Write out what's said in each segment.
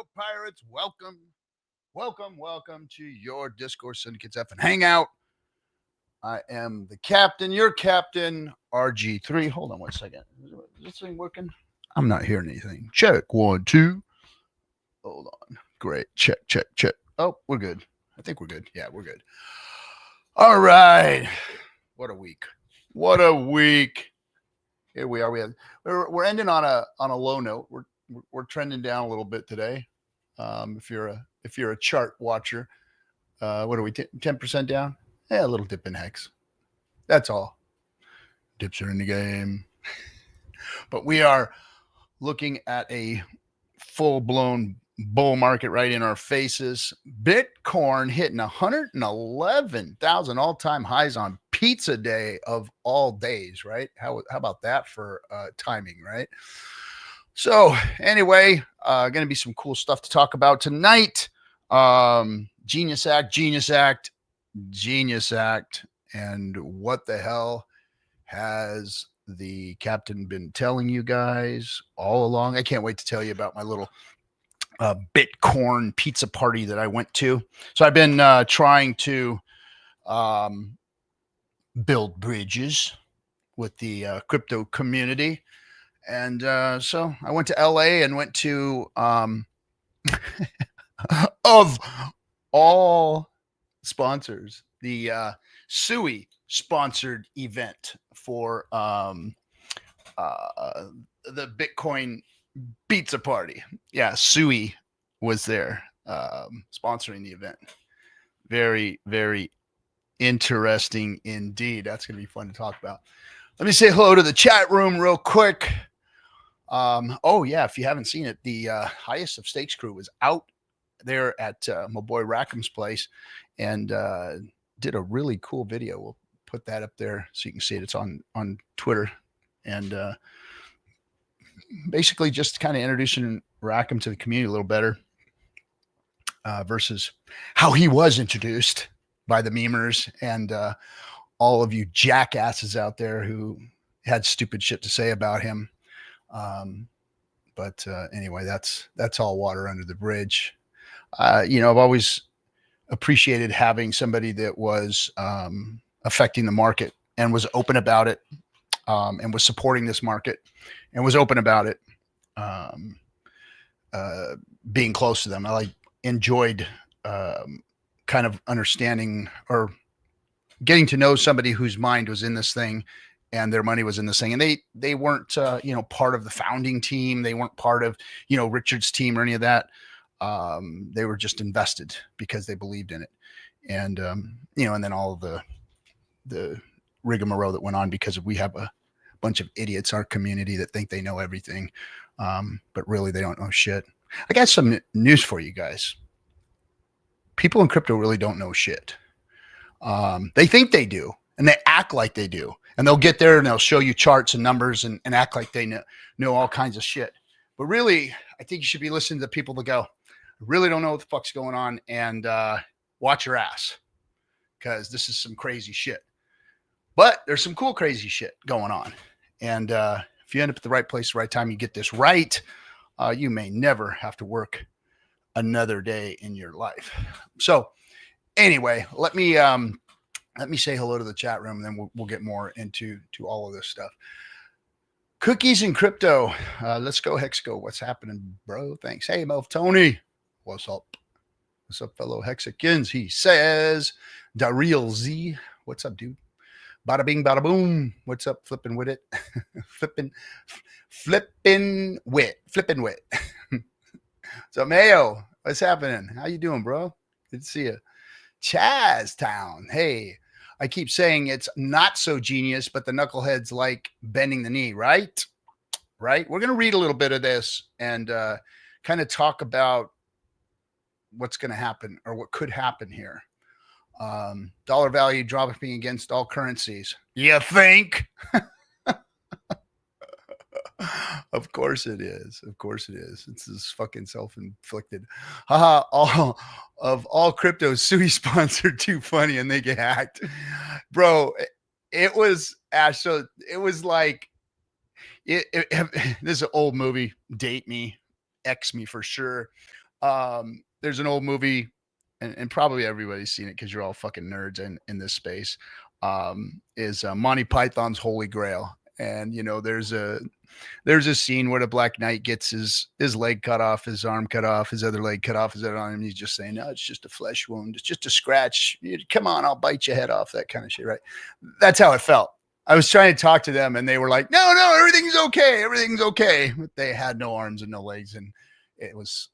Hello, pirates. Welcome to your Discord Syndicates FN Hangout. I am the captain, your Captain RG3. Hold on 1 second. Is this thing working? I'm not hearing anything. Check 1, 2. Hold on. Great. Check. Oh, we're good. I think we're good. Yeah, we're good. All right. What a week. Here we are. We're ending on a low note. We're trending down a little bit today. If you're a chart watcher, what are we? 10% down? Yeah, a little dip in Hex. That's all. Dips are in the game. But we are looking at a full-blown bull market right in our faces. Bitcoin hitting 111,000 all-time highs on pizza day of all days, right? How about that for timing, right? So anyway, going to be some cool stuff to talk about tonight. Genius Act, and what the hell has the captain been telling you guys all along? I can't wait to tell you about my little Bitcoin pizza party that I went to. So I've been trying to build bridges with the crypto community. And so I went to LA and went to, of all sponsors, the SUI sponsored event for the Bitcoin pizza party. Yeah, SUI was there sponsoring the event. Very, very interesting indeed. That's going to be fun to talk about. Let me say hello to the chat room real quick. Oh yeah, if you haven't seen it, the highest of stakes crew was out there at my boy Rackham's place and did a really cool video. We'll put that up there so you can see it. It's on Twitter, and basically just kind of introducing Rackham to the community a little better versus how he was introduced by the memers and all of you jackasses out there who had stupid shit to say about him. But anyway, that's all water under the bridge. I've always appreciated having somebody that was affecting the market and was open about it, and was supporting this market and was open about it, being close to them. I enjoyed kind of understanding or getting to know somebody whose mind was in this thing and their money was in this thing. And they weren't, part of the founding team. They weren't part of, Richard's team or any of that. They were just invested because they believed in it. And, and then all of the rigmarole that went on because we have a bunch of idiots, our community, that think they know everything. But really they don't know shit. I got some news for you guys. People in crypto really don't know shit. They think they do, and they act like they do. And they'll get there and they'll show you charts and numbers and act like they know all kinds of shit. But really, I think you should be listening to people that go, I really don't know what the fuck's going on, and watch your ass, because this is some crazy shit. But there's some cool crazy shit going on. And if you end up at the right place, the right time, you get this right, you may never have to work another day in your life. So anyway, let me say hello to the chat room, and then we'll get more into all of this stuff. Cookies and crypto. Let's go, Hexco. What's happening, bro? Thanks. Hey, Melf Tony. What's up? What's up, fellow Hexicans? He says, Da Real Z. What's up, dude? Bada bing, bada boom. What's up, flipping with it? flipping wit. So, Mayo, what's happening? How you doing, bro? Good to see you. Chaztown. Hey, I keep saying it's not so genius, but the knuckleheads like bending the knee, right? We're going to read a little bit of this and kind of talk about what's going to happen or what could happen here. Dollar value dropping against all currencies. You think? Of course it is. It's this fucking self-inflicted. Haha, all crypto SUI sponsored too funny and they get hacked. Bro, it was Ash. So it was like this is an old movie, date me, X me for sure. There's an old movie, and probably everybody's seen it because you're all fucking nerds in this space. Is Monty Python's Holy Grail. And there's a scene where the Black Knight gets his leg cut off, his arm cut off, his other leg cut off, his other arm, and he's just saying, no, it's just a flesh wound, it's just a scratch, come on, I'll bite your head off, that kind of shit, right? That's how it felt. I was trying to talk to them and they were like, no, everything's okay, but they had no arms and no legs, and it was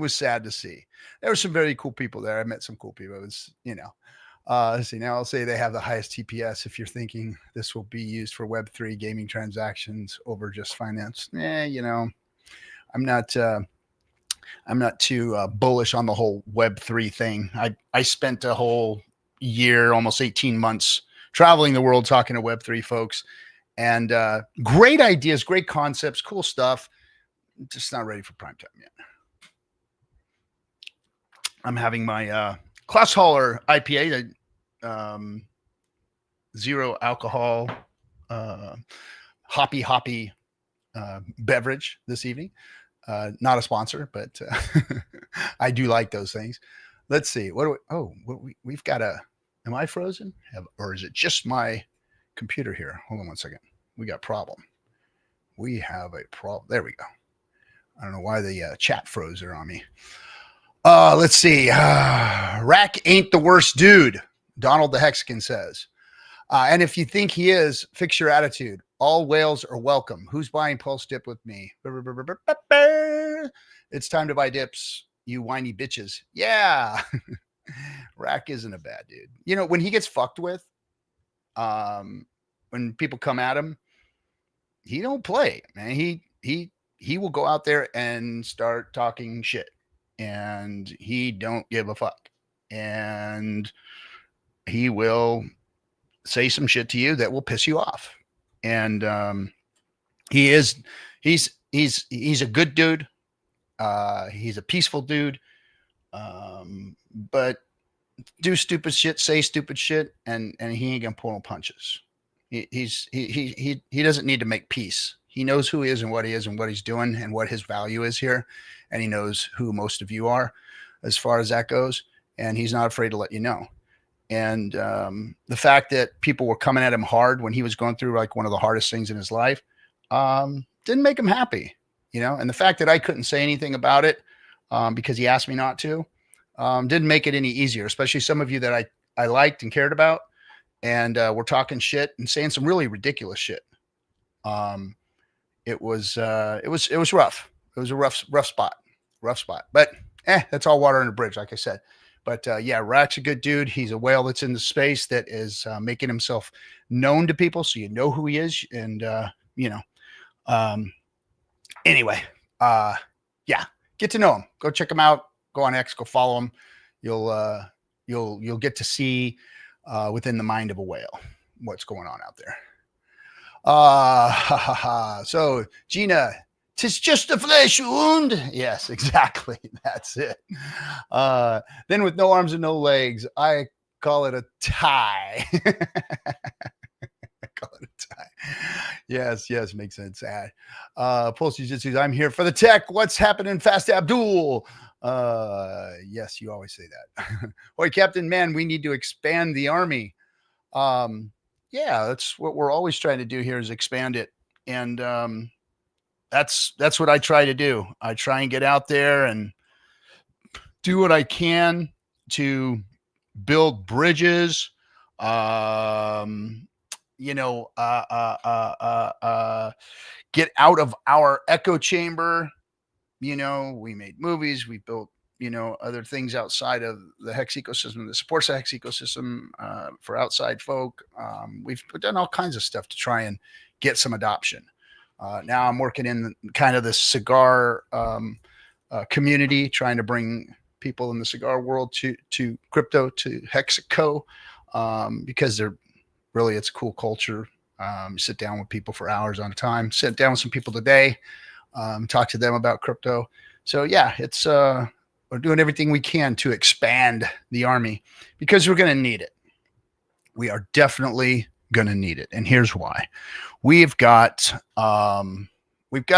sad to see. There were some very cool people there. I met some cool people. It was, see, now I'll say they have the highest TPS. If you're thinking this will be used for Web3 gaming transactions over just finance, I'm not too bullish on the whole Web3 thing. I spent a whole year, almost 18 months, traveling the world talking to Web3 folks, and great ideas, great concepts, cool stuff. Just not ready for prime time yet. I'm having my Class Hauler IPA, zero alcohol, hoppy beverage this evening. Not a sponsor, but I do like those things. Let's see. We've got am I frozen? Or is it just my computer here? Hold on one second. We got a problem. We have a problem. There we go. I don't know why the chat froze there on me. Let's see. Rack ain't the worst dude, Donald the Hexican says. And if you think he is, fix your attitude. All whales are welcome. Who's buying Pulse Dip with me? It's time to buy dips, you whiny bitches. Yeah. Rack isn't a bad dude. When he gets fucked with, when people come at him, he don't play, man. He will go out there and start talking shit. And he don't give a fuck, and he will say some shit to you that will piss you off. And he's a good dude. He's a peaceful dude, but do stupid shit, say stupid shit, and he ain't gonna pull no punches. He doesn't need to make peace. He knows who he is and what he's doing and what his value is here. And he knows who most of you are as far as that goes. And he's not afraid to let you know. And the fact that people were coming at him hard when he was going through like one of the hardest things in his life didn't make him happy, and the fact that I couldn't say anything about it because he asked me not to didn't make it any easier, especially some of you that I liked and cared about. And we're talking shit and saying some really ridiculous shit. It was rough. It was a rough spot, but that's all water under the bridge, like I said. But yeah, Rack's a good dude. He's a whale that's in the space that is making himself known to people, so you know who he is. And anyway, yeah, get to know him. Go check him out. Go on X. Go follow him. You'll get to see within the mind of a whale what's going on out there. So Gina, 'tis just a flesh wound. Yes, exactly. That's it. Then with no arms and no legs, I call it a tie. I call it a tie. Yes, makes sense. Sad. Pulse Jiu-Jitsu, I'm here for the tech. What's happening, Fast Abdul? Yes, you always say that. Boy, Captain, man, we need to expand the army. Yeah, that's what we're always trying to do here, is expand it. And that's what I try to do. I try and get out there and do what I can to build bridges, get out of our echo chamber. We made movies, we built, other things outside of the Hex ecosystem that supports the Hex ecosystem for outside folk. We've done all kinds of stuff to try and get some adoption. Now I'm working in kind of the cigar community, trying to bring people in the cigar world to crypto, to Hexico, because it's a cool culture. Sit down with people for hours on time. Sit down with some people today, talk to them about crypto. So yeah, it's we're doing everything we can to expand the army because we're going to need it. We are definitely going to need it, and here's why. We've got a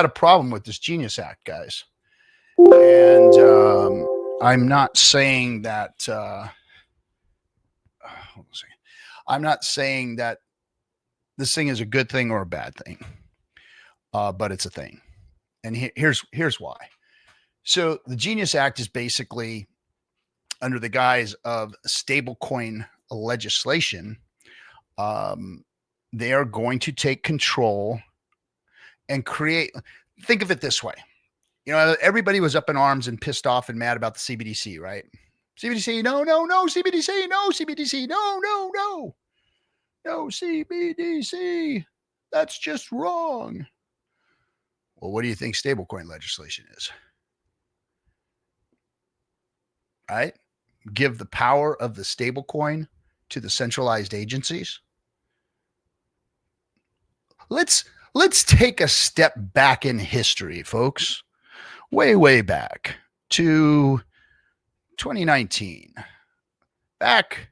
problem with this Genius Act, guys. And I'm not saying that. Hold on a second. I'm not saying that this thing is a good thing or a bad thing, but it's a thing. And here's why. So the Genius Act is basically under the guise of stablecoin legislation. They are going to take control and create. Think of it this way. You know, everybody was up in arms and pissed off and mad about the CBDC, right? CBDC, no, CBDC, no, CBDC, no, CBDC. That's just wrong. Well, what do you think stablecoin legislation is? Right? Give the power of the stablecoin to the centralized agencies. Let's take a step back in history, folks. Way back to 2019. Back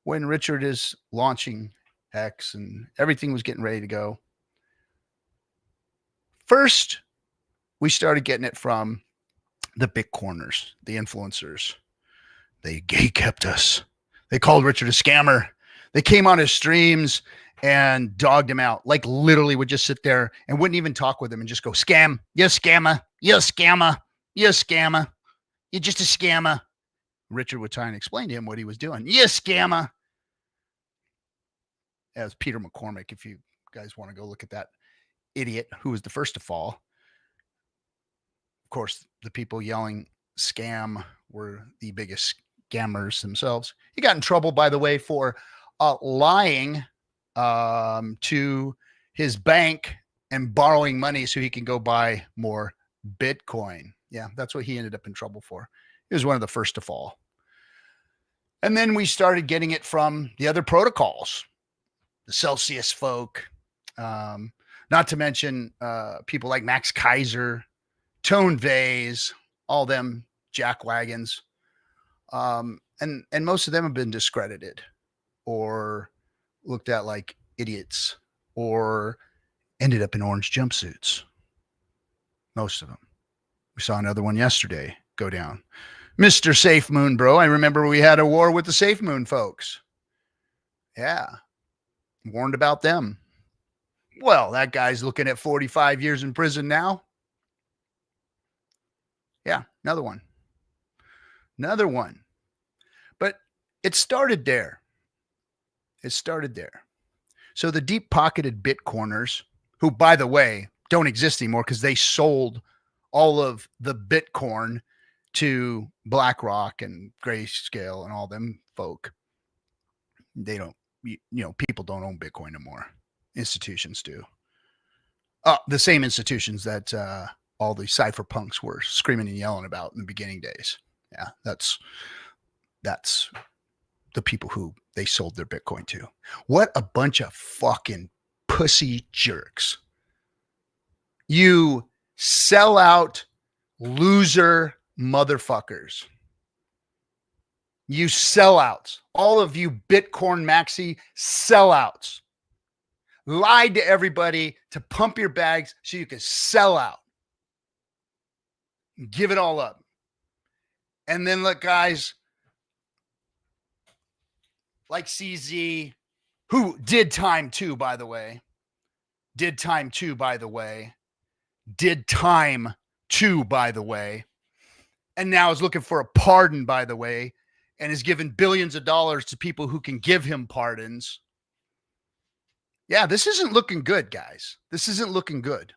when Richard is launching X and everything was getting ready to go. First, we started getting it from the Bitcoiners, the influencers. They kept us. They called Richard a scammer. They came on his streams and dogged him out. Like literally would just sit there and wouldn't even talk with him and just go, scam. You scammer. You scammer. You scammer. You're just a scammer. Richard would try and explain to him what he was doing. You scammer. As Peter McCormick, if you guys want to go look at that idiot who was the first to fall. Of course, the people yelling scam were the biggest scammers themselves. He got in trouble, by the way, for lying to his bank and borrowing money so he can go buy more Bitcoin. Yeah, that's what he ended up in trouble for. He was one of the first to fall. And then we started getting it from the other protocols, the Celsius folk, not to mention people like Max Kaiser, Tone Vase, all them jackwagons. And most of them have been discredited or looked at like idiots or ended up in orange jumpsuits. Most of them. We saw another one yesterday go down. Mr. Safe Moon, bro. I remember we had a war with the Safe Moon folks. Yeah. Warned about them. Well, that guy's looking at 45 years in prison now. Yeah, another one. Another one. But it started there. It started there. So the deep-pocketed Bitcoiners, who, by the way, don't exist anymore because they sold all of the Bitcoin to BlackRock and Grayscale and all them folk. They don't, people don't own Bitcoin anymore. Institutions do. The same institutions that all the cypherpunks were screaming and yelling about in the beginning days. Yeah, that's the people who they sold their Bitcoin to. What a bunch of fucking pussy jerks. You sell out loser motherfuckers. You sellouts. All of you Bitcoin maxi sellouts. Lied to everybody to pump your bags so you could sell out. Give it all up. And then look, guys like CZ, who did time too, by the way. Did time too, by the way. And now is looking for a pardon, by the way, and is giving billions of dollars to people who can give him pardons. Yeah, this isn't looking good, guys. This isn't looking good.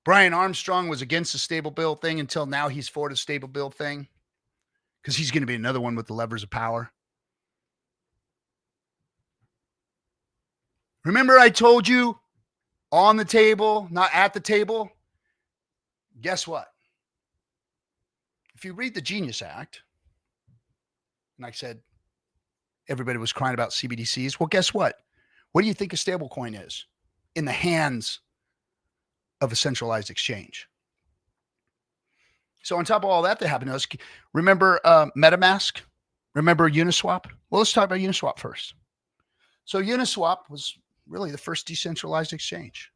Brian Armstrong was against the stable bill thing until now he's for the stable bill thing because he's going to be another one with the levers of power. Remember I told you on the table, not at the table? Guess what? If you read the Genius Act, and I said everybody was crying about CBDCs, well, guess what? What do you think a stablecoin is in the hands of a centralized exchange? So on top of all that happened to us, remember MetaMask? Remember Uniswap? Well, let's talk about Uniswap first. So Uniswap was really the first decentralized exchange.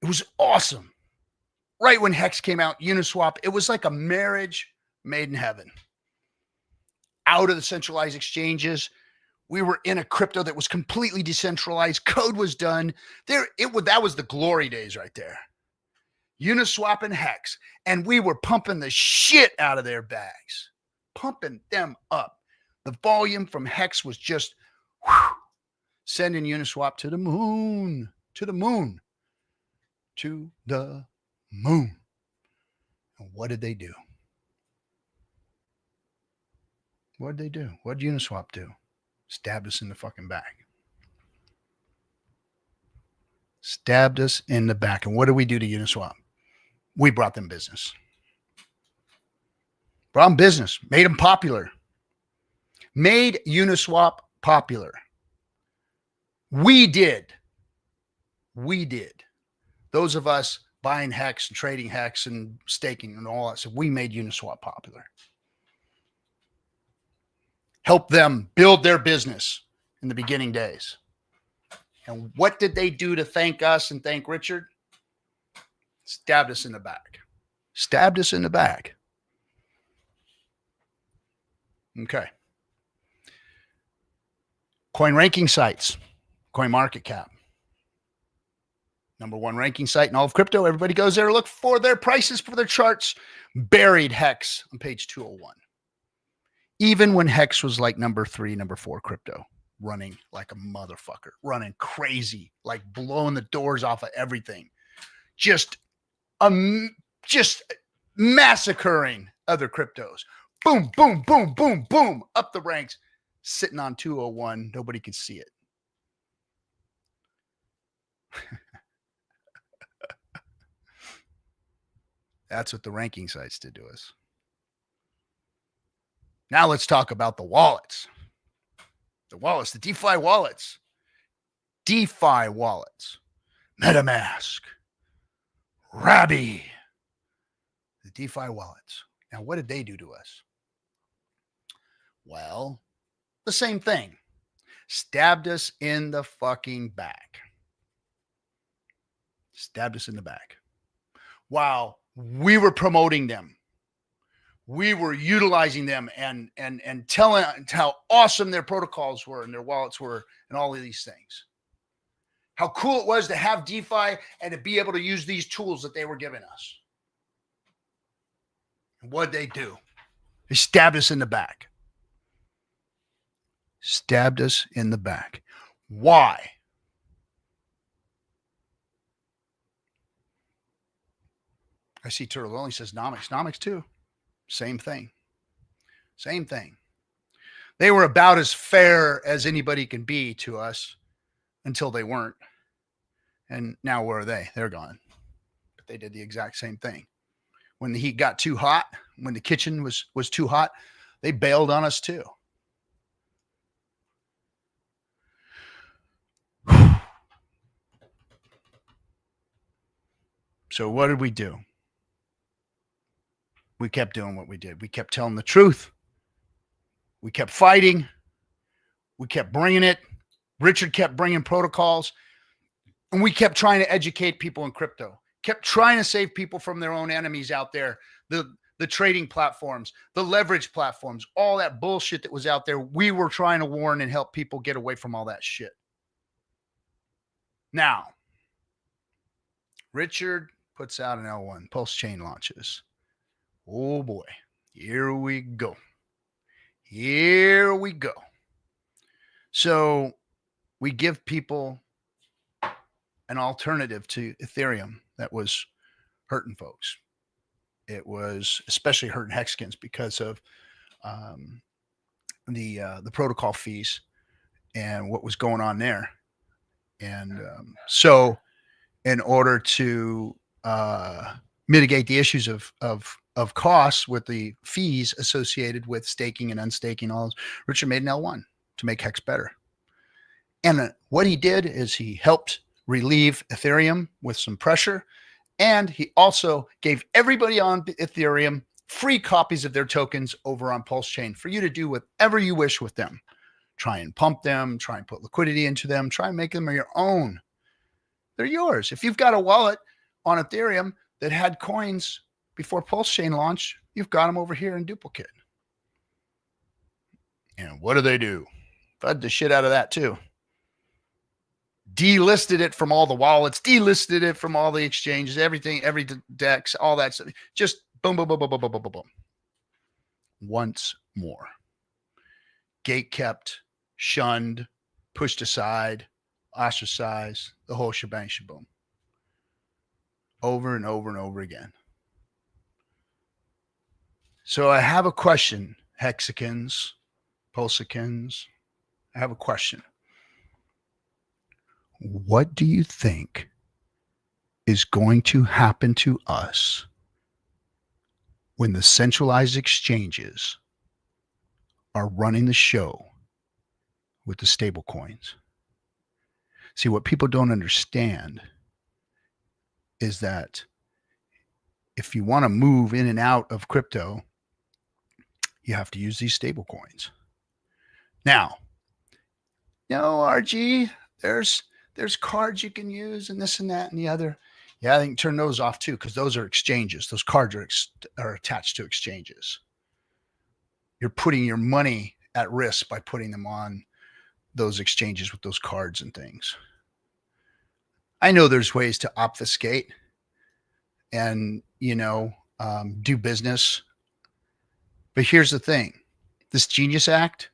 It was awesome. right when Hex came out, Uniswap, it was like a marriage made in heaven. Out of the centralized exchanges, we were in a crypto that was completely decentralized. Code was done. That was the glory days right there. Uniswap and Hex, and we were pumping the shit out of their bags, pumping them up. The volume from Hex was just sending Uniswap to the moon, to the moon, to the moon. And what did they do? What did they do? What did Uniswap do? Stabbed us in the fucking back. Stabbed us in the back. And what did we do to Uniswap? We brought them business. Brought them business. Made them popular. Made Uniswap popular. We did. We did. Those of us buying Hex and trading Hex and staking and all that stuff, we made Uniswap popular. Helped them build their business in the beginning days. And what did they do to thank us and thank Richard? Stabbed us in the back. Stabbed us in the back. Okay. Coin ranking sites. Coin market cap. Number one ranking site in all of crypto. Everybody goes there to look for their prices, for their charts. Buried Hex on page 201. Even when Hex was like number 3, number 4 crypto. Running like a motherfucker. Running crazy. Like blowing the doors off of everything. Just massacring other cryptos. Boom, boom, boom, boom, boom. Up the ranks. Sitting on 201. Nobody could see it. That's what the ranking sites did to us. Now let's talk about the wallets. The wallets, the DeFi wallets. DeFi wallets. MetaMask. Rabby. The DeFi wallets. Now, what did they do to us? Well, the same thing. Stabbed us in the fucking back. Stabbed us in the back. Wow. We were promoting them. We were utilizing them and telling how awesome their protocols were and their wallets were and all of these things. How cool it was to have DeFi and to be able to use these tools that they were giving us. And what did they do? They stabbed us in the back. Stabbed us in the back. Why? I see Turtle only says Nomics. Nomics too. Same thing. Same thing. They were about as fair as anybody can be to us until they weren't. And now where are they? They're gone. But they did the exact same thing. When the heat got too hot, when the kitchen was too hot, they bailed on us too. So what did we do? We kept doing what we did. We kept telling the truth. We kept fighting. We kept bringing it. Richard kept bringing protocols. And we kept trying to educate people in crypto. Kept trying to save people from their own enemies out there. The trading platforms, the leverage platforms, all that bullshit that was out there. We were trying to warn and help people get away from all that shit. Now, Richard puts out an L1. PulseChain launches. Oh boy, here we go. Here we go. So we give people an alternative to Ethereum that was hurting folks. It was especially hurting Hexicans because of the protocol fees and what was going on there. And so in order to mitigate the issues of costs with the fees associated with staking and unstaking, all those, Richard made an L1 to make Hex better. And what he did is he helped relieve Ethereum with some pressure. And he also gave everybody on Ethereum free copies of their tokens over on PulseChain for you to do whatever you wish with them. Try and pump them, try and put liquidity into them, try and make them your own. They're yours. If you've got a wallet on Ethereum, that had coins before PulseChain launched. You've got them over here in duplicate. And what do? Fud the shit out of that too. Delisted it from all the wallets, delisted it from all the exchanges, everything, every DEX, all that stuff. Just boom, boom, boom, boom, boom, boom, boom, boom. Once more. Gate kept, shunned, pushed aside, ostracized, the whole shebang shaboom. Over and over and over again. So I have a question, Hexicans, PulseChains. I have a question. What do you think is going to happen to us when the centralized exchanges are running the show with the stable coins? See, what people don't understand is that if you want to move in and out of crypto, you have to use these stable coins. Now, RG, there's cards you can use and this and that and the other. Yeah, I think turn those off too, because those are exchanges. Those cards are attached to exchanges. You're putting your money at risk by putting them on those exchanges with those cards and things. I know there's ways to obfuscate and, do business. But here's the thing. This Genius Act,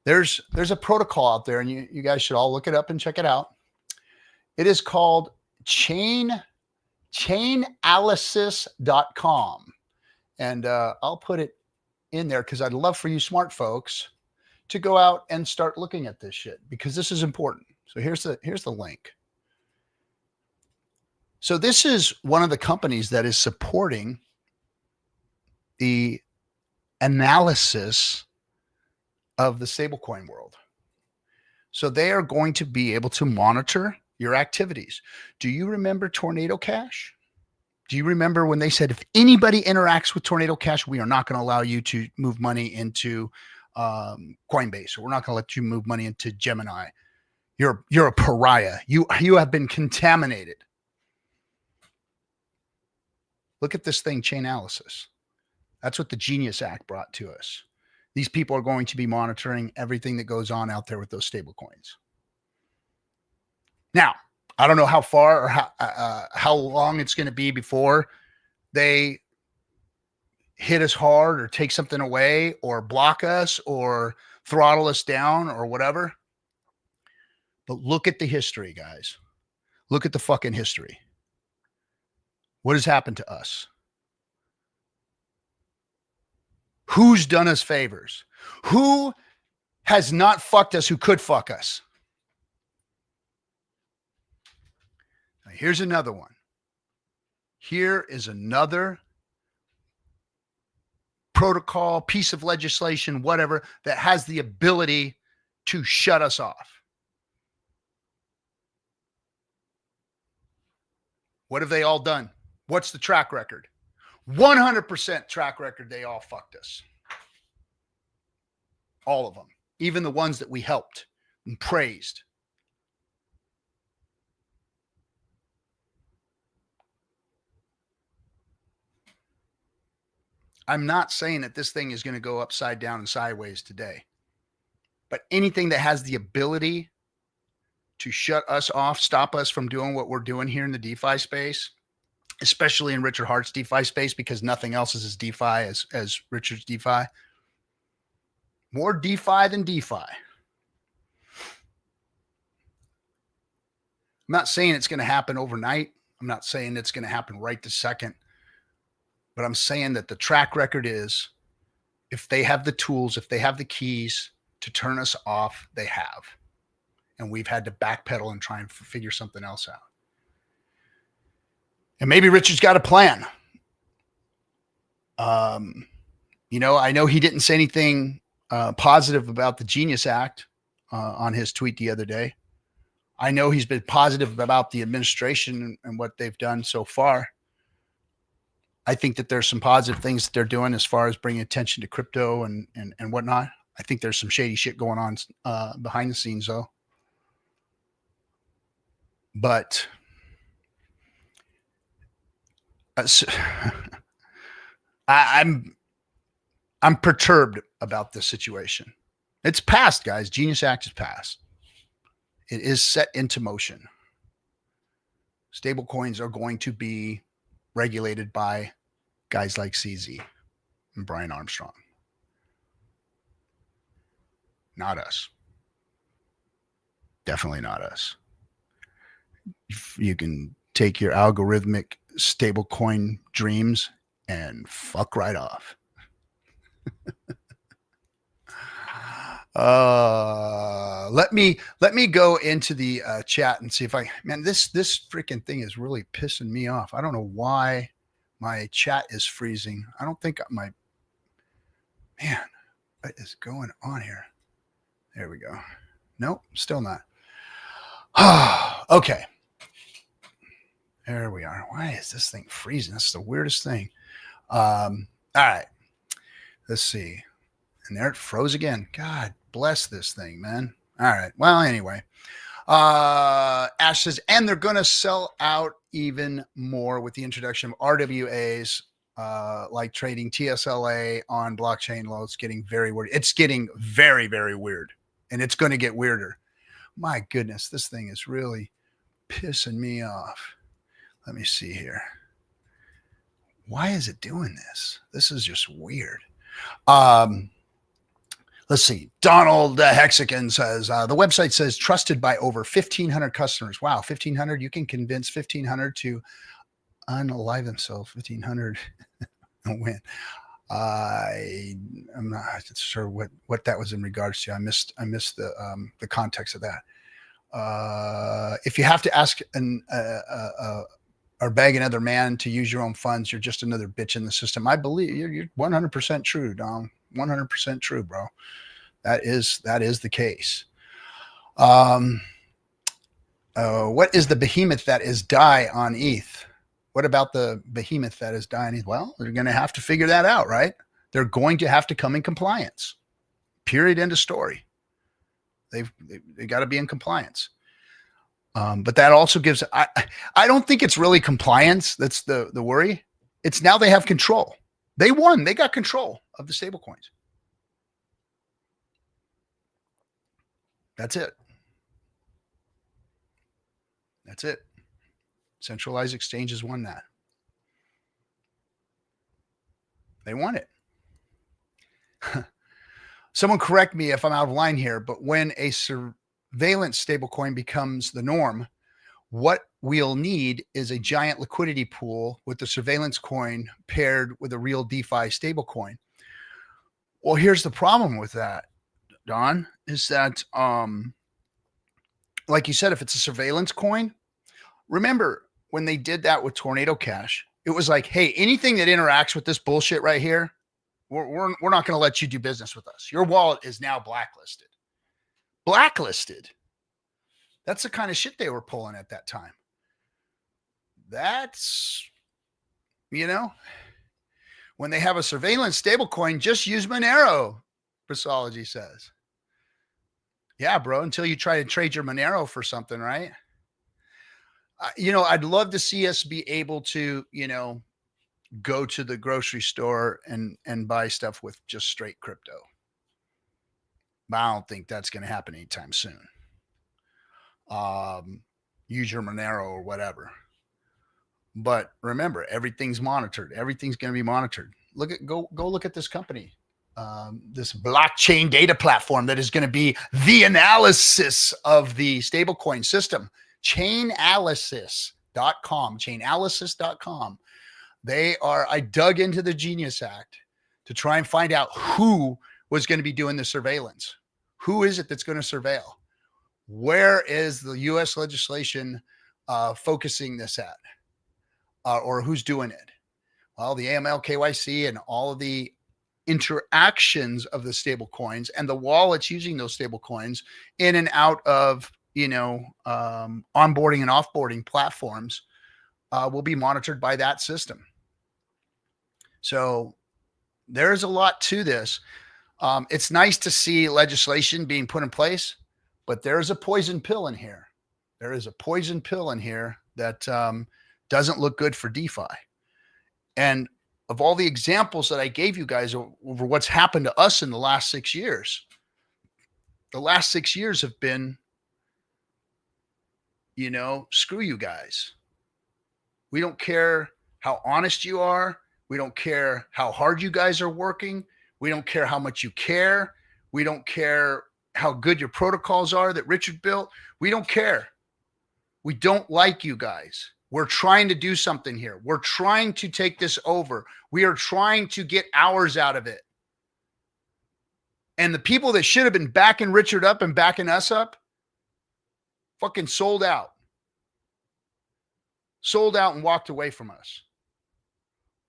there's a protocol out there, and you guys should all look it up and check it out. It is called chainalysis.com. And I'll put it in there because I'd love for you smart folks to go out and start looking at this shit, because this is important. So here's the link. So this is one of the companies that is supporting the analysis of the stablecoin world. So they are going to be able to monitor your activities. Do you remember Tornado Cash? Do you remember when they said, if anybody interacts with Tornado Cash, we are not going to allow you to move money into Coinbase, or we're not going to let you move money into Gemini. You're a pariah. You have been contaminated. Look at this thing, Chainalysis. That's what the Genius Act brought to us. These people are going to be monitoring everything that goes on out there with those stable coins. Now, I don't know how far or how long it's going to be before they hit us hard or take something away or block us or throttle us down or whatever. But look at the history, guys. Look at the fucking history. What has happened to us? Who's done us favors? Who has not fucked us who could fuck us? Now, here's another one. Here is another protocol, piece of legislation, whatever, that has the ability to shut us off. What have they all done? What's the track record? 100% track record. They all fucked us. All of them. Even the ones that we helped and praised. I'm not saying that this thing is going to go upside down and sideways today. But anything that has the ability to shut us off, stop us from doing what we're doing here in the DeFi space, especially in Richard Hart's DeFi space, because nothing else is as DeFi as Richard's DeFi. More DeFi than DeFi. I'm not saying it's going to happen overnight. I'm not saying it's going to happen right this second. But I'm saying that the track record is, if they have the tools, if they have the keys to turn us off, they have. And we've had to backpedal and try and figure something else out. And maybe Richard's got a plan. I know he didn't say anything positive about the Genius Act on his tweet the other day. I know he's been positive about the administration and what they've done so far. I think that there's some positive things that they're doing as far as bringing attention to crypto and whatnot. I think there's some shady shit going on behind the scenes, though. But I'm perturbed about this situation. It's passed, guys. Genius Act is passed. It is set into motion. Stable coins are going to be regulated by guys like CZ and Brian Armstrong. Not us. Definitely not us. You can take your algorithmic stablecoin dreams and fuck right off. Let me go into the chat and see if this freaking thing is really pissing me off. I don't know why my chat is freezing. I don't think what is going on here? There we go. Nope, still not. Okay. There we are. Why is this thing freezing? That's the weirdest thing. All right. Let's see. And there it froze again. God bless this thing, man. All right. Well, anyway. Ash says, and they're going to sell out even more with the introduction of RWAs, like trading TSLA on blockchain low. It's getting very weird. It's getting very, very weird. And it's going to get weirder. My goodness, this thing is really pissing me off. Let me see here. Why is it doing this? This is just weird. Let's see. Donald Hexican says, the website says trusted by over 1,500 customers. Wow, 1,500. You can convince 1,500 to unalive themselves. 1,500 and win. I'm not sure what that was in regards to. I missed the context of that. If you have to ask or beg another man to use your own funds, you're just another bitch in the system. I believe you're 100% true, Dom. 100% true, bro. That is the case. What is the behemoth that is DAI on ETH? What about the behemoth that is DAI on ETH? Well, they're going to have to figure that out, right? They're going to have to come in compliance. Period. End of story. They got to be in compliance. But that also gives, I don't think it's really compliance. That's the worry. It's now they have control. They won. They got control of the stable coins. That's it. That's it. Centralized exchanges won that. They won it. Someone correct me if I'm out of line here, but when a surveillance stablecoin becomes the norm, what we'll need is a giant liquidity pool with the surveillance coin paired with a real DeFi stablecoin. Well, here's the problem with that, Don, is that, like you said, if it's a surveillance coin, remember when they did that with Tornado Cash, it was like, hey, anything that interacts with this bullshit right here, we're not going to let you do business with us. Your wallet is now blacklisted. Blacklisted. That's the kind of shit they were pulling at that time. That's, when they have a surveillance stablecoin, just use Monero, Brasology says. Yeah, bro, until you try to trade your Monero for something, right? I'd love to see us be able to, go to the grocery store and buy stuff with just straight crypto. But I don't think that's going to happen anytime soon. Use your Monero or whatever. But remember, everything's monitored. Everything's going to be monitored. Go look at this company. This blockchain data platform that is going to be the analysis of the stablecoin system. Chainalysis.com. Chainalysis.com. I dug into the Genius Act to try and find out who was going to be doing the surveillance. Who is it that's going to surveil? Where is the U.S. legislation focusing this at? Or who's doing it? Well, the AML, KYC, and all of the interactions of the stable coins and the wallets using those stable coins in and out of, onboarding and offboarding platforms will be monitored by that system. So there's a lot to this. It's nice to see legislation being put in place, but there's a poison pill in here. There is a poison pill in here that doesn't look good for DeFi. And of all the examples that I gave you guys over what's happened to us in the last 6 years, the last 6 years have been, screw you guys. We don't care how honest you are. We don't care how hard you guys are working. We don't care how much you care. We don't care how good your protocols are that Richard built. We don't care. We don't like you guys. We're trying to do something here. We're trying to take this over. We are trying to get hours out of it. And the people that should have been backing Richard up and backing us up fucking sold out. Sold out and walked away from us.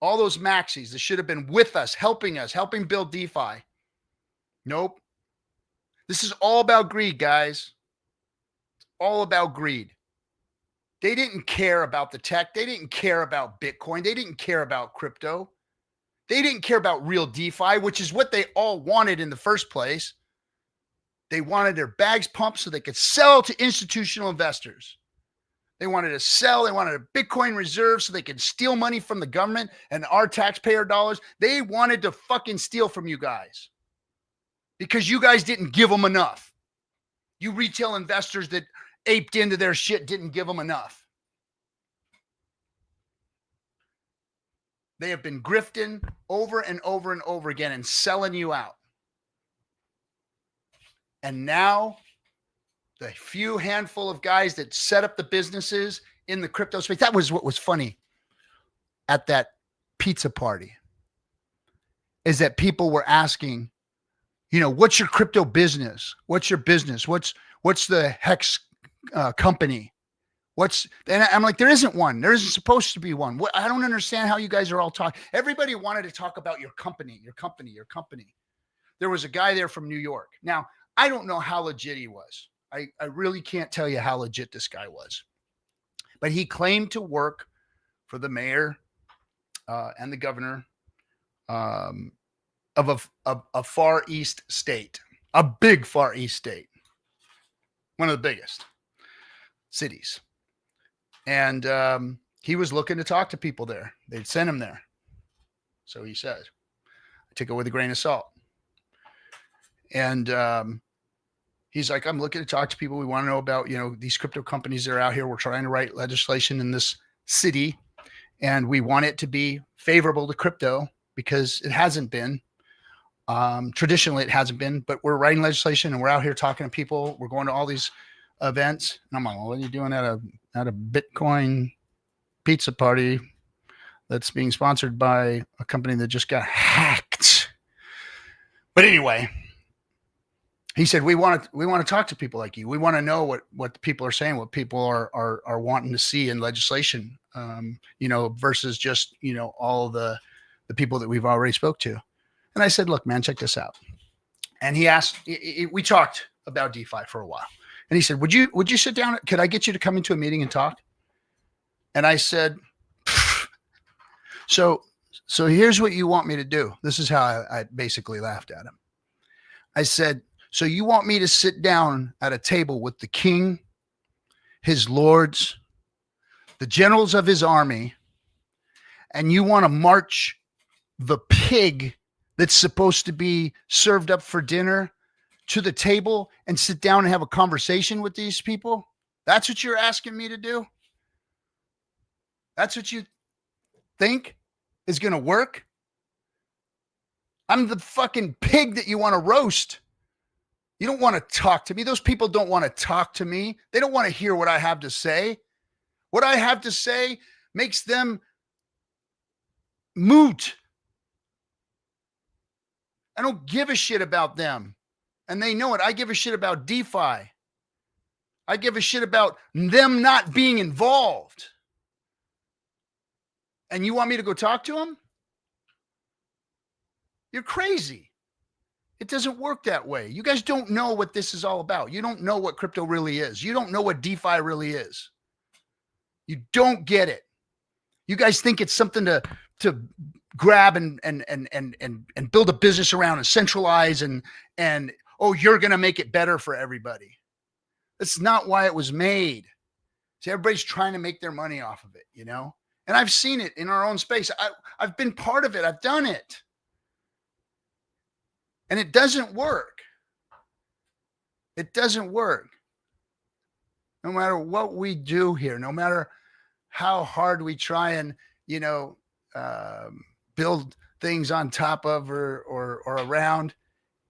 All those maxis that should have been with us, helping build DeFi. Nope. This is all about greed, guys. It's all about greed. They didn't care about the tech. They didn't care about Bitcoin. They didn't care about crypto. They didn't care about real DeFi, which is what they all wanted in the first place. They wanted their bags pumped so they could sell to institutional investors. They wanted to sell. They wanted a Bitcoin reserve so they could steal money from the government and our taxpayer dollars. They wanted to fucking steal from you guys because you guys didn't give them enough. You retail investors that aped into their shit didn't give them enough. They have been grifting over and over and over again and selling you out. And now the few handful of guys that set up the businesses in the crypto space, that was what was funny at that pizza party, is that people were asking, what's your crypto business? What's your business? What's the Hex company? And I'm like, there isn't one. There isn't supposed to be one. I don't understand how you guys are all talking. Everybody wanted to talk about your company. There was a guy there from New York. Now, I don't know how legit he was. I really can't tell you how legit this guy was. But he claimed to work for the mayor and the governor of a far east state, a big far east state, one of the biggest cities. And he was looking to talk to people there. They'd sent him there. So he said, I took it with a grain of salt. And he's like, I'm looking to talk to people. We want to know about, these crypto companies that are out here. We're trying to write legislation in this city, and we want it to be favorable to crypto because it hasn't been. Traditionally, it hasn't been, but we're writing legislation and we're out here talking to people. We're going to all these events. And I'm like, well, what are you doing at a Bitcoin pizza party that's being sponsored by a company that just got hacked? But anyway, he said, we want to talk to people like you. We want to know what the people are saying, what people are wanting to see in legislation, versus just, all the people that we've already spoke to. And I said, look, man, check this out. And he asked, we talked about DeFi for a while. And he said, would you sit down? Could I get you to come into a meeting and talk? And I said, so here's what you want me to do. This is how I basically laughed at him. I said, so you want me to sit down at a table with the king, his lords, the generals of his army, and you want to march the pig that's supposed to be served up for dinner to the table and sit down and have a conversation with these people? That's what you're asking me to do? That's what you think is going to work? I'm the fucking pig that you want to roast. You don't want to talk to me. Those people don't want to talk to me. They don't want to hear what I have to say. What I have to say makes them moot. I don't give a shit about them. And they know it. I give a shit about DeFi. I give a shit about them not being involved. And you want me to go talk to them? You're crazy. It doesn't work that way. You guys don't know what this is all about. You don't know what crypto really is. You don't know what DeFi really is. You don't get it. You guys think it's something to grab and build a business around and centralize and you're going to make it better for everybody. That's not why it was made. See, everybody's trying to make their money off of it, And I've seen it in our own space. I've been part of it. I've done it. And it doesn't work. It doesn't work. No matter what we do here, no matter how hard we try and, build things on top of or around,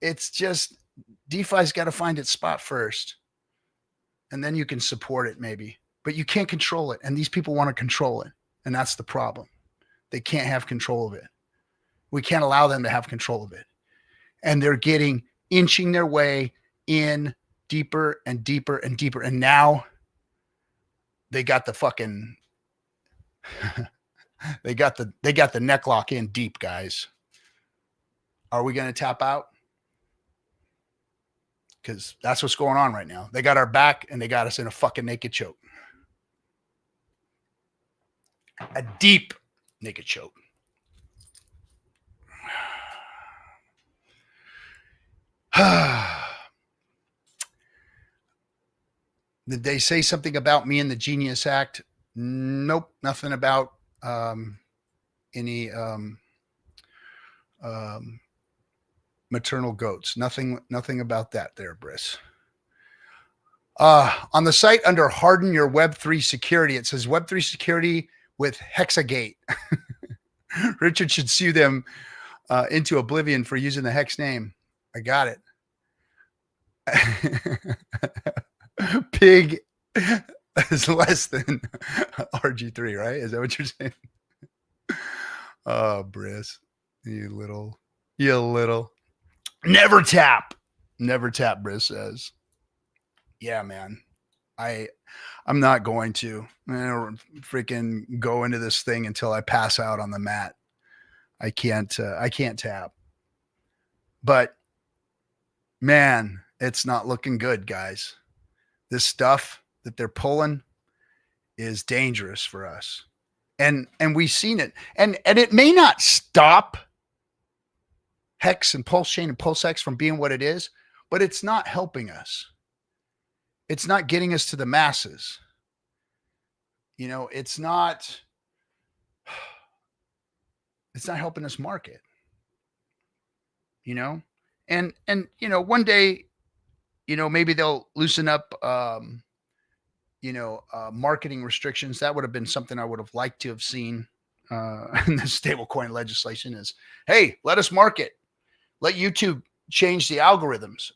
it's just DeFi's got to find its spot first. And then you can support it maybe, but you can't control it. And these people want to control it. And that's the problem. They can't have control of it. We can't allow them to have control of it. And they're inching their way in deeper and deeper and deeper. And now they got the fucking, they got the neck lock in deep, guys. Are we going to tap out? Because that's what's going on right now. They got our back and they got us in a fucking naked choke. A deep naked choke. Did they say something about me in the Genius Act? Nope, nothing about any maternal goats. Nothing about that there, Briss. On the site under harden your Web3 security, it says Web3 security with Hexagate. Richard should sue them into oblivion for using the Hex name. I got it. Pig is less than RG3, right? Is that what you're saying? Oh, Briss, you little. Never tap, Briss says. Yeah, man. I'm not going to freaking go into this thing until I pass out on the mat. I can't tap. But man, it's not looking good, guys. This stuff that they're pulling is dangerous for us. And we've seen it. And it may not stop Hex and PulseChain and PulseX from being what it is, but it's not helping us. It's not getting us to the masses. It's not helping us market. And one day, maybe they'll loosen up marketing restrictions. That would have been something I would have liked to have seen in the stablecoin legislation is, hey, let us market. Let YouTube change the algorithms,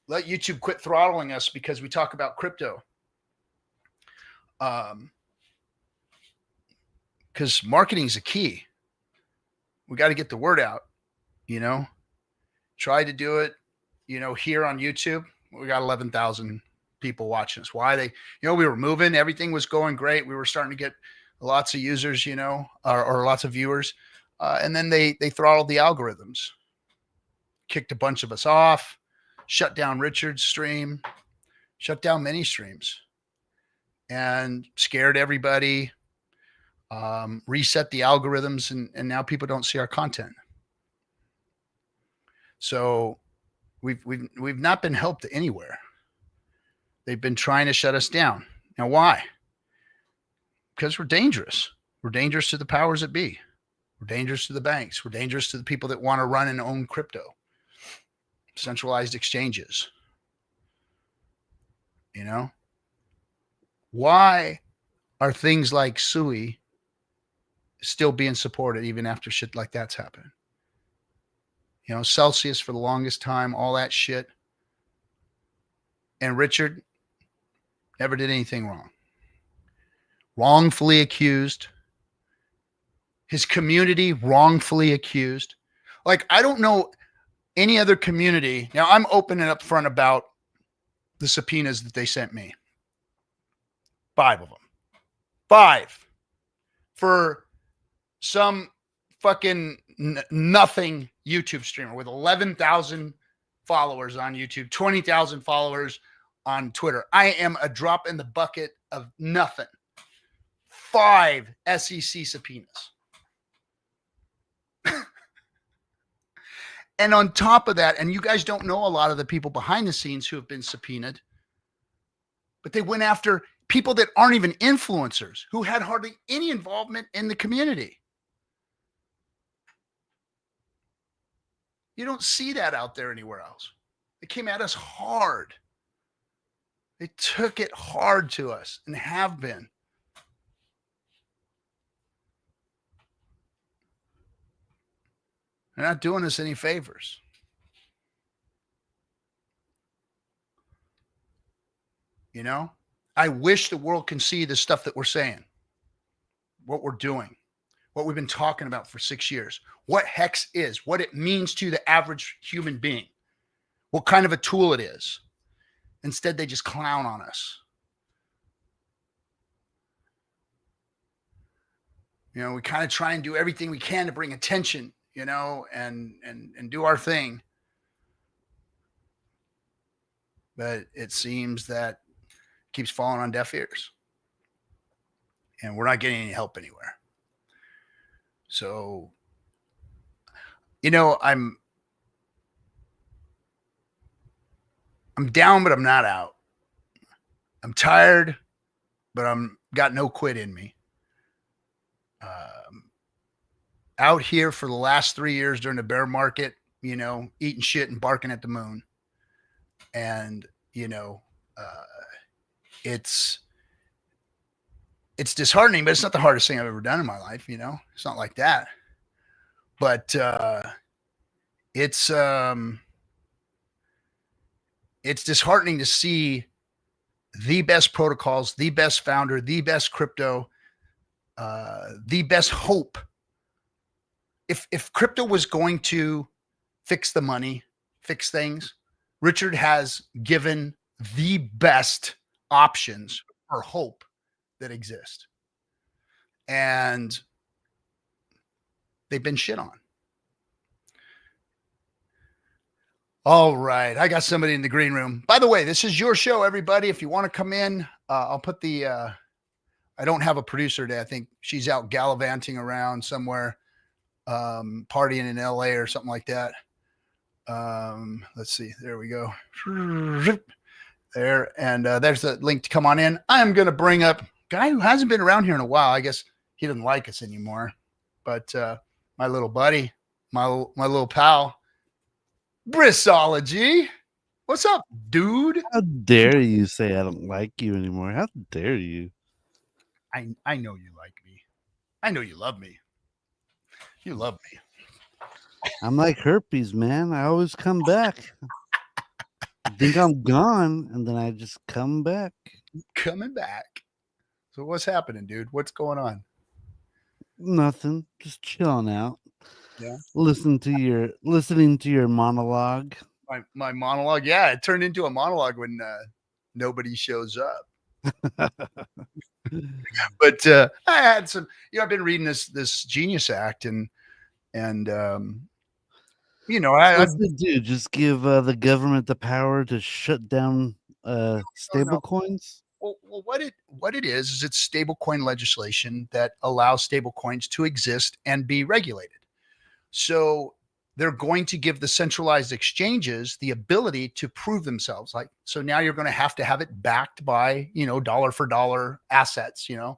Let YouTube quit throttling us because we talk about crypto. Because marketing is a key. We got to get the word out, Try to do it, here on YouTube. We got 11,000 people watching us. Why we were moving. Everything was going great. We were starting to get lots of users, or lots of viewers. And then they throttled the algorithms, kicked a bunch of us off, shut down Richard's stream, shut down many streams, and scared everybody, reset the algorithms, and now people don't see our content. So we've not been helped anywhere. They've been trying to shut us down. Now, why? Because we're dangerous. We're dangerous to the powers that be. We're dangerous to the banks. We're dangerous to the people that want to run and own crypto, centralized exchanges. Why are things like SUI still being supported even after shit like that's happened? Celsius for the longest time, all that shit. And Richard never did anything wrong. Wrongfully accused. His community wrongfully accused. Like, I don't know any other community. Now, I'm open and upfront about the subpoenas that they sent me. 5 of them. 5. For some fucking nothing YouTube streamer with 11,000 followers on YouTube, 20,000 followers on Twitter. I am a drop in the bucket of nothing. 5 SEC subpoenas. And on top of that, and you guys don't know a lot of the people behind the scenes who have been subpoenaed, but they went after people that aren't even influencers, who had hardly any involvement in the community. You don't see that out there anywhere else. They came at us hard. They took it hard to us and have been. They're not doing us any favors. You know, I wish the world can see the stuff that we're saying, what we're doing, what we've been talking about for 6 years, what Hex is, what it means to the average human being, what kind of a tool it is. Instead, they just clown on us. You know, we kind of try and do everything we can to bring attention, you know, and do our thing. But it seems that it keeps falling on deaf ears. And we're not getting any help anywhere. So, you know, I'm down, but I'm not out. I'm tired, but I'm got no quit in me. Out here for the last 3 years during the bear market, you know, eating shit and barking at the moon. And, you know, it's disheartening, but it's not the hardest thing I've ever done in my life. You know, it's not like that, but it's disheartening to see the best protocols, the best founder, the best crypto, the best hope. If crypto was going to fix the money, fix things, Richard has given the best options for hope that exist. And they've been shit on. All right. I got somebody in the green room. By the way, this is your show, everybody. If you want to come in, I'll put the, I don't have a producer today. I think she's out gallivanting around somewhere, partying in LA or something like that. Let's see. There we go. There. And there's the link to come on in. I'm going to bring up a guy who hasn't been around here in a while. I guess he doesn't like us anymore, but my little buddy, my little pal, Brissology. What's up, dude? How dare you say I don't like you anymore? How dare you? I know you like me. I know you love me. You love me. I'm like herpes, man. I always come back. I think I'm gone, and then I just come back. Coming back. So what's happening, dude? What's going on? Nothing. Just chilling out. Yeah. Listening to your monologue. My monologue. Yeah, it turned into a monologue when nobody shows up. But I had some, you know, I've been reading this Genius Act and you know, What's it do? Just give the government the power to shut down stable coins? Well, what it is it's stablecoin legislation that allows stablecoins to exist and be regulated. So they're going to give the centralized exchanges the ability to prove themselves. Like, so now you're going to have it backed by, you know, dollar for dollar assets. You know,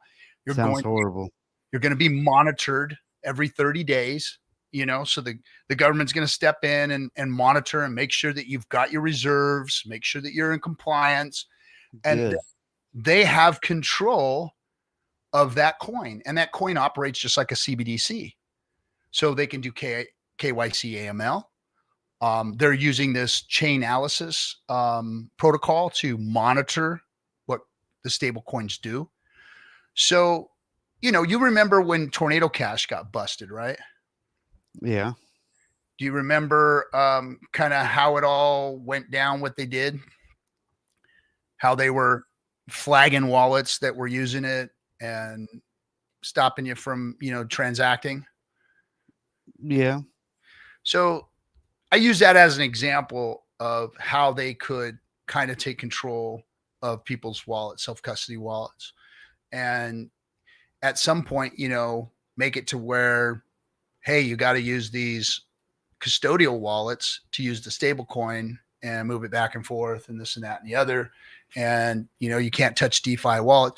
Sounds horrible. You're going to be monitored every 30 days. You know, so the government's going to step in and monitor and make sure that you've got your reserves, make sure that you're in compliance. And they have control of that coin, and that coin operates just like a CBDC. So they can do KYC AML. They're using this chain analysis protocol to monitor what the stable coins do. So, you know, you remember when Tornado Cash got busted, right? Yeah. Do you remember kind of how it all went down, what they did? How they were flagging wallets that were using it and stopping you from, you know, transacting? Yeah. So I use that as an example of how they could kind of take control of people's wallets, self-custody wallets. And at some point, you know, make it to where, hey, you got to use these custodial wallets to use the stable coin and move it back and forth and this and that and the other. and you can't touch DeFi wallet.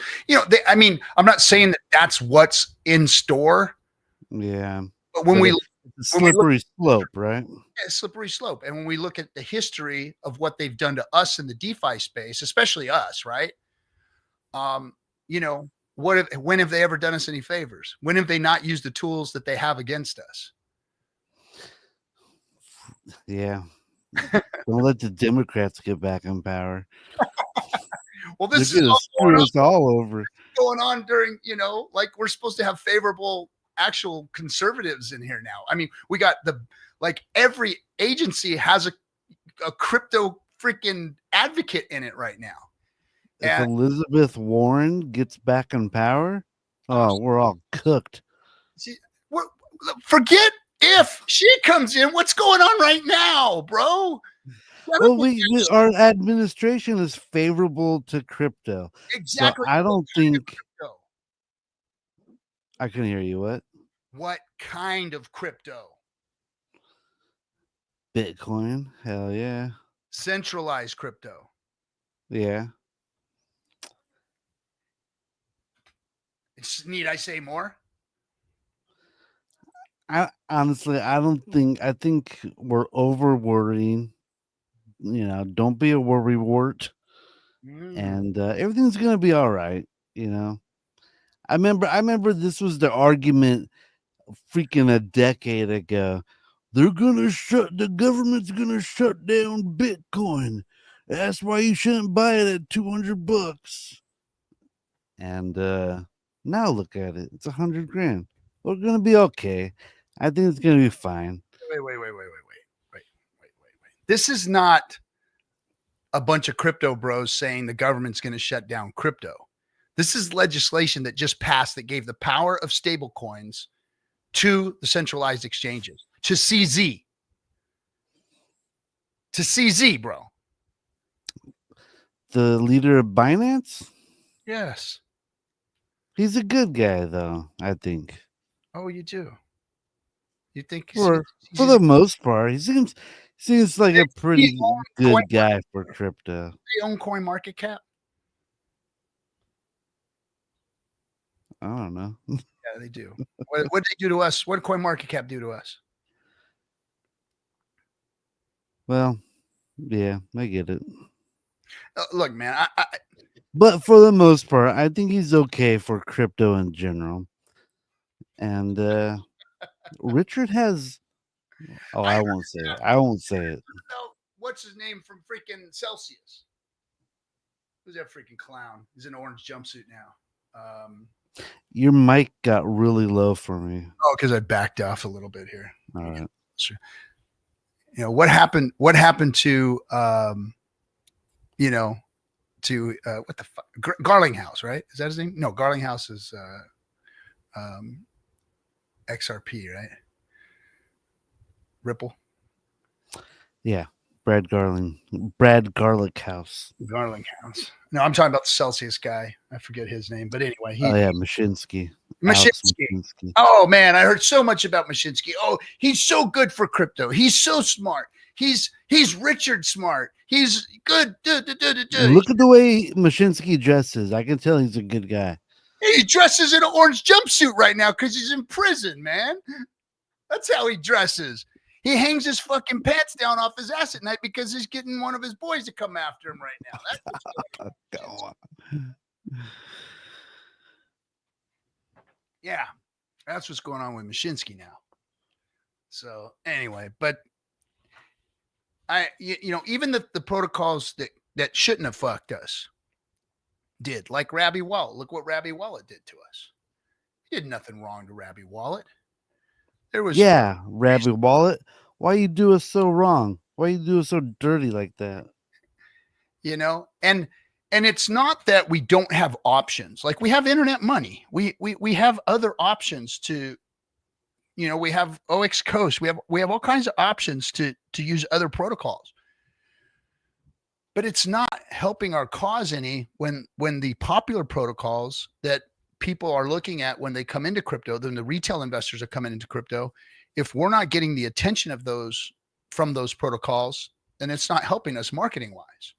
I mean, I'm not saying that that's what's in store, Yeah. but when But we it's a when we look slippery slope, right? at a slippery slope, and when we look at the history of what they've done to us in the DeFi space, especially us, right? You know, when have they ever done us any favors? When have they not used the tools that they have against us? Yeah. Don't let the Democrats get back in power. Well, They're this is gonna all screw us all over. going on during, like we're supposed to have favorable actual conservatives in here now. I mean, we got every agency has a crypto freaking advocate in it right now. If And Elizabeth Warren gets back in power, oh, we're all cooked. see, forget if she comes in, what's going on right now, bro? Well, our administration is favorable to crypto. Exactly. So I don't think Crypto. I can hear you. What kind of crypto? Bitcoin? Hell yeah. Centralized crypto. Yeah. Need I say more? I honestly, I think we're over worrying. Don't be a worrywart, and everything's gonna be all right. I remember this was the argument freaking a decade ago. The government's gonna shut down Bitcoin. That's why you shouldn't buy it at $200. And now look at it. It's $100,000. We're gonna be okay. I think it's gonna be fine. Wait. This is not a bunch of crypto bros saying the government's going to shut down crypto. This is legislation that just passed that gave the power of stable coins to the centralized exchanges, to CZ. To CZ, bro. The leader of Binance? Yes. He's a good guy, though, I think. Oh, you do? You think For the most part, he seems like a pretty good guy for crypto. They own Coin Market Cap? I don't know. Yeah, they do. What did they do to us? What did Coin Market Cap do to us? Well, yeah, I get it. Look, man, but for the most part, I think he's okay for crypto in general. And Richard has. Oh, I won't say it. I won't say it. What's his name from freaking Celsius? Who's that freaking clown? He's in an orange jumpsuit now. Your mic got really low for me. Oh, because I backed off a little bit here. All right. What happened? What happened to what the fuck? Garlinghouse, right? Is that his name? No, Garlinghouse is XRP, right? Ripple. Yeah, Brad Garlick House. Garling House. No, I'm talking about the Celsius guy. I forget his name, but anyway, Mashinsky. Oh man, I heard so much about Mashinsky. Oh, he's so good for crypto. He's so smart. He's Richard Smart. He's good. Look at the way Mashinsky dresses. I can tell he's a good guy. He dresses in an orange jumpsuit right now because he's in prison, man. That's how he dresses. He hangs his fucking pants down off his ass at night because he's getting one of his boys to come after him right now. That's what's going on. Yeah, that's what's going on with Mashinsky now. So anyway, but even the protocols that shouldn't have fucked us did, like Rabby Wallet. Look what Rabby Wallet did to us. He did nothing wrong to Rabby Wallet. Rabby Wallet. Why you do us so wrong? Why you do us so dirty like that? And it's not that we don't have options. Like we have internet money. We have other options to, we have OX Coast. We have all kinds of options to use other protocols. But it's not helping our cause any when the popular protocols that people are looking at when they come into crypto, then the retail investors are coming into crypto. If we're not getting the attention of those from those protocols, then it's not helping us marketing wise.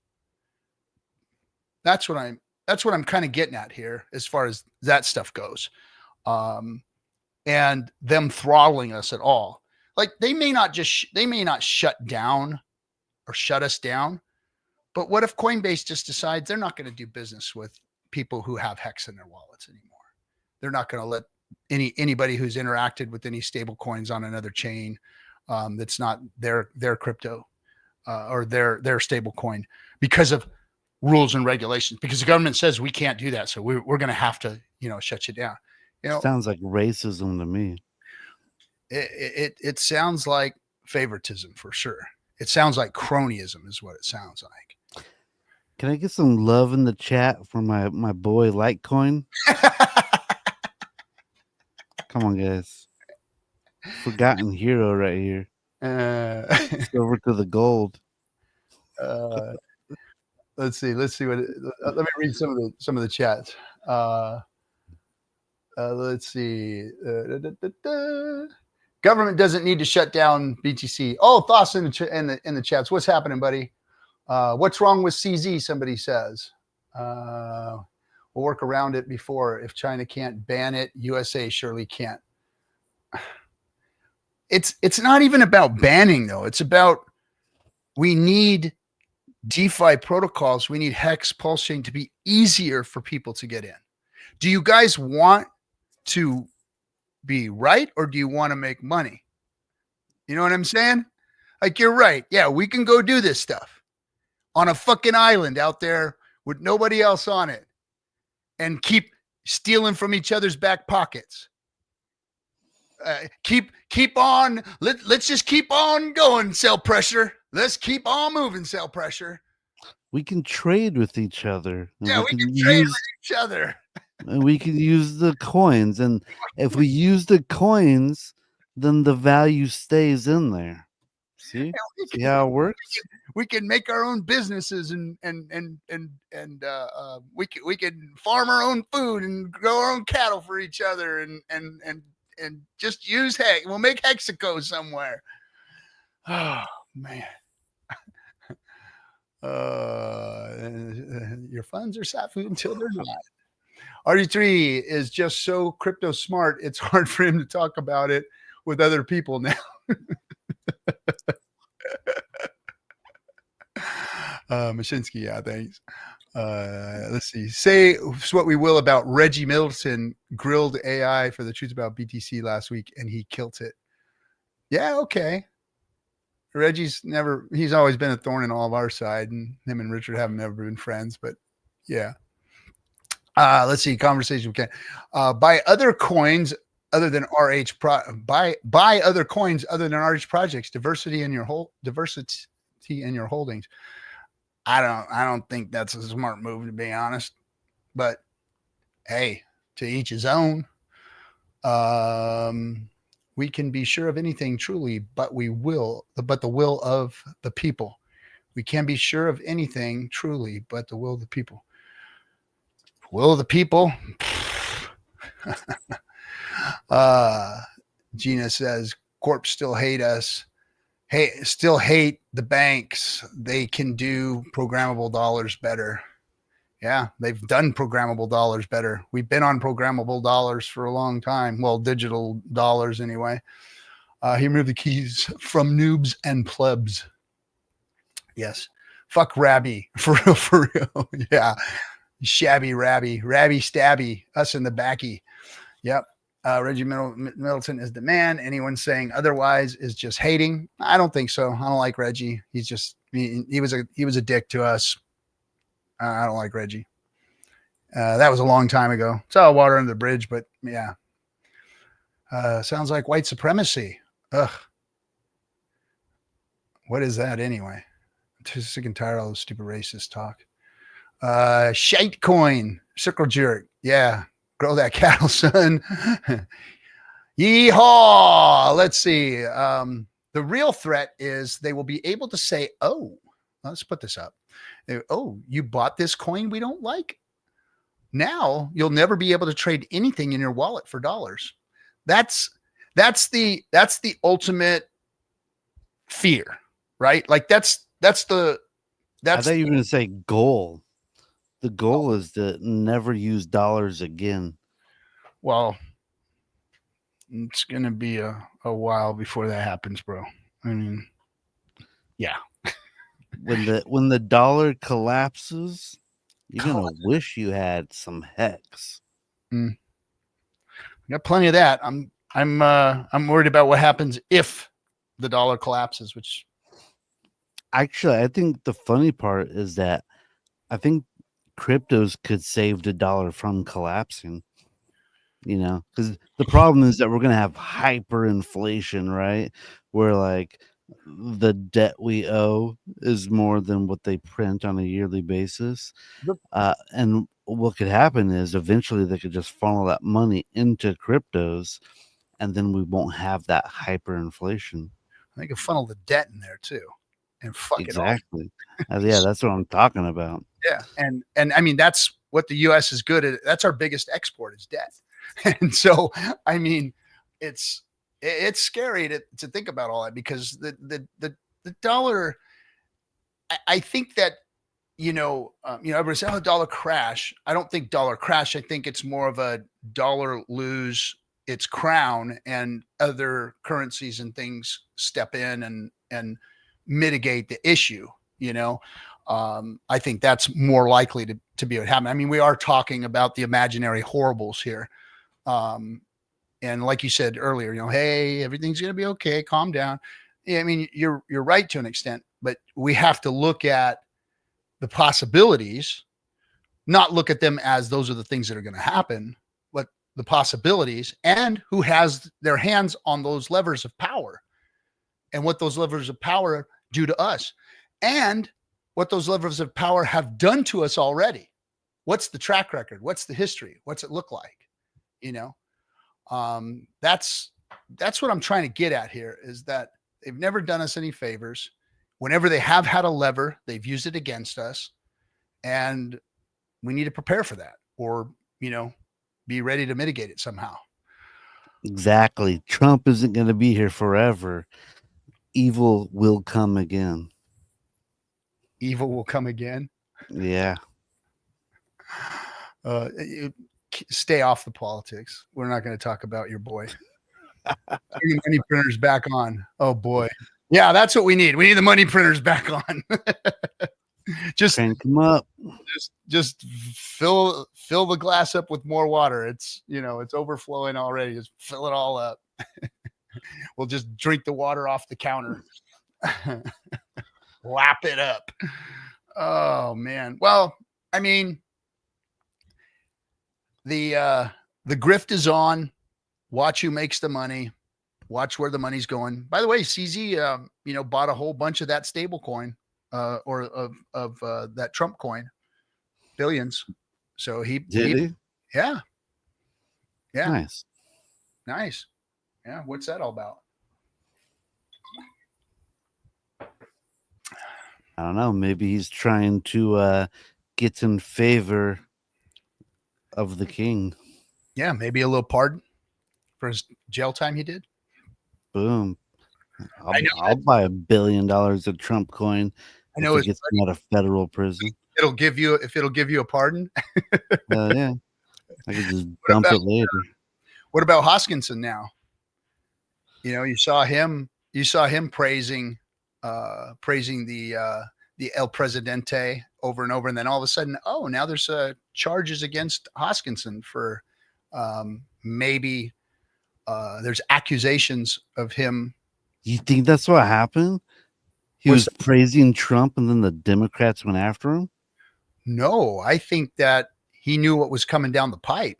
That's what I'm kind of getting at here as far as that stuff goes. And them throttling us at all. Like they may not shut down or shut us down, but what if Coinbase just decides they're not going to do business with people who have Hex in their wallets anymore? They're not going to let anybody who's interacted with any stable coins on another chain that's not their crypto or their stable coin because of rules and regulations, because the government says we can't do that. So we're going to have to, shut you down. Sounds like racism to me. It sounds like favoritism for sure. It sounds like cronyism is what it sounds like. Can I get some love in the chat for my boy Litecoin? Come on, guys. Forgotten hero right here. Over to the gold. Let's see what let me read some of the chats. Let's see. Government doesn't need to shut down BTC. Oh, thoughts in the chats. What's happening, buddy? What's wrong with CZ? Somebody says. We'll work around it before. If China can't ban it, USA surely can't. It's not even about banning though. It's about we need DeFi protocols. We need Hex, PulseChain to be easier for people to get in. Do you guys want to be right, or do you want to make money? You know what I'm saying? Like, you're right. Yeah, we can go do this stuff on a fucking island out there with nobody else on it and keep stealing from each other's back pockets. Keep on. Let's just keep on going. Sell pressure. Let's keep on moving. Sell pressure. We can trade with each other. Yeah, we can trade with each other. And we can use the coins, and if we use the coins, then the value stays in there. See how it works? We can make our own businesses and we can farm our own food and grow our own cattle for each other and just use Hex. We'll make Hexico somewhere. Oh man. Your funds are sat food until they're not. RG3 is just so crypto smart. It's hard for him to talk about it with other people now. Mashinsky, yeah, thanks. Let's see. Say what we will about Reggie Middleton grilled AI for the truth about BTC last week, and he killed it. Yeah, okay. Reggie's he's always been a thorn in all of our side, and him and Richard haven't ever been friends, but yeah. Let's see. Conversation. Okay. Buy other coins other than RH. Buy other coins other than RH projects. Diversity in your holdings. I don't think that's a smart move, to be honest. But hey, to each his own. We can be sure of anything truly, but the will of the people. We can be sure of anything truly, but the will of the people. Will of the people. Gina says, Corp still hate us. Hey, still hate the banks. They can do programmable dollars better. Yeah, they've done programmable dollars better. We've been on programmable dollars for a long time. Well, digital dollars anyway. He removed the keys from noobs and plebs. Yes. Fuck Rabby. For real. Yeah. Shabby Rabby. Rabby Stabby. Us in the backy. Yep. Reggie Middleton is the man. Anyone saying otherwise is just hating. I don't think so. I don't like Reggie. He's just he was a dick to us. I don't like Reggie. That was a long time ago. It's all water under the bridge, but yeah. Sounds like white supremacy. Ugh. What is that anyway? I'm too sick and tired of all this stupid racist talk. Shite coin. Circle jerk. Yeah. Grow that cattle, son. Yeehaw. Let's see. The real threat is they will be able to say, oh, let's put this up. Oh, you bought this coin we don't like? Now you'll never be able to trade anything in your wallet for dollars. That's the ultimate fear, right? Like that's I thought you were going to say goal. The goal is to never use dollars again. Well, it's going to be a while before that happens, bro. I mean, yeah. When the dollar collapses, you're gonna wish you had some hex. Got plenty of that. I'm worried about what happens if the dollar collapses, which Actually, I think the funny part is that I think cryptos could save the dollar from collapsing. Because the problem is that we're gonna have hyperinflation, right? Where like the debt we owe is more than what they print on a yearly basis. And what could happen is eventually they could just funnel that money into cryptos, and then we won't have that hyperinflation. they can funnel the debt in there too and fuck it all. Exactly. Yeah, that's what I'm talking about. Yeah. And I mean, that's what the US is good at. That's our biggest export is debt. And so, I mean, it's scary to think about all that because the dollar, I think that, everybody says, oh, dollar crash. I don't think dollar crash. I think it's more of a dollar lose its crown and other currencies and things step in and mitigate the issue. I think that's more likely to be what happened. I mean, we are talking about the imaginary horribles here. And like you said earlier, hey, everything's going to be okay. Calm down. Yeah, I mean, you're right to an extent, but we have to look at the possibilities, not look at them as those are the things that are going to happen, but the possibilities and who has their hands on those levers of power and what those levers of power do to us and what those levers of power have done to us already. What's the track record? What's the history? What's it look like? That's what I'm trying to get at here is that they've never done us any favors. Whenever they have had a lever, they've used it against us, and we need to prepare for that or, be ready to mitigate it somehow. Exactly. Trump isn't going to be here forever. Evil will come again. Evil will come again. Yeah. Stay off the politics. We're not going to talk about your boy. Bring the money printers back on. Oh boy. Yeah, that's what we need. We need the money printers back on. Just crank them up. Just fill the glass up with more water. It's it's overflowing already. Just fill it all up. We'll just drink the water off the counter. Lap it up. Oh man. Well, I mean, the grift is on. Watch who makes the money. Watch where the money's going. By the way, CZ, bought a whole bunch of that stable coin, or of that Trump coin, billions. So he did he? Yeah. Nice. Yeah. What's that all about? I don't know. Maybe he's trying to get in favor of the king. Yeah, maybe a little pardon for his jail time he did. Boom. I'll buy $1 billion of Trump coin. I know if it gets me out of federal prison. It'll give you a pardon. Yeah. I could just dump it later. What about Hoskinson now? You saw him praising the El Presidente over and over, and then all of a sudden, now there's charges against Hoskinson for maybe there's accusations of him. You think that's what happened? He was praising Trump, and then the Democrats went after him? No, I think that he knew what was coming down the pipe,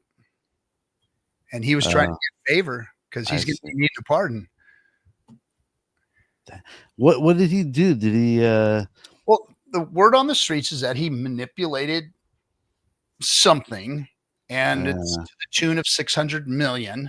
and he was trying to get favor because he's going to need a pardon. What did he do? Did he? Well, the word on the streets is that he manipulated something, and it's to the tune of 600 million.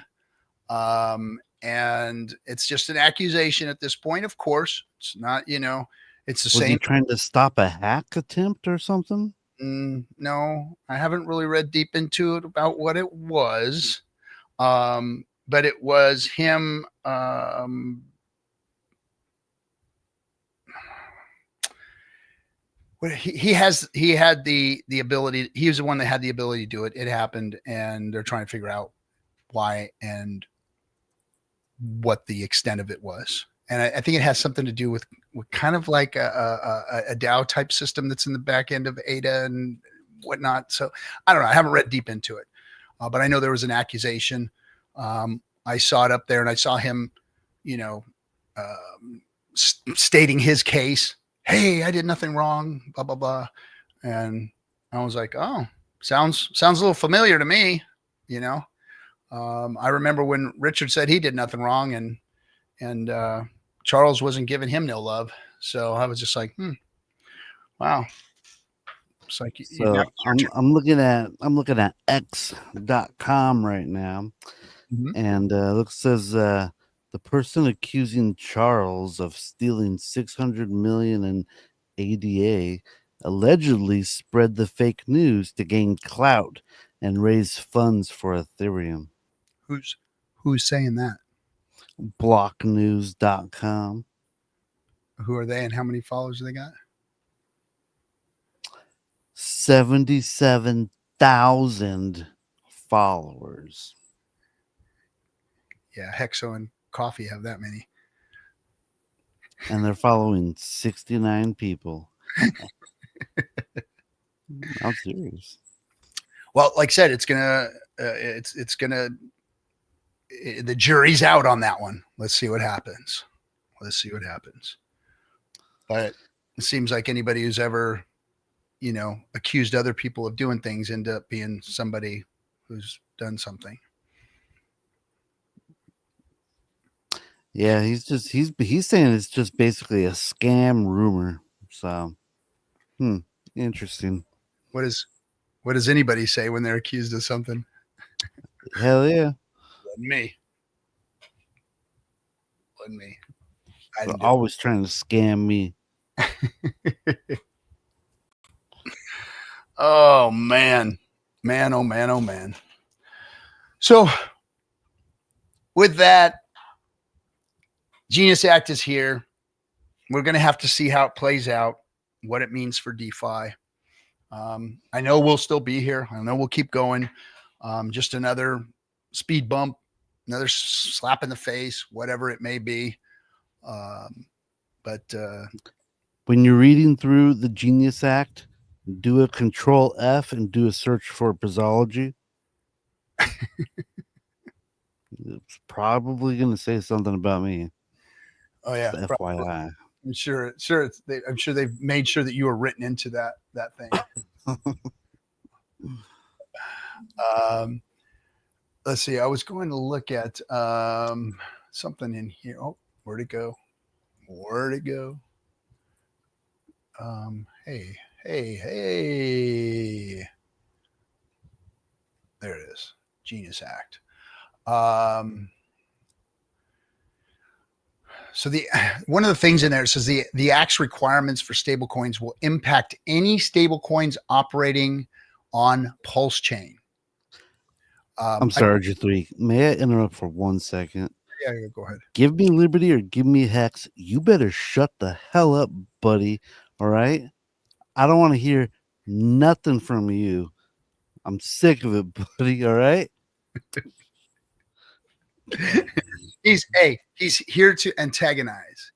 And it's just an accusation at this point. Of course, it's not. It's the same. Was he trying to stop a hack attempt or something? No, I haven't really read deep into it about what it was. But it was him. Well, he had the ability. He was the one that had the ability to do it. It happened, and they're trying to figure out why and what the extent of it was. And I think it has something to do with kind of like a DAO type system that's in the back end of ADA and whatnot. So I don't know. I haven't read deep into it, but I know there was an accusation. I saw it up there, and I saw him, you know, stating his case. Hey, I did nothing wrong. Blah blah blah. And I was like, oh, sounds a little familiar to me. You know, I remember when Richard said he did nothing wrong, and Charles wasn't giving him no love. So I was just like, wow. It's like So I'm looking at X.com right now, and says the person accusing Charles of stealing 600 million in ADA allegedly spread the fake news to gain clout and raise funds for Ethereum. Who's saying that? Blocknews.com. Who are they and how many followers they got? 77,000 followers. Yeah, Hexo and Coffee have that many. And they're following 69 people. I'm serious. Well, like I said, it's gonna the jury's out on that one. Let's see what happens. But it seems like anybody who's ever, accused other people of doing things end up being somebody who's done something. Yeah, he's saying it's just basically a scam rumor. So, interesting. What does anybody say when they're accused of something? Hell yeah. Wasn't me. They're always trying to scam me. Oh man. Oh man. So with that, Genius Act is here. We're going to have to see how it plays out, what it means for DeFi. I know we'll still be here. I know we'll keep going. Just another speed bump, another slap in the face, whatever it may be. But when you're reading through the Genius Act, do a Control F and do a search for Bizology. It's probably going to say something about me. Oh yeah, FYI. I'm sure. I'm sure they've made sure that you were written into that thing. Let's see. I was going to look at something in here. Oh, where'd it go? Hey. There it is. Genius Act. So one of the things in there says the Act's requirements for stablecoins will impact any stablecoins operating on PulseChain. I'm sorry, RG3. May I interrupt for 1 second? Yeah, go ahead. Give me Liberty or give me Hex. You better shut the hell up, buddy. All right? I don't want to hear nothing from you. I'm sick of it, buddy. All right? He's here to antagonize.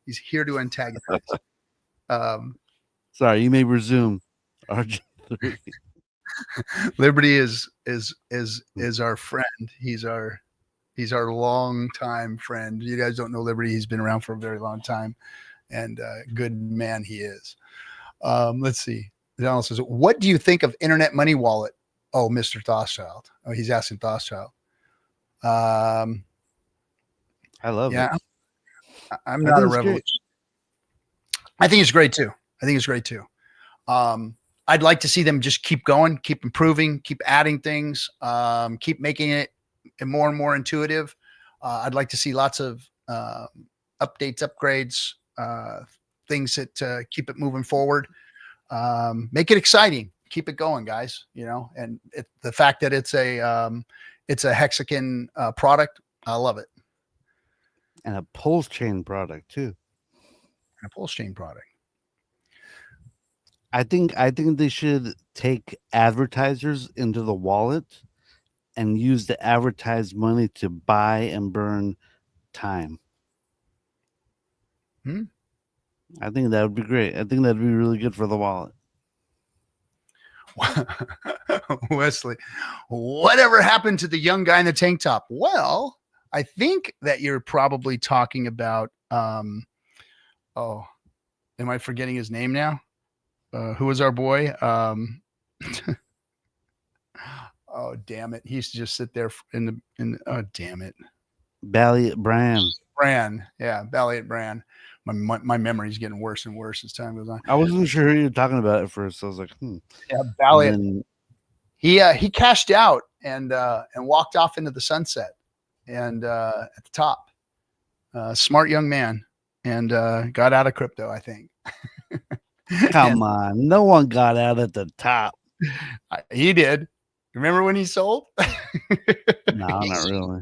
Sorry, you may resume. RG3. Liberty is our friend. He's our long time friend. You guys don't know Liberty. He's been around for a very long time, and good man he is. Let's see. Donald says, "What do you think of Internet Money Wallet?" Oh, Mr. Thoschild. Oh, he's asking Thoschild. I love it. I'm not a revolution. I think it's great too. I'd like to see them just keep going, keep improving, keep adding things, keep making it more and more intuitive. I'd like to see lots of updates, upgrades, things that keep it moving forward. Make it exciting. Keep it going, guys. And the fact that it's a Hexican product, I love it. And a PulseChain product too. I think they should take advertisers into the wallet and use the advertised money to buy and burn time. Hmm? I think that would be great. I think that'd be really good for the wallet. Wesley, whatever happened to the young guy in the tank top? Well, I think that you're probably talking about oh, am I forgetting his name now? Who was our boy? Oh, damn it. He used to just sit there oh, damn it. Balliet Brand. Bran. Yeah, Balliet Bran. My memory's getting worse and worse as time goes on. I wasn't sure who you were talking about at first. I was like, Yeah, And Balliet. then He cashed out and walked off into the sunset and at the top. Smart young man and got out of crypto, I think. come on, no one got out at the top. He did. Remember when he sold? No, not really.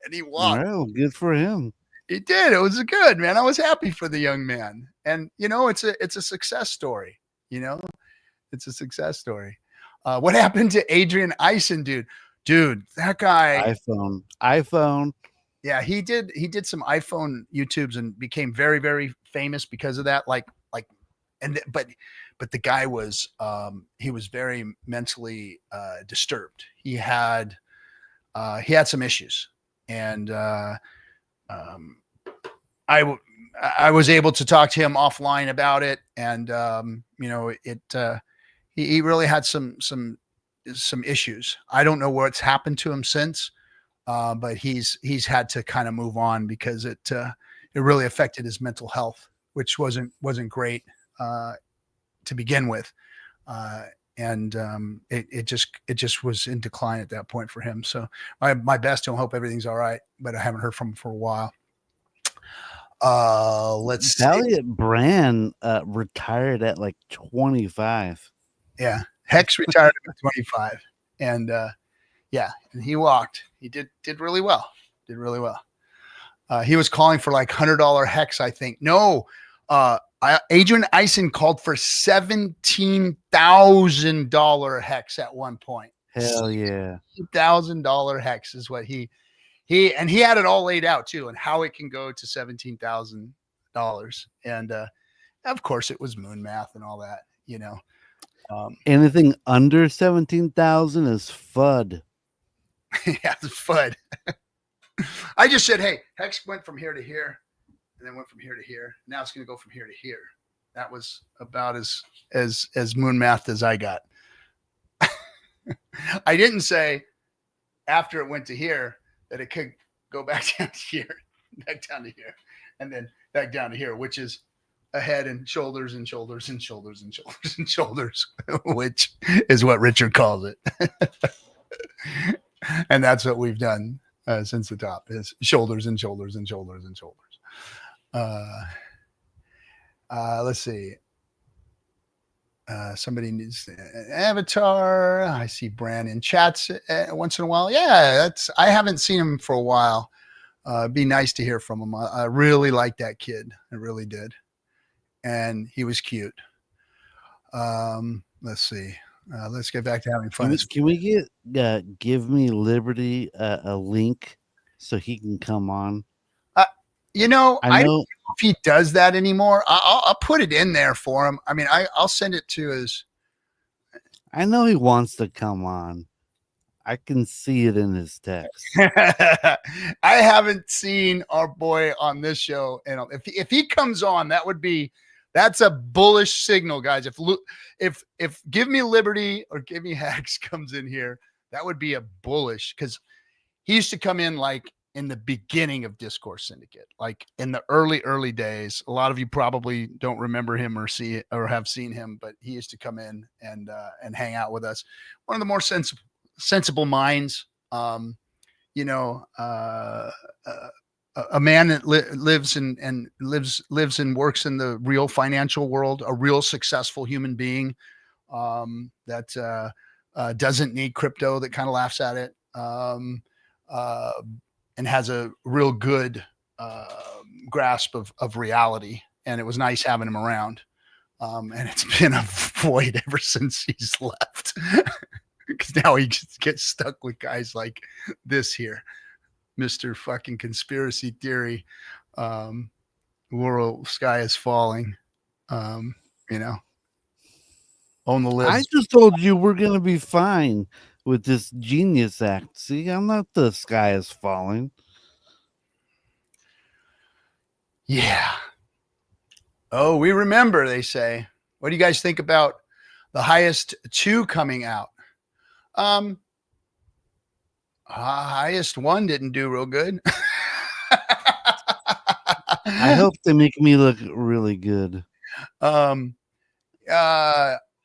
And he walked. Well, good for him. He did. It was good, man. I was happy for the young man. And it's a success story. It's a success story. What happened to Adrian Eisen, dude? Dude, that guy. iPhone. Yeah, he did some iPhone YouTubes and became very, very famous because of that. But the guy was he was very mentally disturbed. He had some issues, and I was able to talk to him offline about it, and he really had some issues. I don't know what's happened to him since, but he's had to kind of move on because it really affected his mental health, which wasn't great to begin with, and it just was in decline at that point for him. So my best to him. Hope everything's all right, but I haven't heard from him for a while. Let's see. Balliet Brand retired at like 25. Yeah, Hex retired at 25, and yeah, and he walked. He did really well. Did really well. He was calling for like $100 Hex, I think. No, Adrian Eisen called for $17,000 Hex at one point. Hell yeah. $1,000 Hex is what he had it all laid out too, and how it can go to $17,000. And of course, it was moon math and all that. Anything under 17,000 is FUD. Yeah, it's FUD. I just said, hey, Hex went from here to here, and then went from here to here. Now it's going to go from here to here. That was about as moon math as I got. I didn't say after it went to here that it could go back down to here, back down to here, and then back down to here, which is a head and shoulders and shoulders and shoulders and shoulders and shoulders, which is what Richard calls it. And that's what we've done since the top is shoulders and shoulders and shoulders and shoulders. Let's see. Somebody needs an avatar. I see Bran in chats once in a while. Yeah, I haven't seen him for a while. It'd be nice to hear from him. I really like that kid. I really did. And he was cute. Let's see. Let's get back to having fun. Can we get Give Me Liberty a link so he can come on? I don't know if he does that anymore. I'll put it in there for him. I mean, I'll send it to his. I know he wants to come on. I can see it in his text. I haven't seen our boy on this show, and if he comes on, that's a bullish signal, guys. If Give Me Liberty or Give Me Hex comes in here, that would be a bullish, because he used to come in like in the beginning of Discourse Syndicate, like in the early days. A lot of you probably don't remember him or see it or have seen him, but he used to come in and hang out with us. One of the more sensible minds, a man that lives and works in the real financial world, a real successful human being that doesn't need crypto, that kind of laughs at it, and has a real good grasp of reality. And it was nice having him around. And it's been a void ever since he's left. Because now he just gets stuck with guys like this here, Mr. fucking conspiracy theory. World sky is falling. You know, own the I libs. just told you we're gonna be fine with this Genius Act. See, I'm not the sky is falling. Yeah. Oh, we remember, they say. What do you guys think about the highest 2 coming out? Highest 1 didn't do real good. I hope they make me look really good.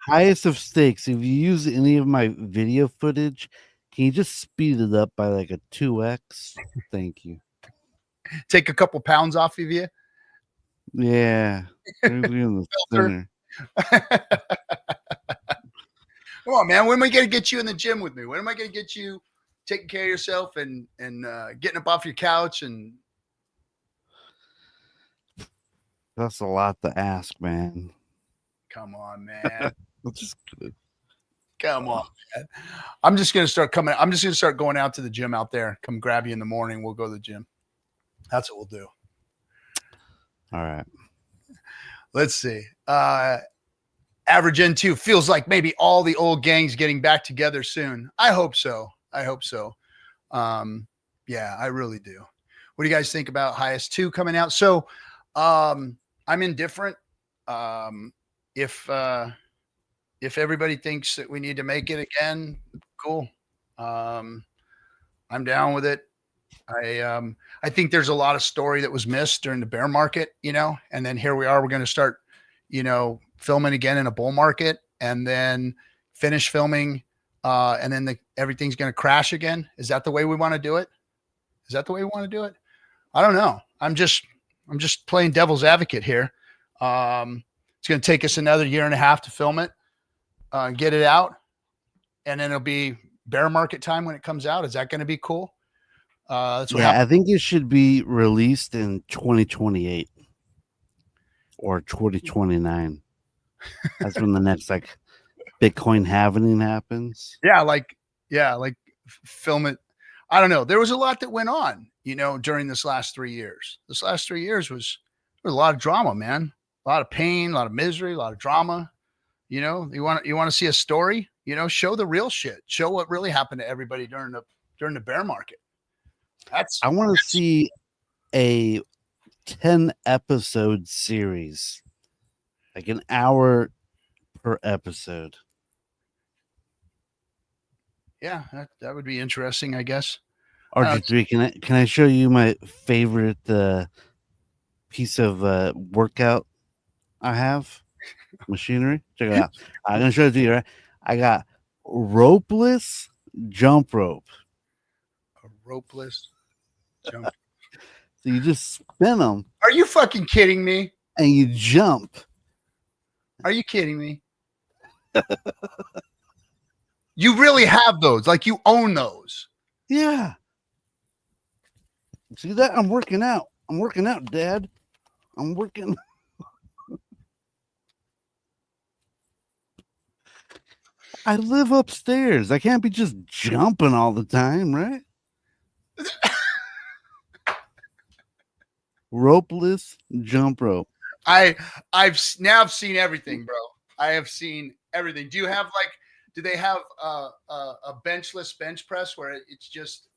Highest of stakes. If you use any of my video footage, can you just speed it up by like a 2x? Thank you. Take a couple pounds off of you. Yeah. In the center. Come on, man. When am I going to get you in the gym with me? When am I going to get you taking care of yourself and getting up off your couch? And that's a lot to ask, man. Come on, man. Just come on, man. I'm just going to start coming. I'm just going to start going out to the gym out there. Come grab you in the morning. We'll go to the gym. That's what we'll do. All right. Let's see. Average N2 feels like maybe all the old gangs getting back together soon. I hope so. Yeah, I really do. What do you guys think about highest 2 coming out? So I'm indifferent. If everybody thinks that we need to make it again, cool. I'm down with it. I think there's a lot of story that was missed during the bear market, and then here we are. We're going to start, filming again in a bull market, and then finish filming, and then everything's going to crash again. Is that the way we want to do it? I don't know. I'm just playing devil's advocate here. It's going to take us another 1.5 years to film it, get it out, and then it'll be bear market time when it comes out. Is that going to be cool? That's what I think it should be released in 2028 or 2029. That's when the next Bitcoin halving happens. Like film it. I don't know. There was a lot that went on, during this last 3 years. This last 3 years there was a lot of drama, man. A lot of pain, a lot of misery, a lot of drama. You want to see a story, show the real shit. Show what really happened to everybody during the bear market. I want to see a 10 episode series, like an hour per episode. Yeah, that would be interesting, I guess. RG3, can I show you my favorite piece of workout I have? Machinery. Check it out. I'm gonna show it to you. Right? I got ropeless jump rope. A ropeless jump. So you just spin them. Are you fucking kidding me? And you jump. Are you kidding me? You really have those? Like you own those? Yeah. See that? I'm working out. Dad. I'm working. I live upstairs. I can't be just jumping all the time, right? Ropeless jump rope. I've now seen everything, bro. I have seen everything. Do they have a benchless bench press where it's just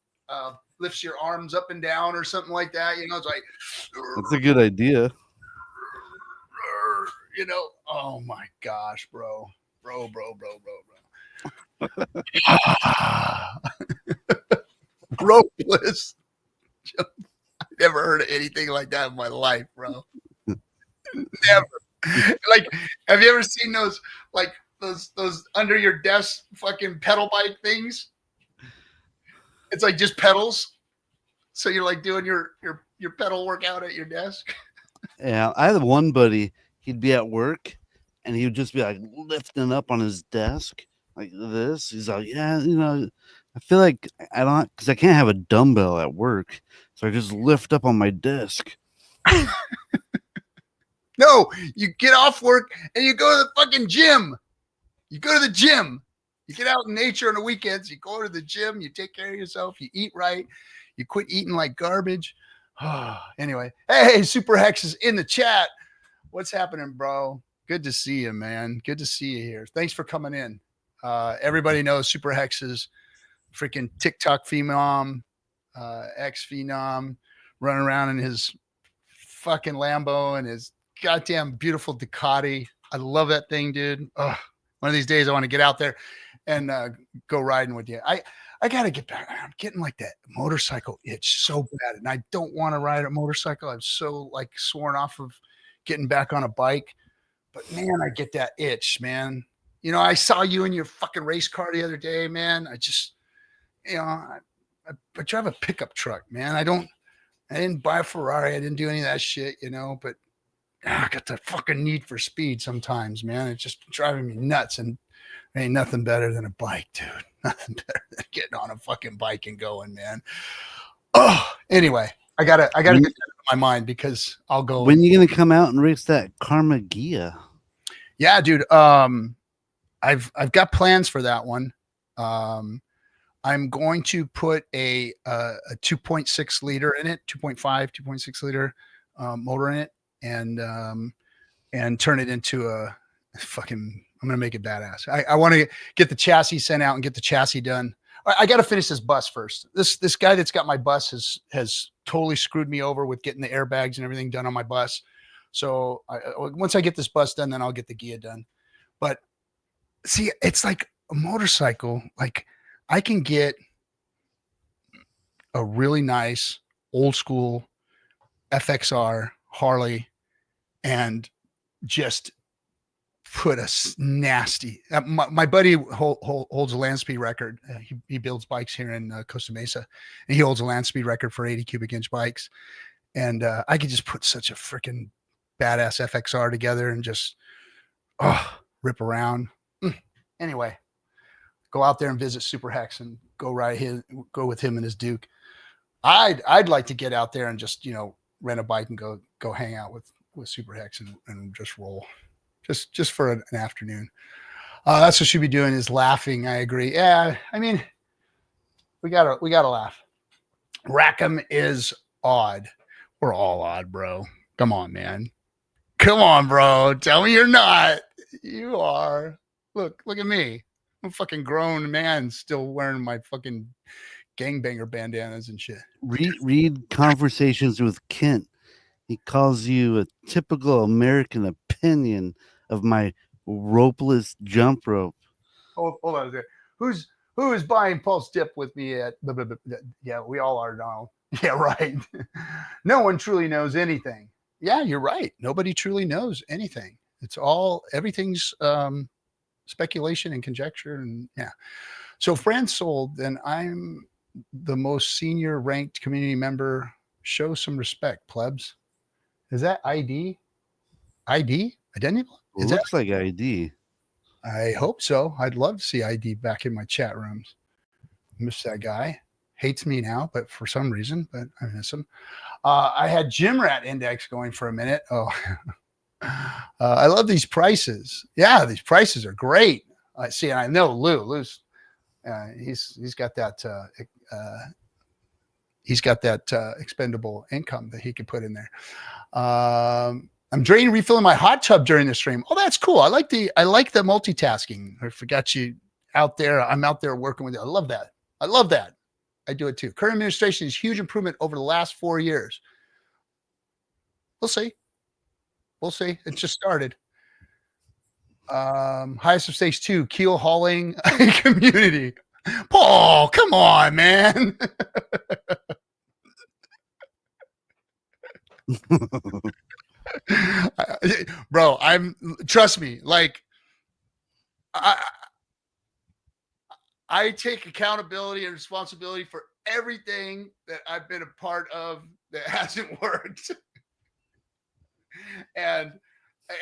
lifts your arms up and down or something like that? It's like that's a good idea. Oh my gosh, bro. Ropeless. I've never heard of anything like that in my life, bro. Never. Like, have you ever seen those under your desk fucking pedal bike things? It's like just pedals. So you're like doing your pedal workout at your desk. Yeah, I had one buddy. He'd be at work, and he would just be like lifting up on his desk like this. He's like, yeah, I feel like because I can't have a dumbbell at work, so I just lift up on my desk. No, you get off work and you go to the fucking gym. You go to the gym. You get out in nature on the weekends. You go to the gym. You take care of yourself. You eat right. You quit eating like garbage. Anyway, hey, Super Hex is in the chat. What's happening, bro? Good to see you, man. Good to see you here. Thanks for coming in. Everybody knows Super Hex is freaking TikTok phenom, ex phenom, running around in his fucking Lambo and his goddamn beautiful Ducati. I love that thing, dude. Ugh. One of these days I want to get out there and go riding with you. I got to get back. I'm getting like that motorcycle itch so bad. And I don't want to ride a motorcycle. I'm so like sworn off of getting back on a bike. But man, I get that itch, man. You know, I saw you in your fucking race car the other day, man. I just, you know, I drive a pickup truck, man. I didn't buy a Ferrari. I didn't do any of that shit, you know, but I got that fucking need for speed sometimes, man. It's just driving me nuts. And there ain't nothing better than a bike, dude. Nothing better than getting on a fucking bike and going, man. Oh, anyway, I gotta get that out of my mind because I'll go. When are you gonna come out and race that Karma Gia? Yeah, dude. I've got plans for that one. I'm going to put a 2.6 liter in it, 2.5, 2.6 liter motor in it, and turn it into a fucking. I'm gonna make it badass. I want to get the chassis sent out and get the chassis done. I got to finish this bus first. This guy that's got my bus has totally screwed me over with getting the airbags and everything done on my bus. So once I get this bus done, then I'll get the Gia done. But see, it's like a motorcycle. Like I can get a really nice old school FXR Harley and just put a nasty. My buddy holds a land speed record. He builds bikes here in Costa Mesa, and he holds a land speed record for 80 cubic inch bikes. And I could just put such a freaking badass FXR together and just rip around. Anyway, go out there and visit Super Hex and go with him and his Duke. I'd like to get out there and just rent a bike and go hang out with Super Hex and just roll. Just for an afternoon. That's what she'd be doing is laughing. I agree. Yeah, I mean, we gotta laugh. Rackham is odd. We're all odd, bro. Come on, man. Come on, bro. Tell me you're not. You are. Look at me. I'm a fucking grown man still wearing my fucking gangbanger bandanas and shit. Read Conversations with Kent. He calls you a typical American opinion of my ropeless jump rope. Hold on a second. Who is buying Pulse Dip with me at yeah, we all are now. Yeah, right. No one truly knows anything. Yeah, you're right. Nobody truly knows anything. Everything's speculation and conjecture, and yeah. So Fran sold, then I'm the most senior ranked community member. Show some respect, plebs. Is that ID? Identical? It looks like ID. I hope so. I'd love to see ID back in my chat rooms. Miss that guy. Hates me now, but for some reason, but I miss him. I had Gym Rat Index going for a minute. Oh, I love these prices. Yeah, these prices are great. I see, and I know Lou's. He's got that. He's got that expendable income that he could put in there. I'm refilling my hot tub during the stream. Oh, that's cool. I like the multitasking. I forgot you out there. I'm out there working with you. I love that. I do it too. Current administration is huge improvement over the last 4 years. We'll see. It just started. Highest of stage 2, keel hauling community. Paul, come on, man. Bro, trust me, like I take accountability and responsibility for everything that I've been a part of that hasn't worked. and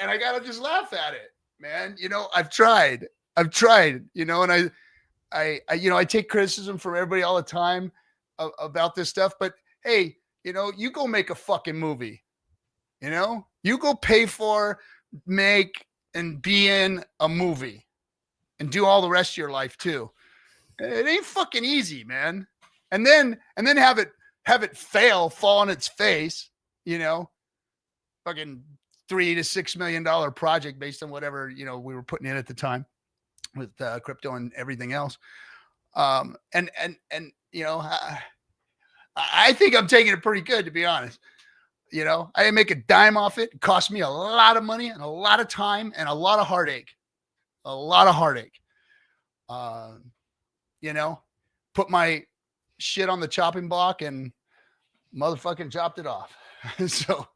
I gotta just laugh at it, man. I've tried, and I take criticism from everybody all the time about this stuff, but hey, you go make a fucking movie. You know, you go pay for, make, and be in a movie and do all the rest of your life too. It ain't fucking easy, man. And then have it fall on its face, you know, fucking $3 to $6 million project based on whatever, you know, we were putting in at the time with crypto and everything else. And you know, I think I'm taking it pretty good, to be honest. You know, I didn't make a dime off it. It cost me a lot of money and a lot of time and a lot of heartache. A lot of heartache. You know, put my shit on the chopping block and motherfucking chopped it off. So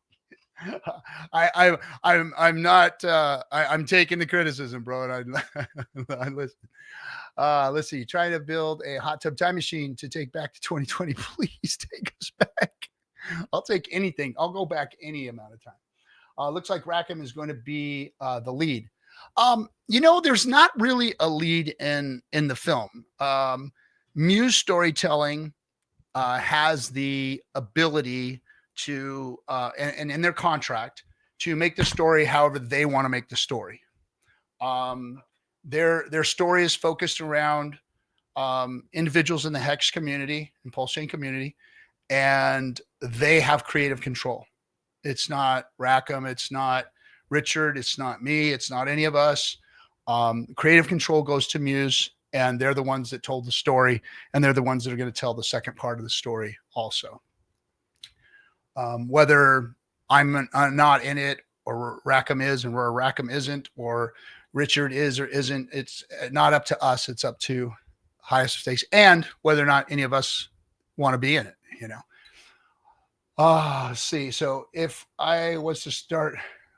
I'm not I'm taking the criticism, bro. And I listen. Let's see. Trying to build a hot tub time machine to take back to 2020. Please take us back. I'll take anything. I'll go back any amount of time. Looks like Rackham is going to be the lead. You know, there's not really a lead in the film. Muse Storytelling has the ability to, and in their contract, to make the story however they want to make the story. Their story is focused around individuals in the Hex community and PulseChain community, and they have creative control. It's not Rackham, it's not Richard, it's not me, it's not any of us. Creative control goes to Muse, and they're the ones that told the story, and they're the ones that are going to tell the second part of the story also. Whether I'm not in it, or Rackham is, and where Rackham isn't, or Richard is or isn't, it's not up to us. It's up to highest stakes, and whether or not any of us want to be in it, you know. Let's see. So if I was to start,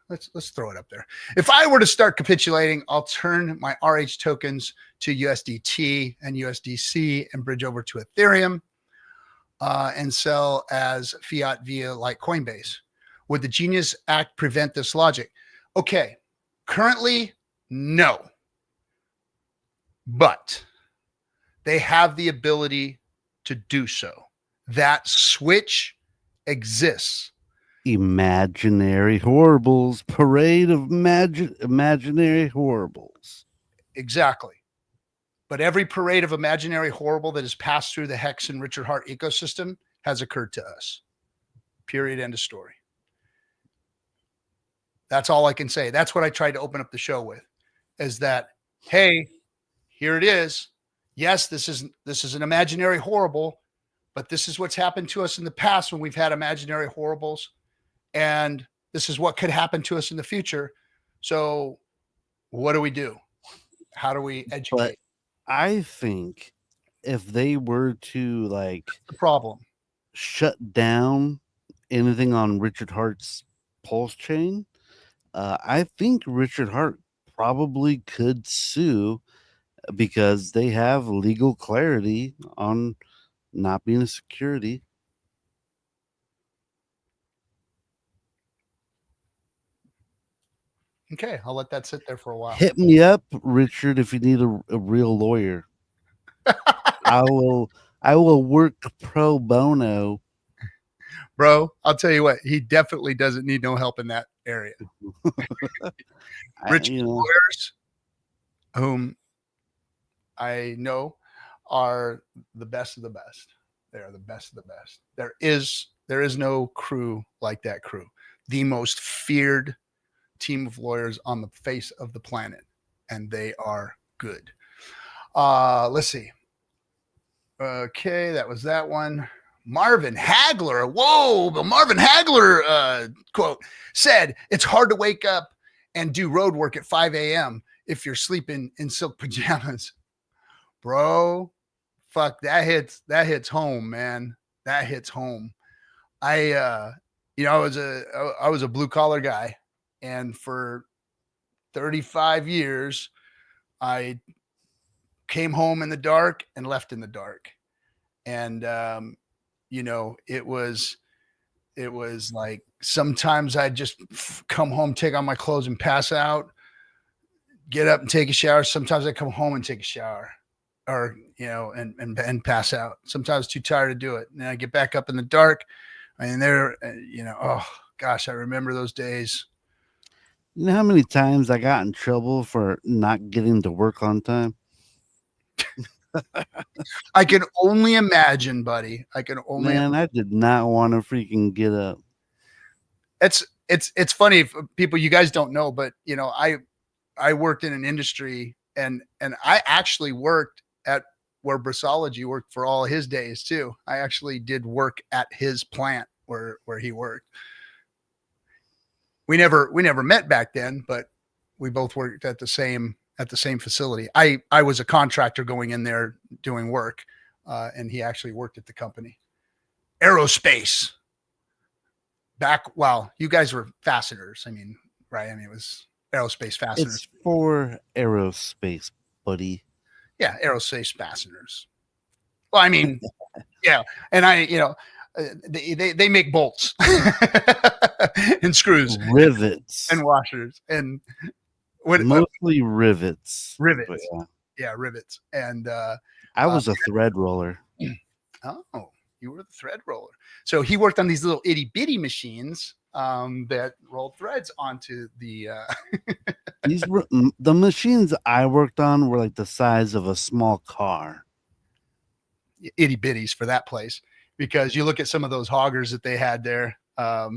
let's throw it up there. If I were to start capitulating, I'll turn my RH tokens to USDT and USDC and bridge over to Ethereum and sell as fiat via like Coinbase. Would the Genius Act prevent this logic? Okay, currently, no. But they have the ability to do so. That switch exists. Imaginary horribles, parade of imaginary horribles. Exactly. But every parade of imaginary horrible that has passed through the Hex and Richard Hart ecosystem has occurred to us. Period. End of story. That's all I can say. That's what I tried to open up the show with, is that, hey, here it is. Yes, this is an imaginary horrible, but this is what's happened to us in the past when we've had imaginary horribles, and this is what could happen to us in the future. So what do we do? How do we educate? But I think if they were to like the problem shut down anything on Richard Hart's PulseChain, I think Richard Hart probably could sue because they have legal clarity on not being a security. Okay, I'll let that sit there for a while. Hit me up, Richard, if you need a real lawyer. I will work pro bono. Bro, I'll tell you what, he definitely doesn't need no help in that area. Rich lawyers, whom I know are the best of the best. They are the best of the best. There is no crew like that crew. The most feared team of lawyers on the face of the planet, and they are good. Let's see. Okay, that was that one. Marvin Hagler. Whoa, the Marvin Hagler quote said, "It's hard to wake up and do road work at 5 a.m. if you're sleeping in silk pajamas." Bro, fuck, that hits home, man. That hits home. I was a blue collar guy, and for 35 years I came home in the dark and left in the dark. And it was like sometimes I'd just come home, take on my clothes and pass out, get up and take a shower. Sometimes I come home and take a shower, or and pass out. Sometimes too tired to do it. And then I get back up in the dark, and there, Gosh, I remember those days. You know how many times I got in trouble for not getting to work on time? I can only imagine, buddy. I can only. Man, I did not want to freaking get up. It's funny if people, you guys don't know, but you know, I worked in an industry, and I actually worked at where Brasology worked for all his days too. I actually did work at his plant where he worked. We never met back then, but we both worked at the same facility. I was a contractor going in there doing work, and he actually worked at the company. Aerospace. Back, well, you guys were fasteners. I mean, right? I mean, it was aerospace fasteners. It's for aerospace, buddy. Yeah, aerospace fasteners. Well, I mean, yeah, and they make bolts and screws, rivets, and washers, and mostly rivets. Rivets, yeah, rivets. And I was a thread roller. Oh, you were the thread roller. So he worked on these little itty bitty machines that rolled threads onto the. The machines I worked on were like the size of a small car. Itty bitties for that place, because you look at some of those hoggers that they had there. Oh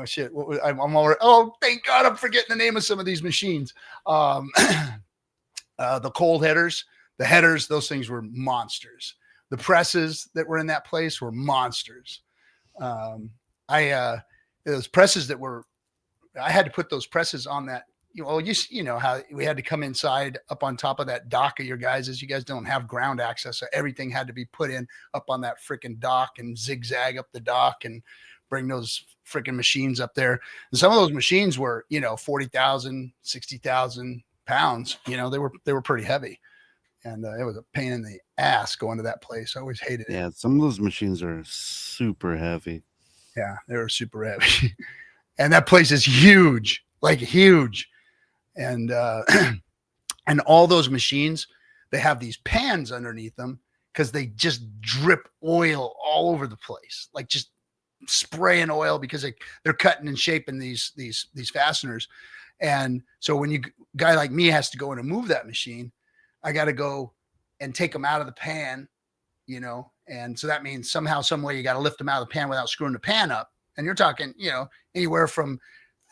shit! What was, I'm already. Oh, thank God, I'm forgetting the name of some of these machines. The cold headers, the headers, those things were monsters. The presses that were in that place were monsters. Those presses that were, I had to put those presses on that. You know how we had to come inside up on top of that dock of your guys', as you guys don't have ground access. So everything had to be put in up on that freaking dock and zigzag up the dock and bring those freaking machines up there. And some of those machines were, 40,000, 60,000 pounds. They were pretty heavy. And it was a pain in the ass going to that place. I always hated it. Yeah, some of those machines are super heavy. Yeah, they were super heavy. And that place is huge, like huge. And and all those machines, they have these pans underneath them because they just drip oil all over the place, like just spraying oil, because they're cutting and shaping these fasteners. And so when a guy like me has to go in and move that machine, I got to go and take them out of the pan, and so that means somehow, some way, you got to lift them out of the pan without screwing the pan up. And you're talking, anywhere from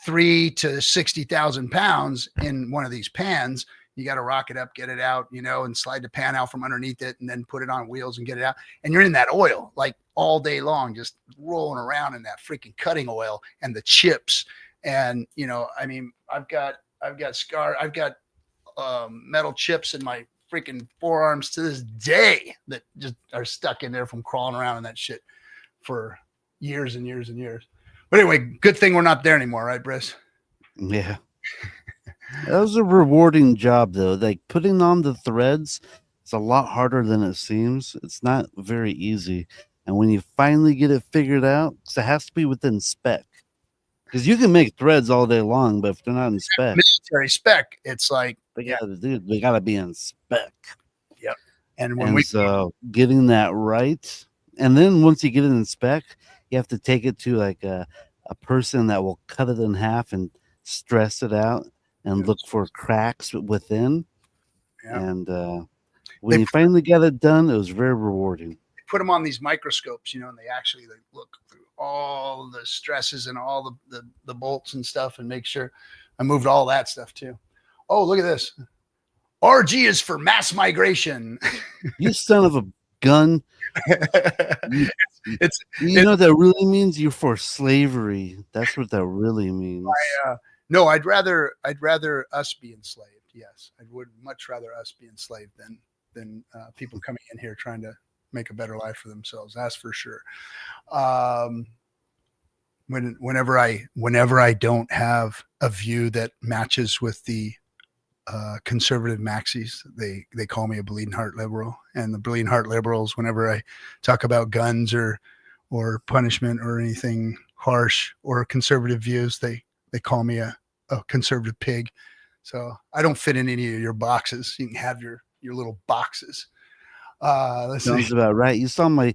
3 to 60,000 pounds in one of these pans. You got to rock it up, get it out, and slide the pan out from underneath it, and then put it on wheels and get it out. And you're in that oil like all day long, just rolling around in that freaking cutting oil and the chips. And, I mean, I've got metal chips in my freaking forearms to this day that just are stuck in there from crawling around in that shit for years and years and years. But anyway, good thing we're not there anymore, right, Briss? Yeah. That was a rewarding job, though. Like, putting on the threads, it's a lot harder than it seems. It's not very easy. And when you finally get it figured out, because it has to be within spec. Because you can make threads all day long, but if they're not in spec, military spec, it's like they gotta be in spec. Yep. And so getting that right, and then once you get it in spec, you have to take it to like a person that will cut it in half and stress it out and look for cracks within. Yeah. And when you finally got it done, it was very rewarding. They put them on these microscopes, and they actually look through all the stresses and all the bolts and stuff and make sure. I moved all that stuff too. Oh, look at this. RG is for mass migration. You son of a gun. You know what that really means? You're for slavery. That's what that really means. No, I'd rather us be enslaved. Yes, I would much rather us be enslaved than people coming in here trying to make a better life for themselves. That's for sure. Whenever I don't have a view that matches with the conservative maxis, they call me a bleeding heart liberal. And the bleeding heart liberals, whenever I talk about guns or punishment or anything harsh or conservative views, they call me a conservative pig. So I don't fit in any of your boxes. You can have your little boxes. Sounds about right. You saw my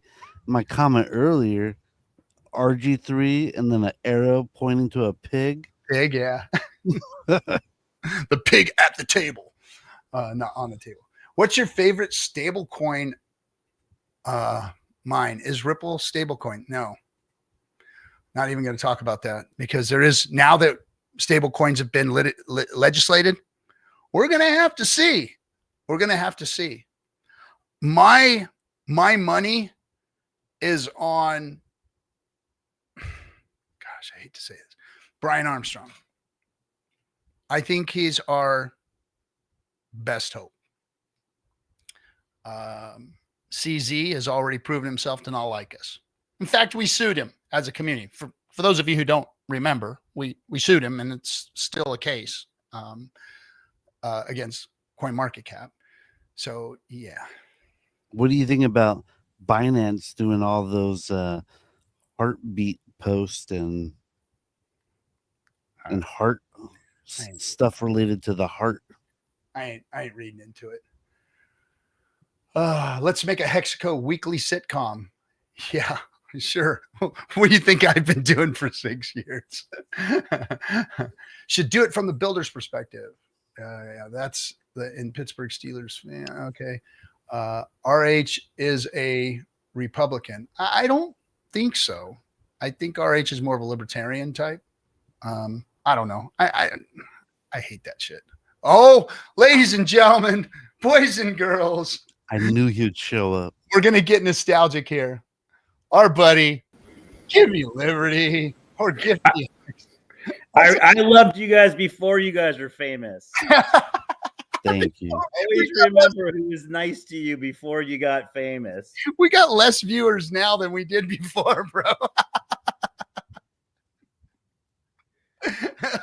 comment earlier. RG3 and then an arrow pointing to a pig. Pig, yeah. The pig at the table, not on the table. What's your favorite stable coin? Mine is Ripple stablecoin. No, not even going to talk about that because there is now that stable coins have been legislated. We're going to have to see. We're going to have to see. My money is on. Gosh, I hate to say this. Brian Armstrong. I think he's our best hope. CZ has already proven himself to not like us. In fact, we sued him as a community. For those of you who don't remember, we sued him, and it's still a case against CoinMarketCap. So, yeah. What do you think about Binance doing all those heartbeat posts and heart stuff related to the heart? I ain't reading into it. Let's make a Hexaco weekly sitcom. Yeah, sure. What do you think I've been doing for 6 years? Should do it from the builder's perspective. Yeah, that's in Pittsburgh Steelers. Yeah, okay. RH is a Republican. I don't think so. I think RH is more of a libertarian type. I don't know. I hate that shit. Oh, ladies and gentlemen, boys and girls. I knew he'd show up. We're going to get nostalgic here. Our buddy, Give Me Liberty, or Give Me. I loved you guys before you guys were famous. Thank you. Always remember who was nice to you before you got famous. We got less viewers now than we did before, bro.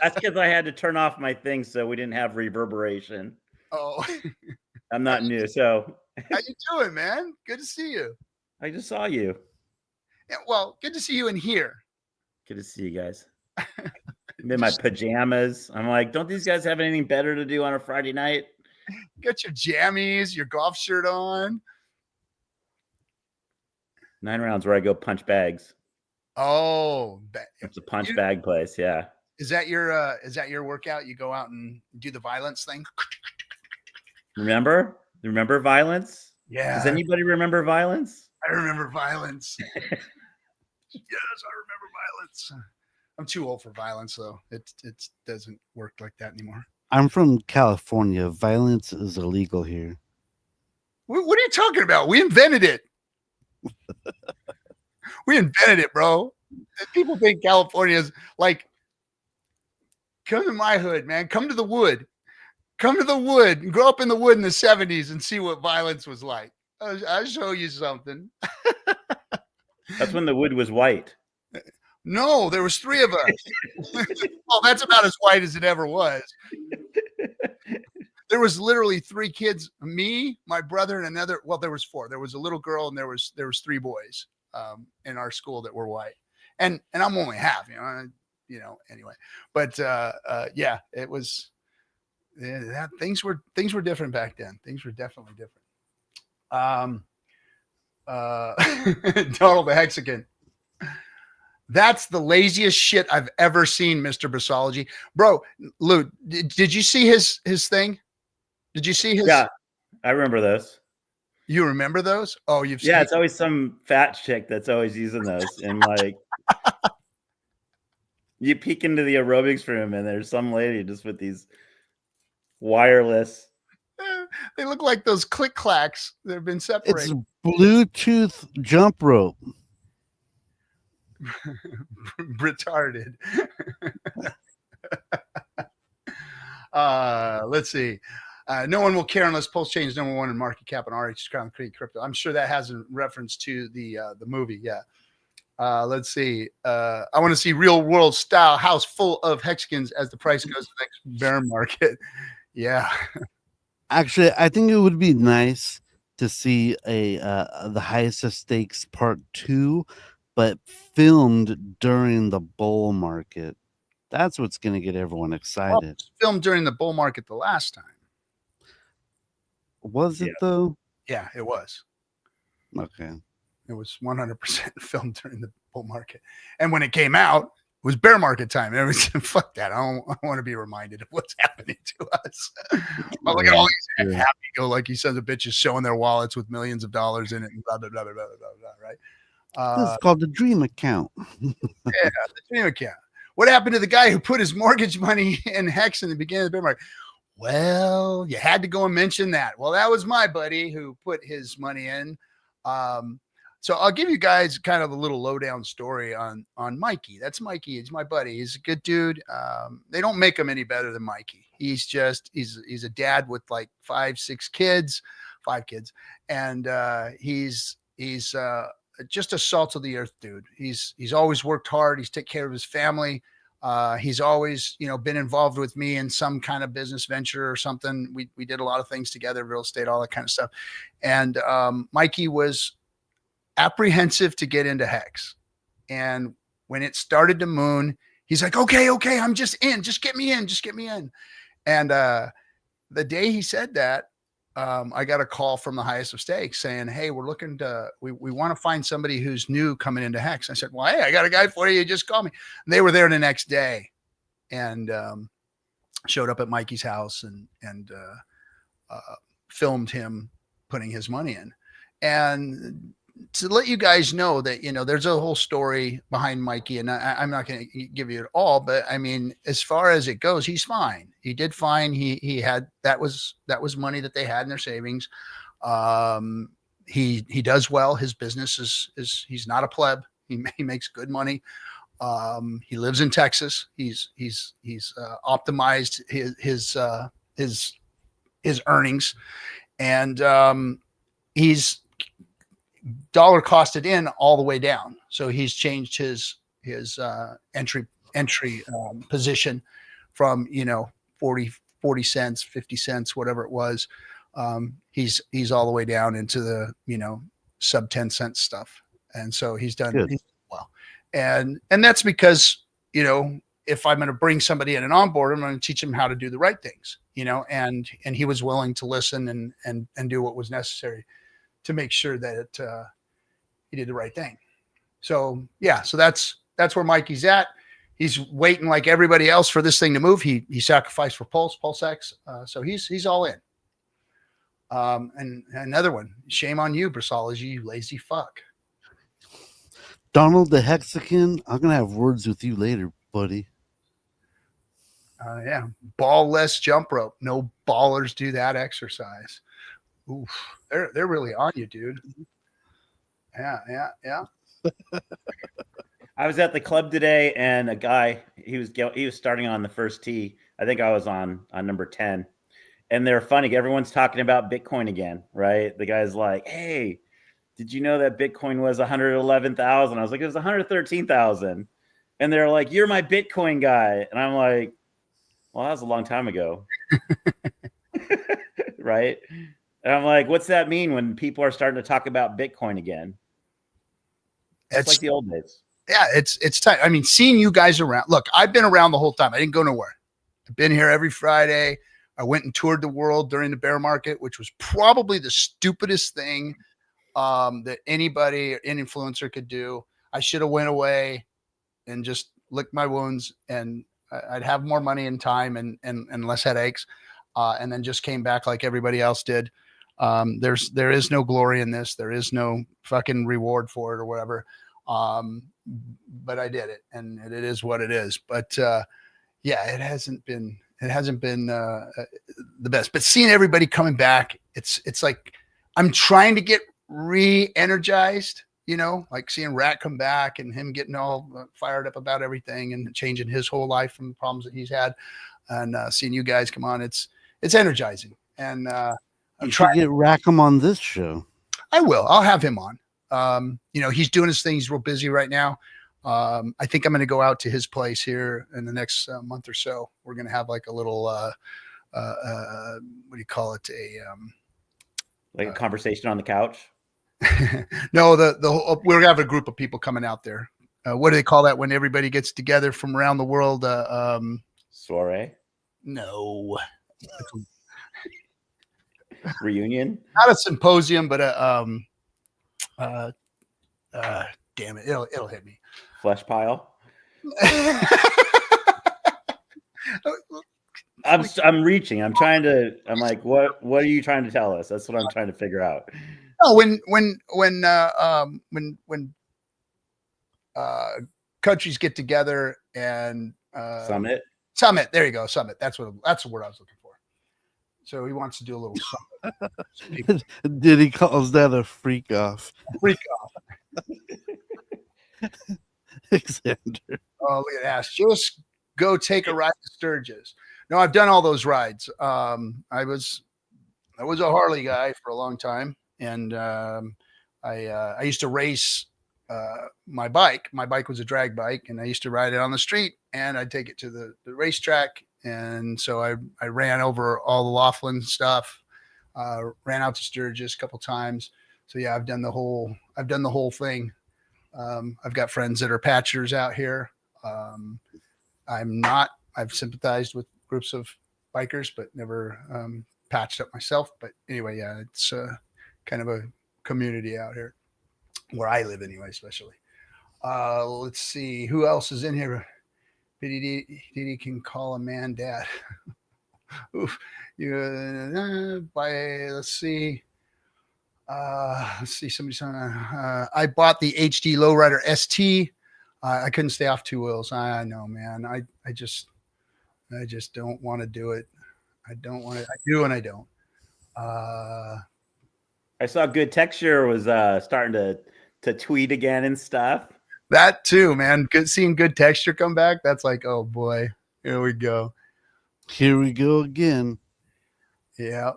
That's because I had to turn off my thing so we didn't have reverberation. Oh, I'm not new, so. How you doing, man? Good to see you. I just saw you. Yeah, well, good to see you in here. Good to see you guys. I'm in my pajamas. I'm like, don't these guys have anything better to do on a Friday night? Got your jammies, your golf shirt on. 9 rounds where I go punch bags. Oh, it's a punch bag place. Yeah. Is that your workout? You go out and do the violence thing? Remember violence? Yeah. Does anybody remember violence? I remember violence. Yes, I remember violence. I'm too old for violence, though. It doesn't work like that anymore. I'm from California. Violence is illegal here. What are you talking about? We invented it. We invented it, bro. People think California is like, come to my hood, man. Come to the wood. Come to the wood and grow up in the wood in the 70s and see what violence was like. I'll show you something. That's when the wood was white. No, there was 3 of us. Well, that's about as white as it ever was. There was literally 3 kids, me, my brother, and another. Well, there was 4. There was a little girl, and there was 3 boys in our school that were white. And I'm only half, anyway. But yeah, it was. Yeah, things were different back then. Things were definitely different. Donald the Hexican. That's the laziest shit I've ever seen, Mr. Brasology. Bro, Lou, did you see his thing? Did you see his? Yeah, I remember those. You remember those? Oh, you've seen. Yeah, it's always some fat chick that's always using those. And like, you peek into the aerobics room and there's some lady just with these wireless. They look like those click clacks that have been separated. It's Bluetooth jump rope. Retarded. Let's see. No one will care unless PulseChain is number 1 in market cap and RH is crown create crypto. I'm sure that has a reference to the movie. Yeah. Let's see. I want to see real world style house full of hexagons as the price goes to the next bear market. Yeah. Actually, I think it would be nice to see the highest of stakes part 2, but filmed during the bull market. That's what's going to get everyone excited. Well, it was filmed during the bull market the last time. Was it though? Yeah, it was. Okay. It was 100% filmed during bull market. And when it came out, it was bear market time. And everyone said, fuck that. I don't want to be reminded of what's happening to us. But look at all these happy-go-lucky sons of bitches showing their wallets with millions of dollars in it and blah, blah, blah, blah, blah, blah, blah, right? This is called the dream account. Yeah, the dream account. What happened to the guy who put his mortgage money in Hex in the beginning of the bear market? Well, you had to go and mention that. Well, that was my buddy who put his money in. So I'll give you guys kind of a little lowdown story on Mikey. That's Mikey. He's my buddy. He's a good dude. They don't make him any better than Mikey. He's a dad with like 5 kids, and he's just a salt of the earth dude. He's always worked hard. He's taken care of his family. He's always, been involved with me in some kind of business venture or something. We did a lot of things together, real estate, all that kind of stuff. And Mikey was apprehensive to get into Hex. And when it started to moon, he's like, okay, I'm just in. Just get me in. And the day he said that, I got a call from the highest of stakes saying, hey, we're looking to, we want to find somebody who's new coming into Hex. I said, well, hey, I got a guy for you. Just call me. And they were there the next day and showed up at Mikey's house and filmed him putting his money in. And to let you guys know that, there's a whole story behind Mikey, and I'm not going to give you it all, but I mean, as far as it goes, he's fine. He did fine. He had, that was money that they had in their savings. He does well. His business is he's not a pleb. He makes good money. He lives in Texas. He's optimized his earnings, and he's dollar costed in all the way down. So he's changed his entry position from 40 cents, 50 cents, whatever it was. He's all the way down into the sub 10 cent stuff. And so he's done well. And that's because if I'm going to bring somebody in and onboard, I'm going to teach him how to do the right things, and he was willing to listen and do what was necessary to make sure that he did the right thing. So yeah, so that's where Mikey's at. He's waiting like everybody else for this thing to move. He sacrificed for PulseX. So he's all in. And another one, shame on you, Brasology, you lazy fuck. Donald the Hexican, I'm gonna have words with you later, buddy. Yeah, ball-less jump rope. No ballers do that exercise. Oof, they're really on you, dude. Yeah. I was at the club today, and a guy he was starting on the first tee. I think I was on number 10, and they're funny. Everyone's talking about Bitcoin again, right? The guy's like, "Hey, did you know that Bitcoin was 111,000?" I was like, "It was 113,000," and they're like, "You're my Bitcoin guy," and I'm like, "Well, that was a long time ago." Right? And I'm like, what's that mean when people are starting to talk about Bitcoin again? It's like the old days. Yeah, it's time. I mean, seeing you guys around. Look, I've been around the whole time. I didn't go nowhere. I've been here every Friday. I went and toured the world during the bear market, which was probably the stupidest thing that anybody or any influencer could do. I should have went away and just licked my wounds, and I'd have more money and time and less headaches, and then just came back like everybody else did. There is no glory in this. There is no fucking reward for it or whatever. But I did it, and it is what it is. But yeah, it hasn't been the best. But seeing everybody coming back, it's like I'm trying to get re-energized. Like seeing Rat come back and him getting all fired up about everything and changing his whole life from the problems that he's had, and seeing you guys come on, it's energizing. And I'm trying to get Rackham on this show. I will. I'll have him on. He's doing his thing. He's real busy right now. I think I'm going to go out to his place here in the next month or so. We're going to have like a little, what do you call it? Like a conversation on the couch. No, we're going to have a group of people coming out there. What do they call that when everybody gets together from around the world? Soiree? No. Reunion? Not a symposium, but damn it, it'll hit me. Flesh pile. I'm reaching. I'm like, what are you trying to tell us? That's what I'm trying to figure out. No, when countries get together and Summit. There you go. Summit. That's the word I was looking for. So he wants to do a little summit. Diddy calls that a freak off. Freak off. Alexander. Oh, look at that. Just go take a ride to Sturgis. No, I've done all those rides. I was a Harley guy for a long time, and I used to race my bike. My bike was a drag bike, and I used to ride it on the street, and I'd take it to the racetrack. And so I ran over all the Laughlin stuff, ran out to Sturgis a couple times. So yeah, I've done the whole thing. I've got friends that are patchers out here. I've sympathized with groups of bikers, but never patched up myself. But anyway, yeah, it's kind of a community out here where I live anyway, especially. Let's see who else is in here. Diddy can call a man dad. Oof. Let's see. Somebody's on. I bought the HD Lowrider ST. I couldn't stay off two wheels. I know, man. I just don't want to do it. I don't want to. I do and I don't. I saw Good Texture was starting to tweet again and stuff. That too, man. Seeing Good Texture come back. That's like, oh boy, here we go. Here we go again. Yeah.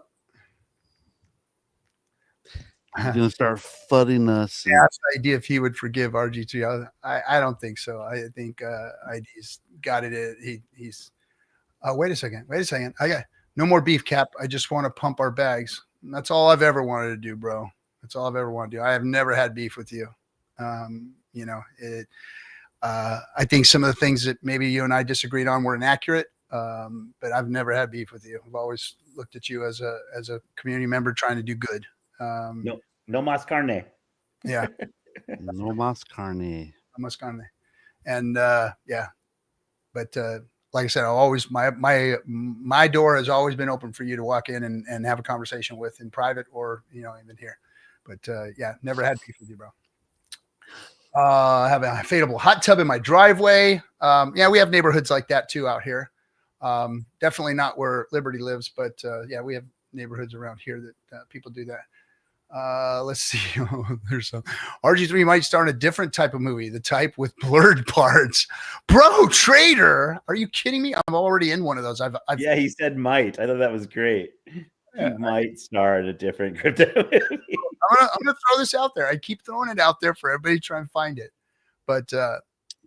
He's gonna start fudding us. Yeah, that's the idea if he would forgive RG3. I don't think so. I think ID's got it. He's. Wait a second. I got no more beef, Cap. I just want to pump our bags. And that's all I've ever wanted to do, bro. That's all I've ever wanted to do. I have never had beef with you. I think some of the things that maybe you and I disagreed on were inaccurate. But I've never had beef with you. I've always looked at you as a community member trying to do good. No mas carne. Yeah. No mas carne. No mas carne. And yeah. But like I said, I'll always my door has always been open for you to walk in and have a conversation with in private or even here. But yeah, never had beef with you, bro. I have a fadable hot tub in my driveway. Yeah, we have neighborhoods like that too out here. Definitely not where Liberty lives, but yeah, we have neighborhoods around here that people do that. Let's see. There's some RG3 might start a different type of movie, the type with blurred parts. Bro, Trader, are you kidding me? I'm already in one of those. I've yeah, he said might. I thought that was great. Yeah, he might start a different crypto movie. I'm gonna throw this out there. I keep throwing it out there for everybody to try and find it. But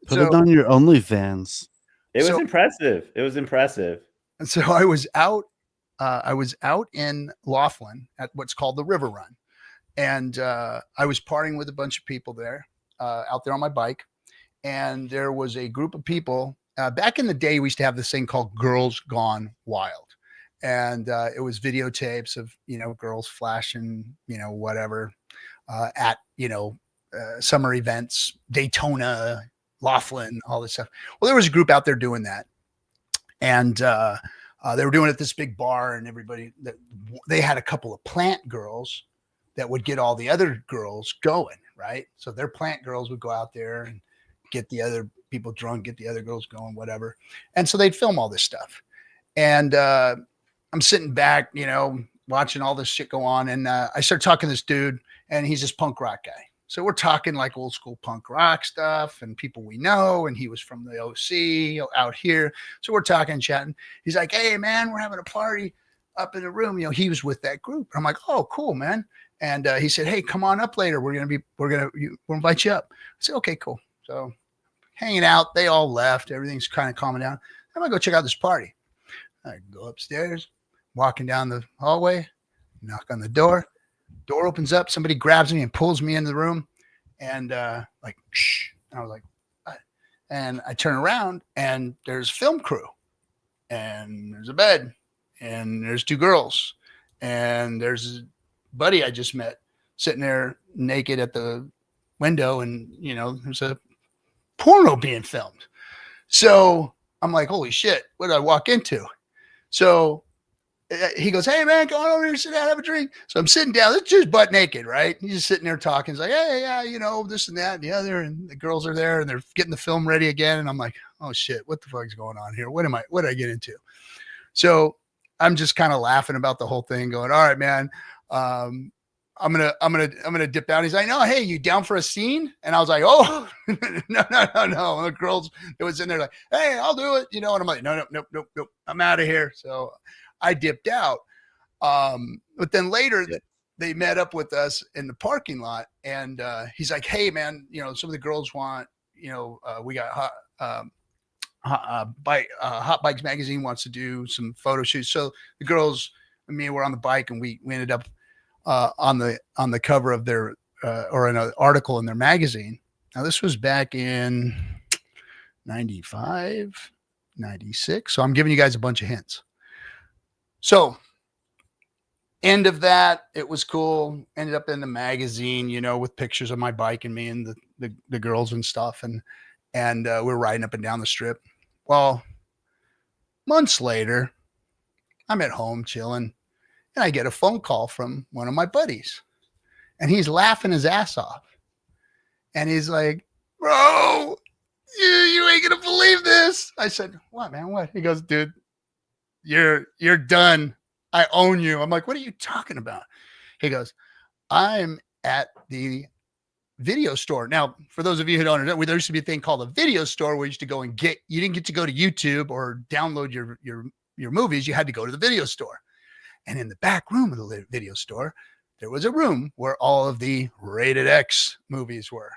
put it on your OnlyFans. It was impressive. It was impressive. And so I was out in Laughlin at what's called the River Run. And I was partying with a bunch of people there, out there on my bike. And there was a group of people. Back in the day, we used to have this thing called Girls Gone Wild. And it was videotapes of, girls flashing, whatever, at, summer events, Daytona, Laughlin, all this stuff. Well, there was a group out there doing that. And they were doing it at this big bar, and they had a couple of plant girls that would get all the other girls going, right? So their plant girls would go out there and get the other people drunk, get the other girls going, whatever. And so they'd film all this stuff. And I'm sitting back, watching all this shit go on. And I started talking to this dude, and he's this punk rock guy. So we're talking like old school punk rock stuff and people we know. And he was from the OC out here. So we're talking and chatting. He's like, hey, man, we're having a party up in the room. He was with that group. I'm like, oh, cool, man. And he said, hey, come on up later. We'll invite you up. I said, okay, cool. So hanging out, they all left. Everything's kind of calming down. I'm going to go check out this party. I go upstairs, walking down the hallway, knock on the door. Door opens up. Somebody grabs me and pulls me into the room. And like, shh. I was like, what? And I turn around, and there's a film crew. And there's a bed. And there's two girls. And there's a buddy I just met sitting there naked at the window, and there's a porno being filmed. So I'm like, holy shit, what did I walk into? So he goes, hey man, go on over here, sit down, have a drink. So I'm sitting down. This dude's butt naked, right? He's just sitting there talking. He's like, hey, yeah, this and that, and the other, and the girls are there, and they're getting the film ready again. And I'm like, oh shit, what the fuck is going on here? What did I get into? So I'm just kind of laughing about the whole thing, going, all right, man. I'm gonna dip down. He's like, no, hey, you down for a scene? And I was like, oh, no. The girls that was in there like, hey, I'll do it, and I'm like, nope. I'm out of here. So I dipped out. But then later they met up with us in the parking lot, and he's like, hey man, some of the girls want, we got Hot Bikes magazine wants to do some photo shoots. So the girls and me were on the bike, and we ended up on the cover of their or in an article in their magazine. Now this was back in 95, 96. So I'm giving you guys a bunch of hints. So end of that, it was cool. Ended up in the magazine, with pictures of my bike and me and the girls and stuff. And we're riding up and down the strip. Well, months later, I'm at home chilling, and I get a phone call from one of my buddies, and he's laughing his ass off. And he's like, bro, you ain't gonna believe this. I said, what, man? What? He goes, dude, you're done. I own you. I'm like, what are you talking about? He goes, I'm at the video store. Now, for those of you who don't know, there used to be a thing called a video store where you used to go and you didn't get to go to YouTube or download your movies. You had to go to the video store. And in the back room of the video store, there was a room where all of the rated X movies were.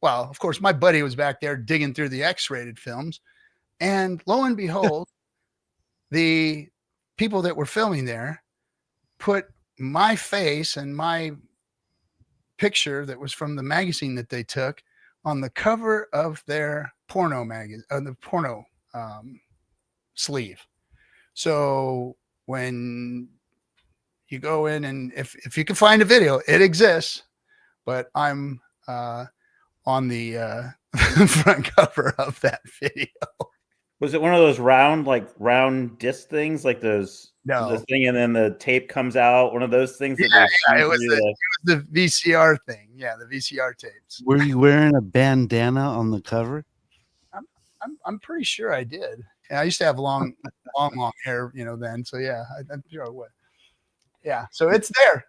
Well, of course, my buddy was back there digging through the X-rated films. And lo and behold, the people that were filming there put my face and my picture that was from the magazine that they took on the cover of their porno magazine, the porno sleeve. So when you go in, and if you can find a video, it exists, but I'm on the front cover of that video. Was it one of those round disc things, like those? No. The thing, and then the tape comes out. One of those things. Yeah, it was the VCR thing. Yeah, the VCR tapes. Were you wearing a bandana on the cover? I'm pretty sure I did. Yeah, I used to have long hair, then. So yeah, I'm sure I would. Yeah, so it's there.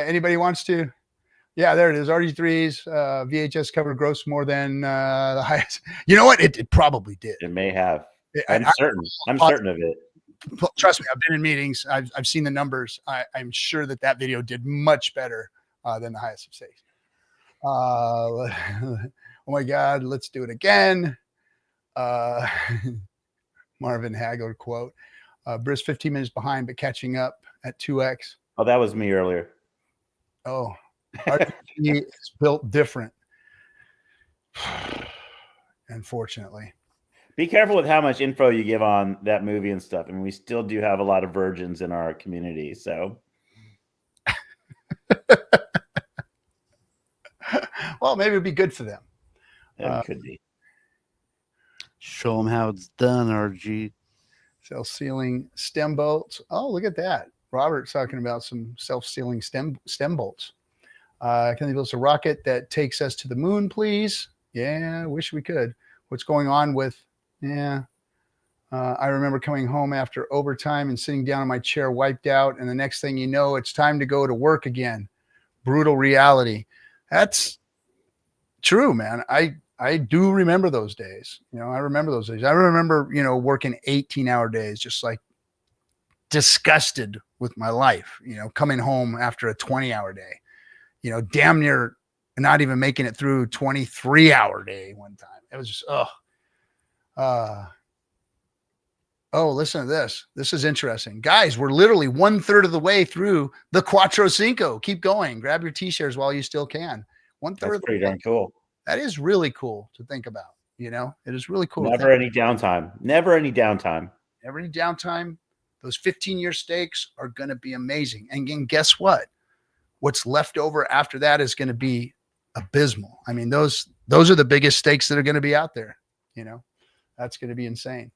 Anybody wants to? Yeah, there it is. RG3's VHS cover grossed more than the highest. You know what? It probably did. It may have. I'm certain. I'm certain of it. Trust me, I've been in meetings. I've seen the numbers. I'm sure that video did much better than the highest of stakes. Oh my God, let's do it again. Marvin Hagler quote: "Brisk 15 minutes behind, but catching up at 2x." Oh, that was me earlier. Oh, RG3 is built different. Unfortunately. Be careful with how much info you give on that movie and stuff. I mean, we still do have a lot of virgins in our community, so. Well, maybe it'd be good for them. It could be. Show them how it's done, RG. Self-sealing stem bolts. Oh, look at that. Robert's talking about some self-sealing stem bolts. Can they build a rocket that takes us to the moon, please? Yeah, I wish we could. What's going on with... Yeah. I remember coming home after overtime and sitting down in my chair wiped out, and the next thing you know, it's time to go to work again. Brutal reality. That's true, man. I do remember those days. I remember those days. I remember, working 18-hour days, just like disgusted with my life, coming home after a 20-hour day, damn near not even making it through 23-hour day one time. It was just, oh, listen to this. This is interesting. Guys, we're literally 1/3 of the way through the Quattro Cinco. Keep going. Grab your T-shirts while you still can. 1/3 That's pretty darn cool. That is really cool to think about. It is really cool. Never any downtime. Never any downtime. Never any downtime. Those 15-year stakes are going to be amazing. And again, guess what? What's left over after that is going to be abysmal. I mean, those are the biggest stakes that are going to be out there. You know, that's going to be insane.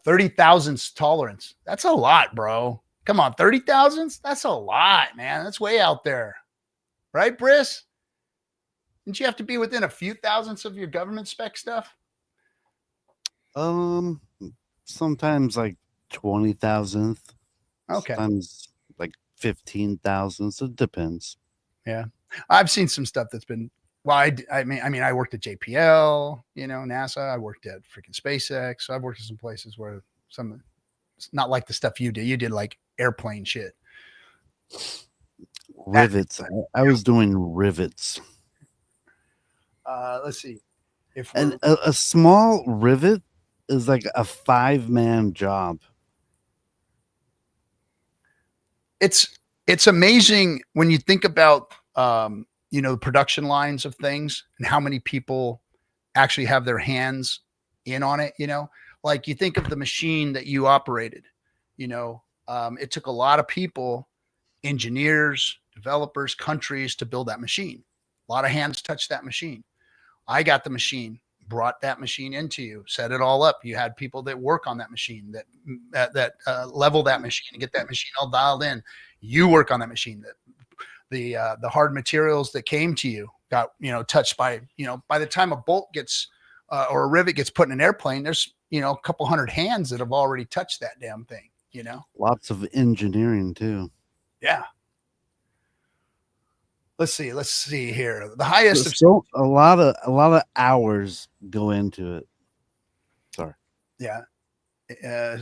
30,000 tolerance. That's a lot, bro. Come on, 30,000. That's a lot, man. That's way out there, right, Briss? Didn't you have to be within a few thousandths of your government spec stuff? Sometimes like 20,000th. Okay. Sometimes like 15,000. So it depends. Yeah, I've seen some stuff that's been. Well, I mean, I worked at JPL, you know, NASA. I worked at freaking SpaceX. So I've worked at some places where it's not like the stuff you did. You did like airplane shit. Rivets. I was doing rivets. Let's see. And a small rivet is like a 5-man job. It's amazing when you think about you know, the production lines of things and how many people actually have their hands in on it. You know, like you think of the machine that you operated, you know, it took a lot of people, engineers, developers, countries to build that machine. A lot of hands touched that machine. I got the machine, brought that machine into you, set it all up. You had people that work on that machine, that level that machine and get that machine all dialed in. You work on that machine. That the hard materials that came to you got, you know, touched by, you know, by the time a bolt gets or a rivet gets put in an airplane, there's, you know, a couple hundred hands that have already touched that damn thing, you know. Lots of engineering too. Yeah. Let's see here. The highest of So a lot of hours go into it. Sorry. Yeah.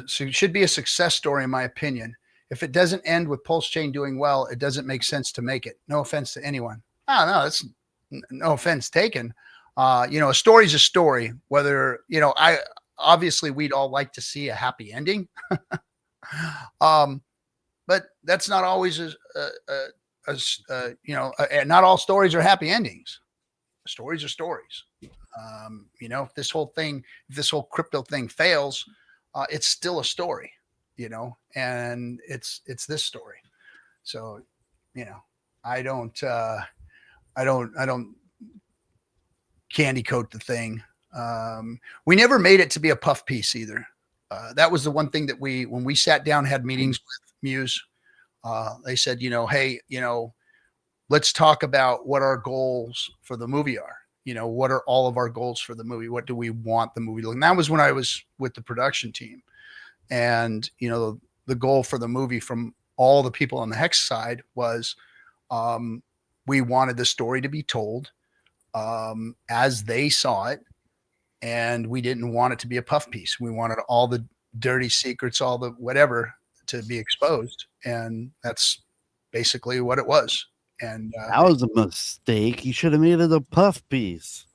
So it should be a success story, in my opinion. If it doesn't end with PulseChain doing well, it doesn't make sense to make it. No offense to anyone. Oh, no, that's no offense taken. You know, a story's a story. Whether, you know, obviously we'd all like to see a happy ending. But that's not always you know, not all stories are happy endings. Stories are stories. You know, if this whole crypto thing fails, it's still a story, you know, and it's this story. So, you know, I don't candy coat the thing. We never made it to be a puff piece either. That was the one thing that when we sat down, had meetings with Muse, they said, you know, hey, you know, let's talk about what our goals for the movie are. You know, what are all of our goals for the movie? What do we want the movie to look? And that was when I was with the production team. And, you know, the goal for the movie from all the people on the Hex side was we wanted the story to be told as they saw it. And we didn't want it to be a puff piece. We wanted all the dirty secrets, all the whatever to be exposed. And that's basically what it was. And that was a mistake. You should have made it a puff piece.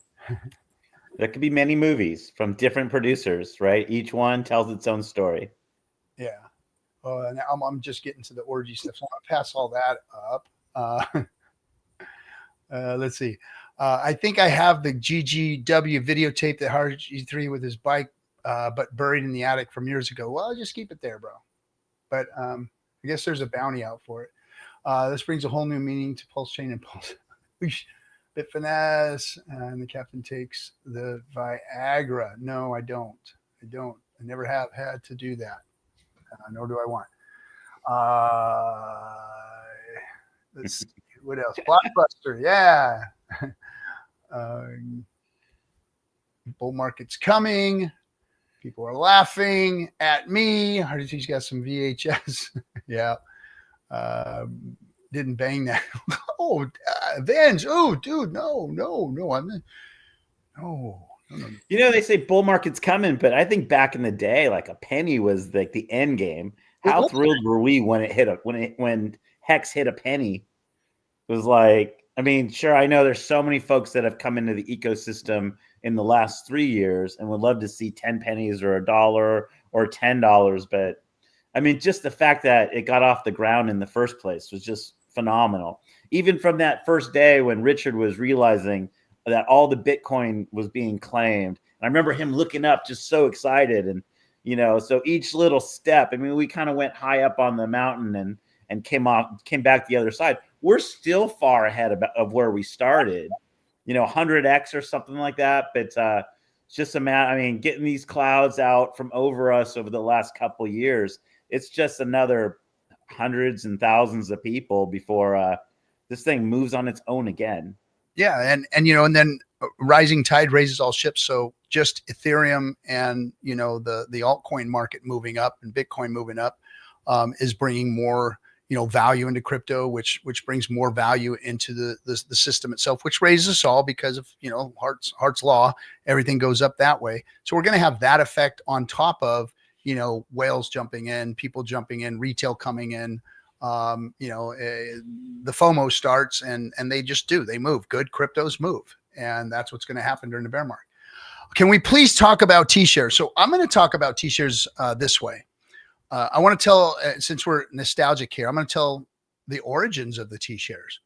There could be many movies from different producers, right? Each one tells its own story. Yeah. And I'm just getting to the orgy stuff. So I'm gonna pass all that up. Let's see. I think I have the GGW videotape that RG3 with his bike, but buried in the attic from years ago. Well, I'll just keep it there, bro. But I guess there's a bounty out for it. This brings a whole new meaning to PulseChain and Pulse. Bit finesse, and the captain takes the Viagra. No, I don't. I never have had to do that. Nor do I want. Let's see. What else? Blockbuster. Yeah. Bull market's coming. People are laughing at me. RGT's got some VHS. Yeah. Didn't bang that. Oh, Venge. Oh, dude, no. I'm no. You know, they say bull market's coming, but I think back in the day, like a penny was like the end game. How thrilled were we when it hit when Hex hit a penny? It was like, I mean, sure, I know there's so many folks that have come into the ecosystem in the last 3 years and would love to see 10 pennies or $1 or $10, but I mean, just the fact that it got off the ground in the first place was just phenomenal. Even from that first day when Richard was realizing that all the Bitcoin was being claimed. And I remember him looking up just so excited. And, you know, so each little step, I mean, we kind of went high up on the mountain and came back the other side. we're still far ahead of where we started, 100x or something like that. But it's just getting these clouds out from over us over the last couple of years, it's just another hundreds and thousands of people before this thing moves on its own again. Yeah. And then rising tide raises all ships. So just Ethereum and, the altcoin market moving up and Bitcoin moving up is bringing more, value into crypto, which brings more value into the system itself, which raises us all because of, Hart's law, everything goes up that way. So we're going to have that effect on top of, whales jumping in, people jumping in, retail coming in. The FOMO starts and they move. Good cryptos move. And that's what's going to happen during the bear market. Can we please talk about T-shares? So I'm going to talk about T-shares this way. I want to tell, since we're nostalgic here, I'm going to tell the origins of the T-shares.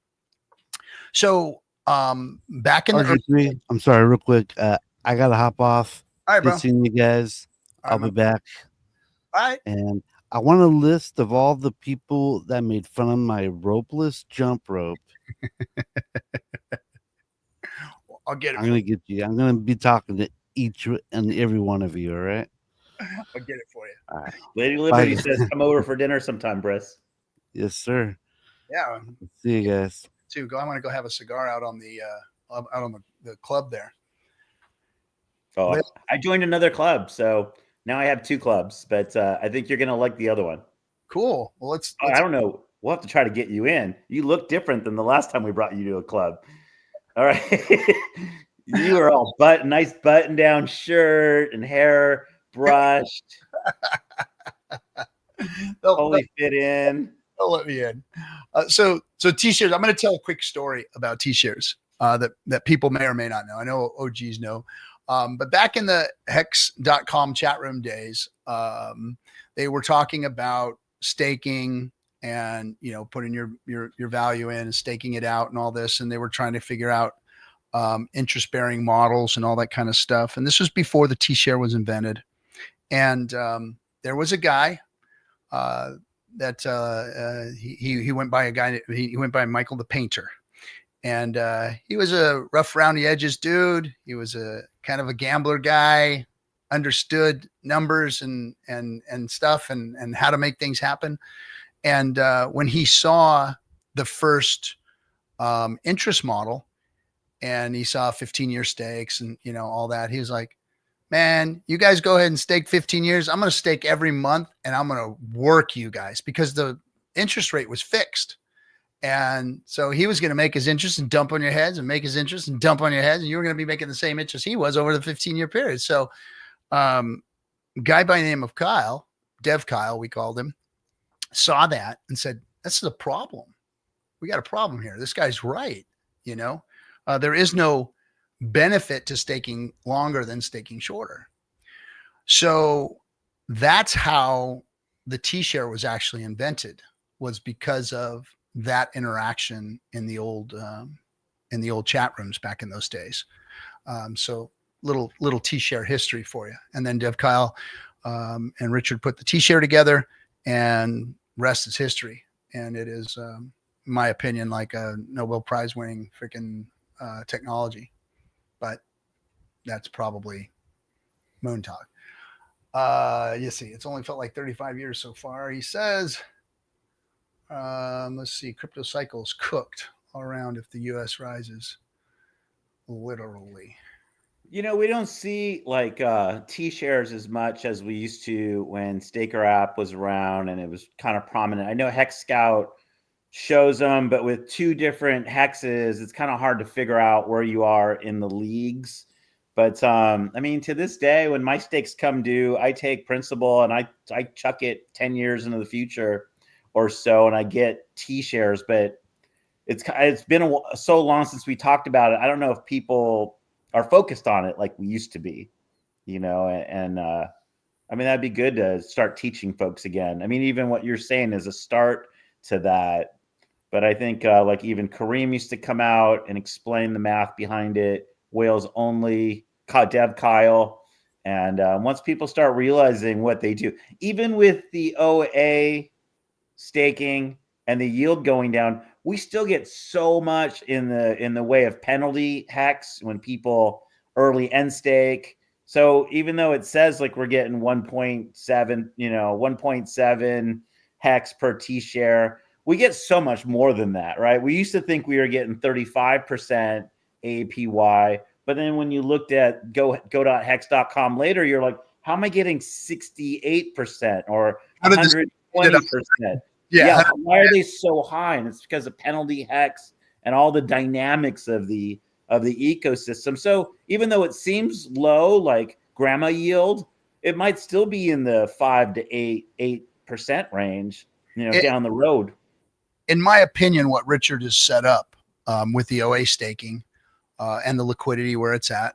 So back in RG3, I'm sorry, real quick. I got to hop off. All right, bro. Good seeing you guys. All I'll right, be back. All right. And I want a list of all the people that made fun of my ropeless jump rope. I'll get it. I'm going to get you. I'm going to be talking to each and every one of you. All right. I'll get it for you. All right. Lady Liberty says, come over for dinner sometime, Briss. Yes, sir. Yeah. See you guys. I want to go have a cigar out on the club there. Oh, I joined another club, so now I have 2 clubs, but I think you're going to like the other one. Cool. Well, let's I don't know. We'll have to try to get you in. You look different than the last time we brought you to a club. All right. You are all nice button down shirt and hair brushed. Totally fit in. They'll let me in. So T-shares, I'm going to tell a quick story about T-shares that people may or may not know. I know OGs know. But back in the hex.com chat room days, they were talking about staking and, putting your value in and staking it out and all this. And they were trying to figure out interest bearing models and all that kind of stuff. And this was before the T-share was invented. And there was a guy that he went by he went by Michael the Painter. And he was a rough around the edges dude. He was a kind of a gambler guy, understood numbers and stuff and how to make things happen. And when he saw the first interest model and he saw 15-year stakes and, all that, he was like, man, you guys go ahead and stake 15 years. I'm going to stake every month and I'm going to work you guys because the interest rate was fixed. And so he was going to make his interest and dump on your heads and make his interest and dump on your heads. And you were going to be making the same interest he was over the 15-year period. So guy by the name of Kyle, Dev Kyle, we called him, saw that and said, this is a problem. We got a problem here. This guy's right. There is no benefit to staking longer than staking shorter. So that's how the T-share was actually invented, was because of that interaction in the old chat rooms back in those days. So little T-share history for you. And then Dev Kyle and Richard put the T-share together, and rest is history. And it is, in my opinion, like a Nobel Prize winning freaking technology. But that's probably moon talk. You see, it's only felt like 35 years so far, he says. Let's see, crypto cycles cooked all around if the US rises. Literally. We don't see like T-shares as much as we used to when Staker app was around and it was kind of prominent. I know Hex Scout shows them, but with 2 different hexes, it's kind of hard to figure out where you are in the leagues. But to this day, when my stakes come due, I take principal and I chuck it 10 years into the future or so, and I get T-shares. But it's been so long since we talked about it. I don't know if people are focused on it like we used to be, and that'd be good to start teaching folks again. Even what you're saying is a start to that. But I think like even Kareem used to come out and explain the math behind it, whales only, Dev Kyle. And once people start realizing what they do, even with the OA staking and the yield going down, we still get so much in the way of penalty hex when people early end stake. So even though it says like we're getting 1.7, 1.7 hex per T share, we get so much more than that, right? We used to think we were getting 35% APY, but then when you looked at go.hex.com later, you're like, how am I getting 68% or 120%? Yeah. Why are they so high? And it's because of penalty hex and all the dynamics of the ecosystem. So even though it seems low, like grandma yield, it might still be in the 5 to 8% range, down the road. In my opinion, what Richard has set up with the OA staking and the liquidity where it's at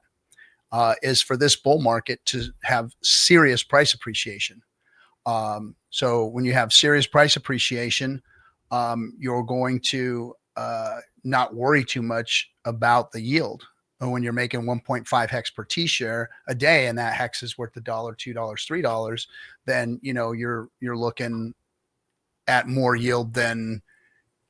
is for this bull market to have serious price appreciation. So when you have serious price appreciation, you're going to not worry too much about the yield. And when you're making 1.5 hex per T share a day, and that hex is worth $1, $2, $3, then you're looking at more yield than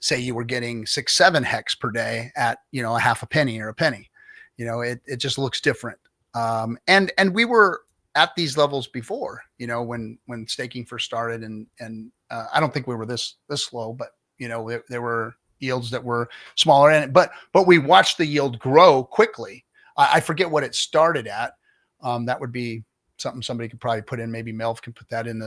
say you were getting 6, 7 hex per day at a half a penny or a penny. It just looks different. And we were at these levels before, when staking first started, and I don't think we were this low, but there were yields that were smaller, but we watched the yield grow quickly. I forget what it started at. That would be something somebody could probably put in. Maybe Melv can put that in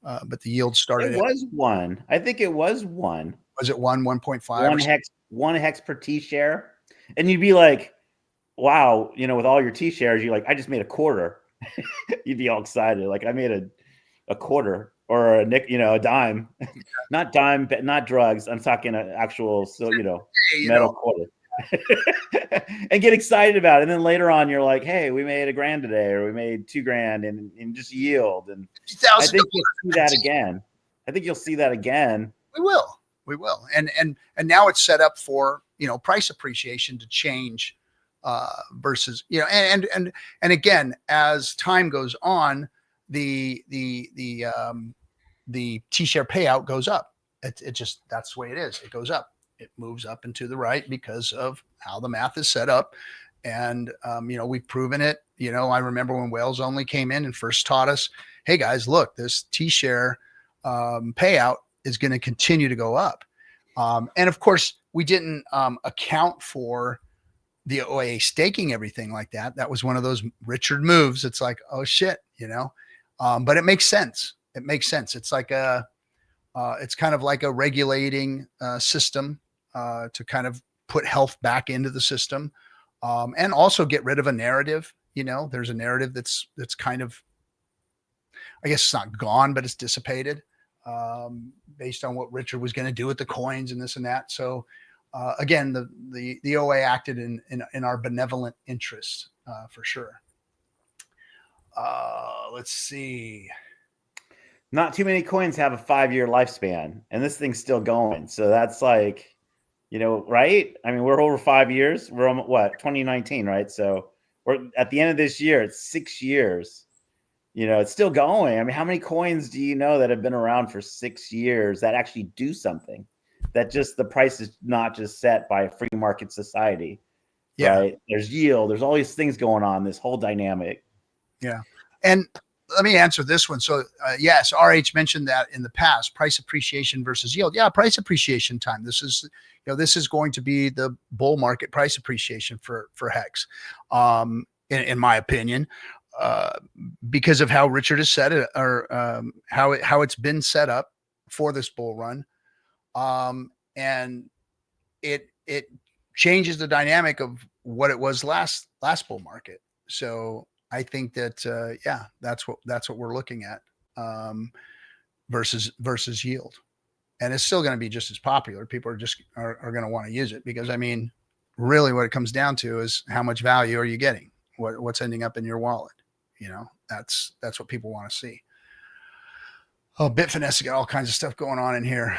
but the yield started. It was 1. I think it was 1. Was it 1.5? One hex per T share, and you'd be like, wow, with all your T shares, you're like, I just made a quarter. You'd be all excited, like I made a quarter or a dime, not dime, but not drugs. I'm talking an actual, metal quarter, and get excited about it. And then later on, you're like, hey, we made $1,000 today, or we made $2,000 in just yield. And I think you'll see that again. We will. And now it's set up for, price appreciation to change versus, and again, as time goes on, the T-share payout goes up. It just, that's the way it is. It goes up. It moves up and to the right because of how the math is set up. And, we've proven it. I remember when Whales Only came in and first taught us, hey guys, look, this T-share payout is going to continue to go up. And of course, we didn't account for the OA staking everything like that. That was one of those Richard moves. It's like, oh shit, but it makes sense. It makes sense. It's like it's kind of like a regulating system to kind of put health back into the system, and also get rid of a narrative. There's a narrative that's kind of, I guess it's not gone, but it's dissipated based on what Richard was going to do with the coins and this and that. So again, the OA acted in our benevolent interests for sure. Let's see. Not too many coins have a 5-year lifespan, and this thing's still going. So that's like, right? I mean, we're over 5 years. We're on 2019, right? So we're at the end of this year. It's 6 years. It's still going. I mean, how many coins do you know that have been around for 6 years that actually do something? That just the price is not just set by a free market society. Yeah. Right? There's yield. There's all these things going on. This whole dynamic. Yeah. And let me answer this one. So yes, RH mentioned that in the past, price appreciation versus yield. Yeah, price appreciation time. This is, this is going to be the bull market price appreciation for Hex, in my opinion, because of how Richard has said it, or how it's been set up for this bull run, and it changes the dynamic of what it was last bull market. So I think that that's what we're looking at, versus yield, and it's still going to be just as popular. People are going to want to use it because, I mean, really what it comes down to is how much value are you getting? What's ending up in your wallet? That's what people want to see. Oh, Bitfinesse got all kinds of stuff going on in here.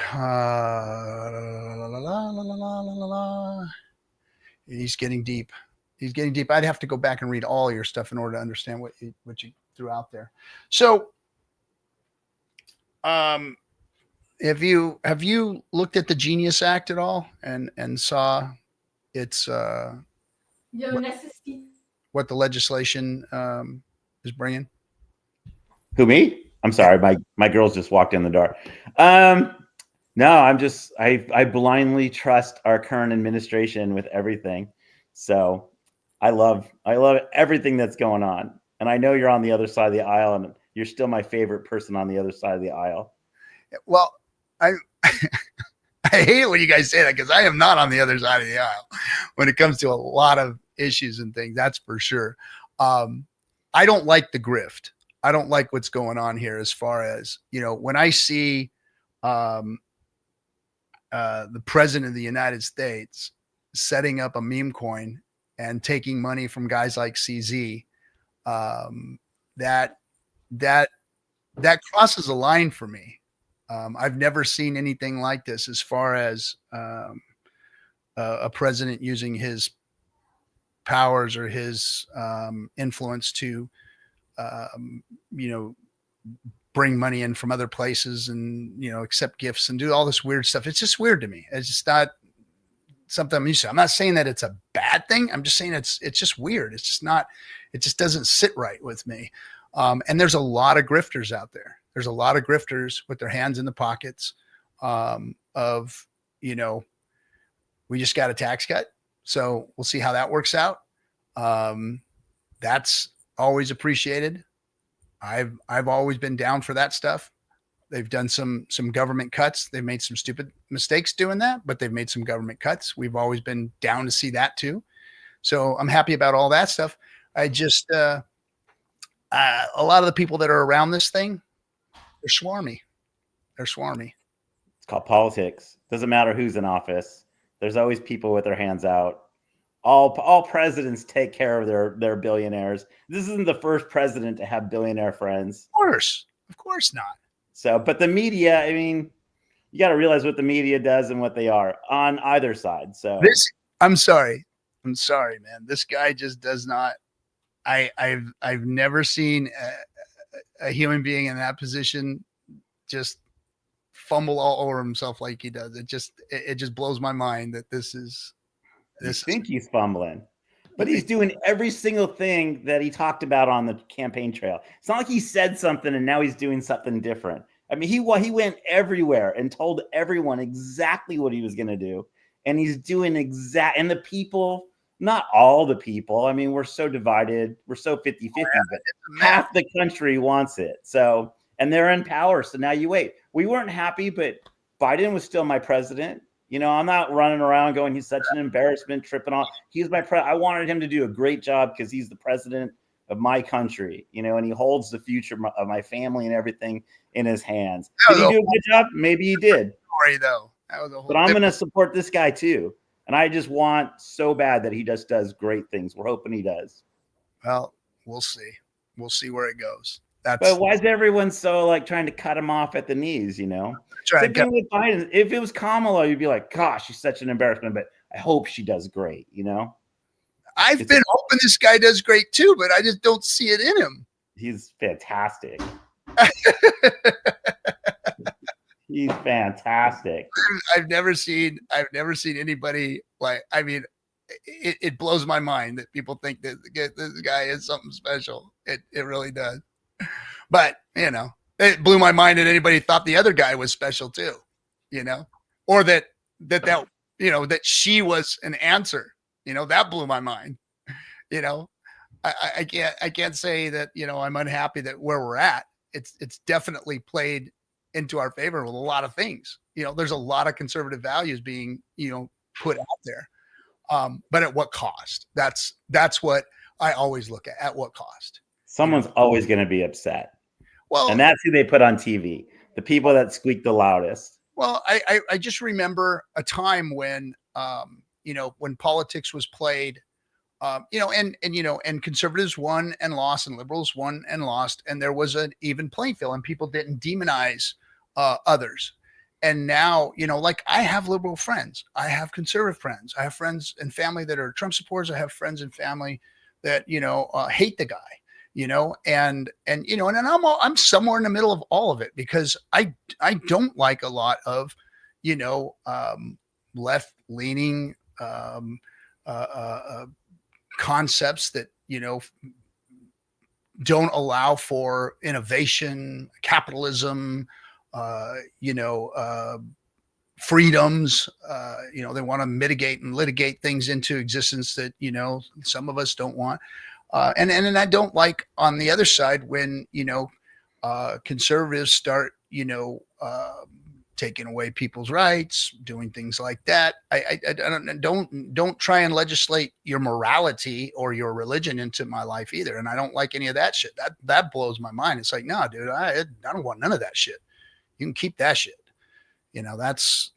He's getting deep. I'd have to go back and read all your stuff in order to understand what you threw out there. So, Have you looked at the Genius Act at all and saw its what the legislation is bringing? Who, me? I'm sorry, my girls just walked in the door. No, I blindly trust our current administration with everything. So I love everything that's going on. And I know you're on the other side of the aisle, and you're still my favorite person on the other side of the aisle. Well, I I hate it when you guys say that, because I am not on the other side of the aisle when it comes to a lot of issues and things. That's for sure. I don't like the grift. I don't like what's going on here as far as, when I see the president of the United States setting up a meme coin and taking money from guys like CZ, that crosses a line for me. I've never seen anything like this as far as a president using his powers or his influence to, bring money in from other places and, accept gifts and do all this weird stuff. It's just weird to me. It's just not something I'm used to. I'm not saying that it's a bad thing. I'm just saying it's just weird. It's just not, it just doesn't sit right with me. And there's a lot of grifters out there. There's a lot of grifters with their hands in the pockets of, we just got a tax cut. So we'll see how that works out. That's always appreciated. I've always been down for that stuff. They've done some government cuts. They've made some stupid mistakes doing that, but they've made some government cuts. We've always been down to see that too. So I'm happy about all that stuff. I just, a lot of the people that are around this thing, they're swarmy. They're swarmy. It's called politics. Doesn't matter who's in office. There's always people with their hands out. All presidents take care of their billionaires. This isn't the first president to have billionaire friends. Of course not. So, but the media, I mean, you got to realize what the media does and what they are on either side. So I'm sorry, man. This guy just does not. I've never seen a human being in that position just fumble all over himself like he does. It just blows my mind that this is. He's fumbling, but he's doing every single thing that he talked about on the campaign trail. It's not like he said something and now he's doing something different. I mean, he went everywhere and told everyone exactly what he was going to do. And he's doing and the people, not all the people. I mean, we're so divided. We're so 50-50, but half the country wants it. So, and they're in power. So now you wait. We weren't happy, but Biden was still my president. I'm not running around going, he's such an embarrassment, tripping on. He's my I wanted him to do a great job because he's the president of my country, and he holds the future of my family and everything in his hands. Did he do a good job? Maybe he did. Story, though. That was a whole. But I'm going to support this guy too. And I just want so bad that he just does great things. We're hoping he does. Well, we'll see. We'll see where it goes. But why is everyone so trying to cut him off at the knees, Same thing with Biden. If it was Kamala, you'd be like, gosh, she's such an embarrassment, but I hope she does great, I've been hoping this guy does great too, but I just don't see it in him. He's fantastic. He's fantastic. I've never seen anybody it blows my mind that people think that this guy is something special. It really does. But, it blew my mind that anybody thought the other guy was special too, or that she was an answer, that blew my mind. I can't say that, I'm unhappy that where we're at, it's definitely played into our favor with a lot of things. There's a lot of conservative values being, put out there. But at what cost? That's what I always look at what cost. Someone's always going to be upset. Well, and that's who they put on TV, the people that squeak the loudest. Well, I just remember a time when, when politics was played, and conservatives won and lost and liberals won and lost, and there was an even playing field and people didn't demonize others. And now, I have liberal friends, I have conservative friends, I have friends and family that are Trump supporters, I have friends and family that, hate the guy, and I'm somewhere in the middle of all of it, because I don't like a lot of, left leaning concepts that, don't allow for innovation, capitalism, freedoms. They want to mitigate and litigate things into existence that, some of us don't want. And I don't like, on the other side, when, conservatives start, taking away people's rights, doing things like that. I don't try and legislate your morality or your religion into my life either. And I don't like any of that shit. That blows my mind. It's like, no, dude, I don't want none of that shit. You can keep that shit. That's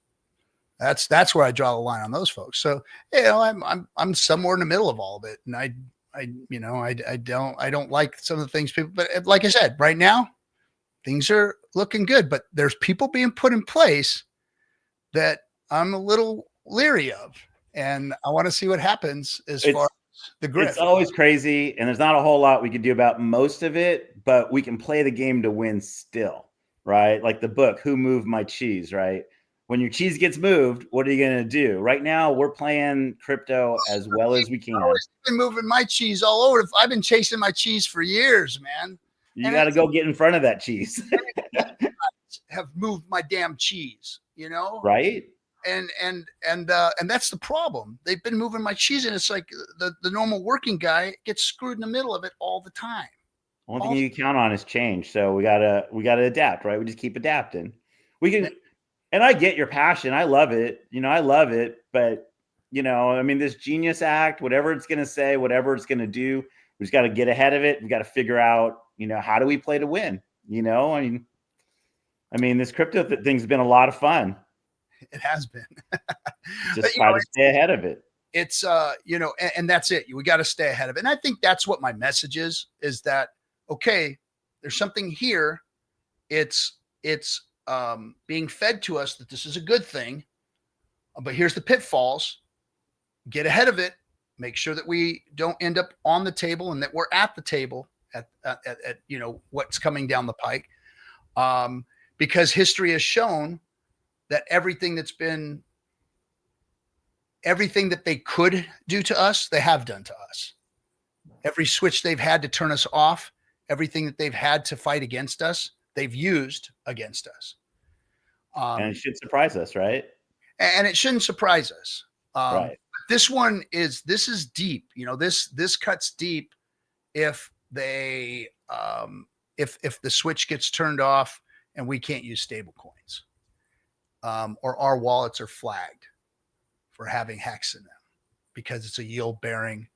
where I draw the line on those folks. So, I'm somewhere in the middle of all of it. And I don't like some of the things people, but like I said, right now, things are looking good, but there's people being put in place that I'm a little leery of, and I want to see what happens as far as the grip. It's always crazy, and there's not a whole lot we can do about most of it, but we can play the game to win still, right? Like the book, Who Moved My Cheese, right? When your cheese gets moved, what are you going to do? Right now, we're playing crypto as well as we can. I've always been moving my cheese all over. I've been chasing my cheese for years, man. You got to go get in front of that cheese. Have moved my damn cheese, right? And that's the problem. They've been moving my cheese, and it's like the normal working guy gets screwed in the middle of it all the time. Only thing you can count on is change. So we gotta adapt, right? We just keep adapting. We can, and I get your passion. I love it. I love it. But this Genius Act, whatever it's gonna say, whatever it's gonna do, we just got to get ahead of it. We got to figure out, how do we play to win? This crypto thing's been a lot of fun. It has been. Just try to stay ahead of it. It's, and that's it. We got to stay ahead of it. And I think that's what my message is that, okay, there's something here. It's being fed to us that this is a good thing, but here's the pitfalls. Get ahead of it. Make sure that we don't end up on the table, and that we're at the table at what's coming down the pike. Because history has shown that everything that they could do to us, they have done to us. Every switch they've had to turn us off, everything that they've had to fight against us, they've used against us. And it should surprise us, right? And it shouldn't surprise us. Right. This is deep. This cuts deep if they if the switch gets turned off and we can't use stable coins, or our wallets are flagged for having hex in them because it's a yield bearing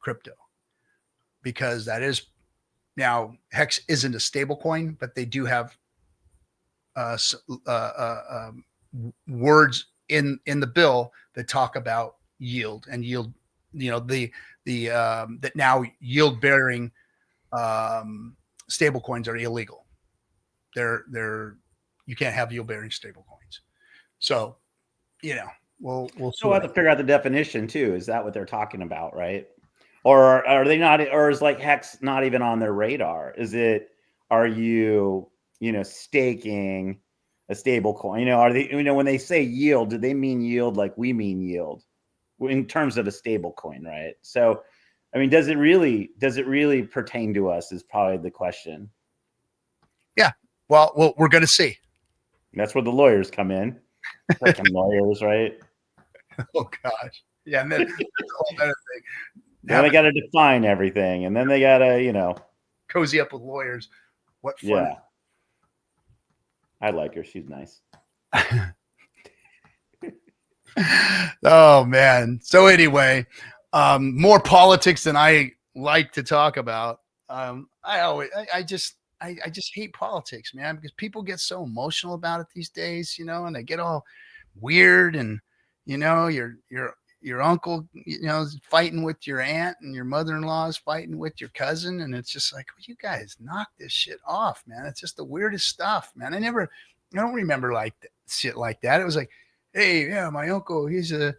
crypto, because that is now hex isn't a stable coin, but they do have words in the bill that talk about yield and yield, that now yield bearing stable coins are illegal. You can't have yield bearing stable coins. So, we'll have to figure out the definition too. Is that what they're talking about? Right. Or are they not, or is like hex not even on their radar? Are you staking a stable coin? Are they, when they say yield, do they mean yield like we mean yield in terms of a stable coin? Right. So, does it really pertain to us is probably the question. Yeah. Well, we're going to see. That's where the lawyers come in. Freaking lawyers, right? Oh gosh. Yeah. And then that's a whole other thing. Now they got to define everything, and then they got to, cozy up with lawyers. What fun. Yeah. I like her. She's nice. Oh man. So anyway, more politics than I like to talk about. I just hate politics, man, because people get so emotional about it these days, and they get all weird, and your uncle, is fighting with your aunt, and your mother-in-law is fighting with your cousin, and it's just like, well, you guys knock this shit off, man. It's just the weirdest stuff, man. I don't remember like shit like that. It was like, hey, yeah, my uncle, he's a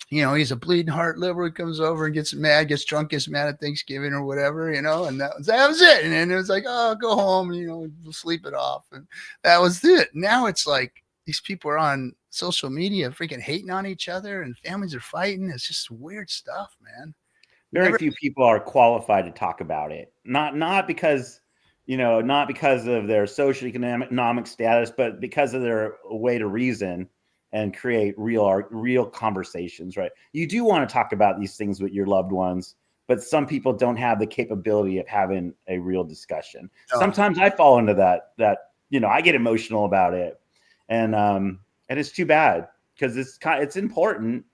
he's a bleeding heart liberal. He comes over and gets mad, gets drunk, gets mad at Thanksgiving or whatever, and that was it. And then it was like, oh, go home, we'll sleep it off. And that was it. Now it's like these people are on social media freaking hating on each other and families are fighting. It's just weird stuff, man. Very few people are qualified to talk about it. Not because, not because of their socioeconomic status, but because of their way to reason and create real conversations, right? You do want to talk about these things with your loved ones, but some people don't have the capability of having a real discussion. Oh. Sometimes I fall into that, I get emotional about it. And it's too bad because it's important,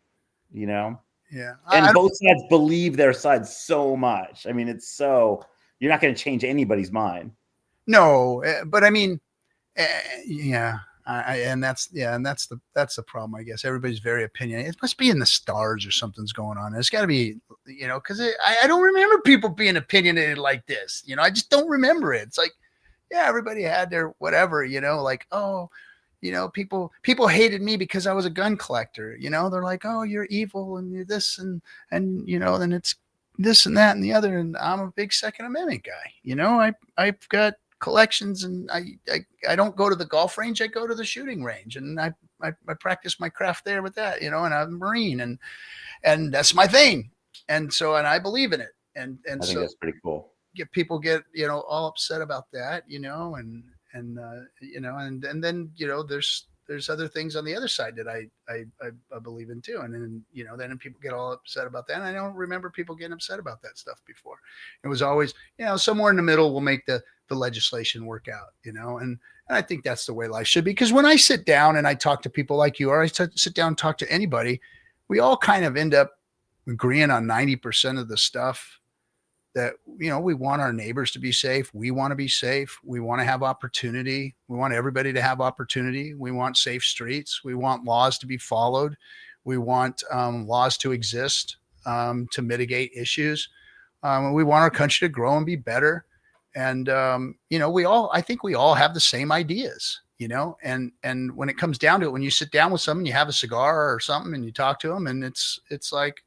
Yeah. And both sides believe their side so much. I mean, you're not going to change anybody's mind. No, but I mean, yeah. And that's the problem, I guess. Everybody's very opinionated. It must be in the stars or something's going on. It's got to be, because I don't remember people being opinionated like this. I just don't remember it. It's like, yeah, everybody had their whatever, like, oh, people hated me because I was a gun collector. They're like, oh, you're evil and you're this and then it's this and that and the other. And I'm a big Second Amendment guy. I've got collections and I don't go to the golf range. I go to the shooting range and I practice my craft there with that, and I'm a Marine and that's my thing. And I believe in it. And I think that's pretty cool. People get, all upset about that, and then, there's other things on the other side that I believe in too. And then, then people get all upset about that. And I don't remember people getting upset about that stuff before. It was always, somewhere in the middle, we'll make the legislation work out, and I think that's the way life should be. Because when I sit down and I talk to people like you, or I sit down and talk to anybody, we all kind of end up agreeing on 90% of the stuff that, we want our neighbors to be safe. We want to be safe. We want to have opportunity. We want everybody to have opportunity. We want safe streets. We want laws to be followed. We want laws to exist to mitigate issues. We want our country to grow and be better. And, I think we all have the same ideas, and when it comes down to it, when you sit down with someone, you have a cigar or something and you talk to them and it's like,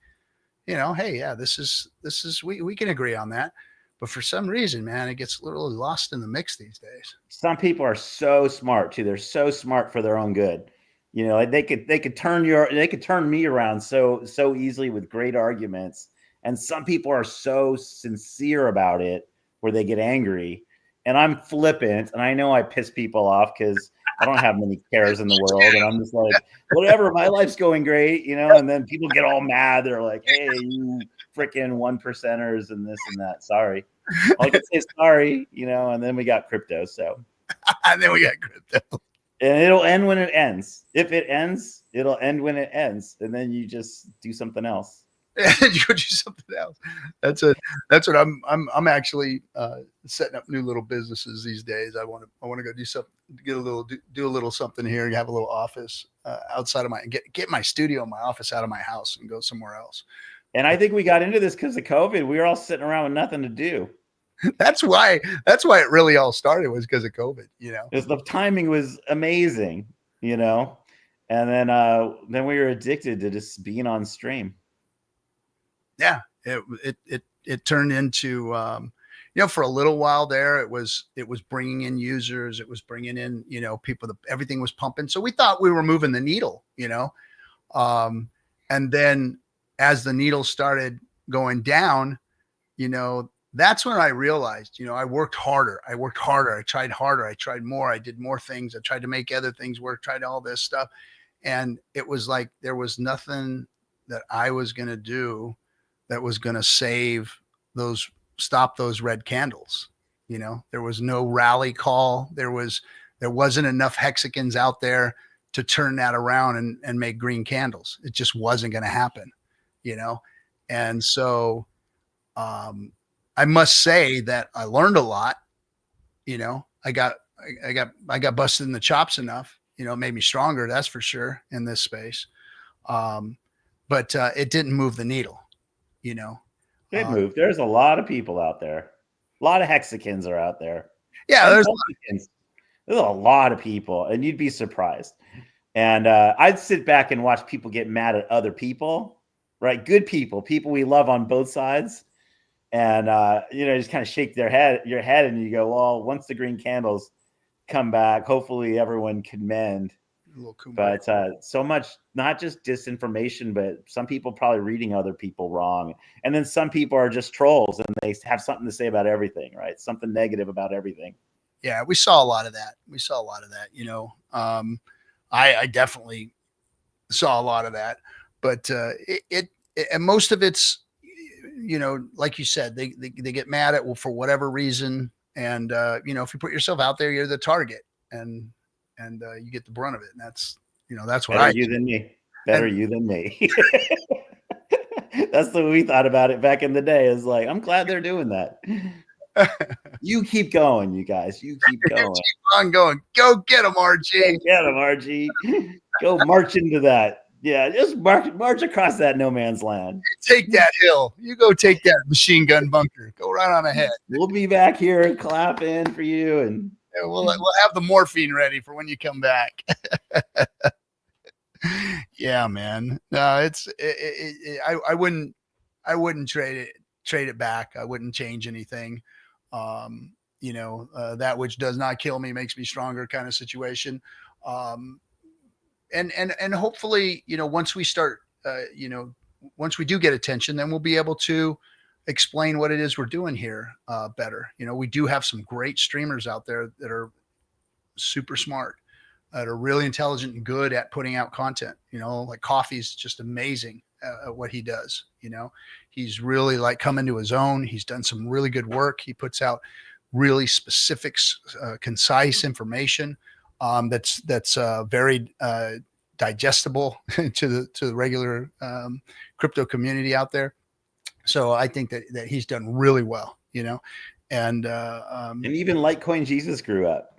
hey, yeah, this is we can agree on that. But for some reason, man, it gets a little lost in the mix these days. Some people are so smart too. They're so smart for their own good. They could turn me around so easily with great arguments. And some people are so sincere about it where they get angry. And I'm flippant, and I know I piss people off because I don't have many cares in the world. And I'm just like, whatever, my life's going great, and then people get all mad. They're like, hey, you freaking 1%ers and this and that. Sorry. All I can say is sorry, and then we got crypto. So and then we got crypto. And it'll end when it ends. If it ends, it'll end when it ends. And then you just do something else. You go do something else. That's what I'm actually setting up new little businesses these days. I want to go do something, do a little something here, have a little office outside of get my studio and my office out of my house and go somewhere else. And I think we got into this because of COVID. We were all sitting around with nothing to do. That's why it really all started, was because of COVID, because the timing was amazing, and then we were addicted to just being on stream. Yeah, it turned into, for a little while there, it was bringing in users. It was bringing in, people, everything was pumping. So we thought we were moving the needle, and then as the needle started going down, that's when I realized, I worked harder. I tried harder. I tried more. I did more things. I tried to make other things work, tried all this stuff. And it was like, there was nothing that I was going to do that was going to stop those red candles. There was no rally call. There wasn't enough Hexicans out there to turn that around and make green candles. It just wasn't going to happen, And so, I must say that I learned a lot. I got busted in the chops enough, it made me stronger. That's for sure in this space. But it didn't move the needle. It moved. There's a lot of people out there. A lot of Hexicans are out there. Yeah, there's a lot of people, and you'd be surprised. And I'd sit back and watch people get mad at other people, right? Good people we love on both sides. And, just kind of shake your head and you go, well, once the green candles come back, hopefully everyone can mend. But so much, not just disinformation, but some people probably reading other people wrong. And then some people are just trolls and they have something to say about everything, right? Something negative about everything. Yeah, we saw a lot of that. I definitely saw a lot of that, but and most of it's, like you said, they get mad at, well, for whatever reason. And, if you put yourself out there, you're the target, and you get the brunt of it. And that's what Better you than me. Better you than me. That's the way we thought about it back in the day. Is like, I'm glad they're doing that. You keep going, you guys. You keep going. Keep on going. Go get them, RG. Go get them, RG. Go march into that. Yeah, just march across that no man's land. Take that hill. You go take that machine gun bunker. Go right on ahead. We'll be back here clapping for you, and we'll have the morphine ready for when you come back. Yeah, man. No, I wouldn't trade it back. I wouldn't change anything. That which does not kill me makes me stronger kind of situation. And hopefully, once we start, once we do get attention, then we'll be able to explain what it is we're doing here better. We do have some great streamers out there that are super smart, that are really intelligent and good at putting out content. Like Coffee's just amazing at what he does. He's really like come into his own. He's done some really good work. He puts out really specific, concise information that's very digestible to the regular crypto community out there. So I think that he's done really well, and even Litecoin Jesus grew up.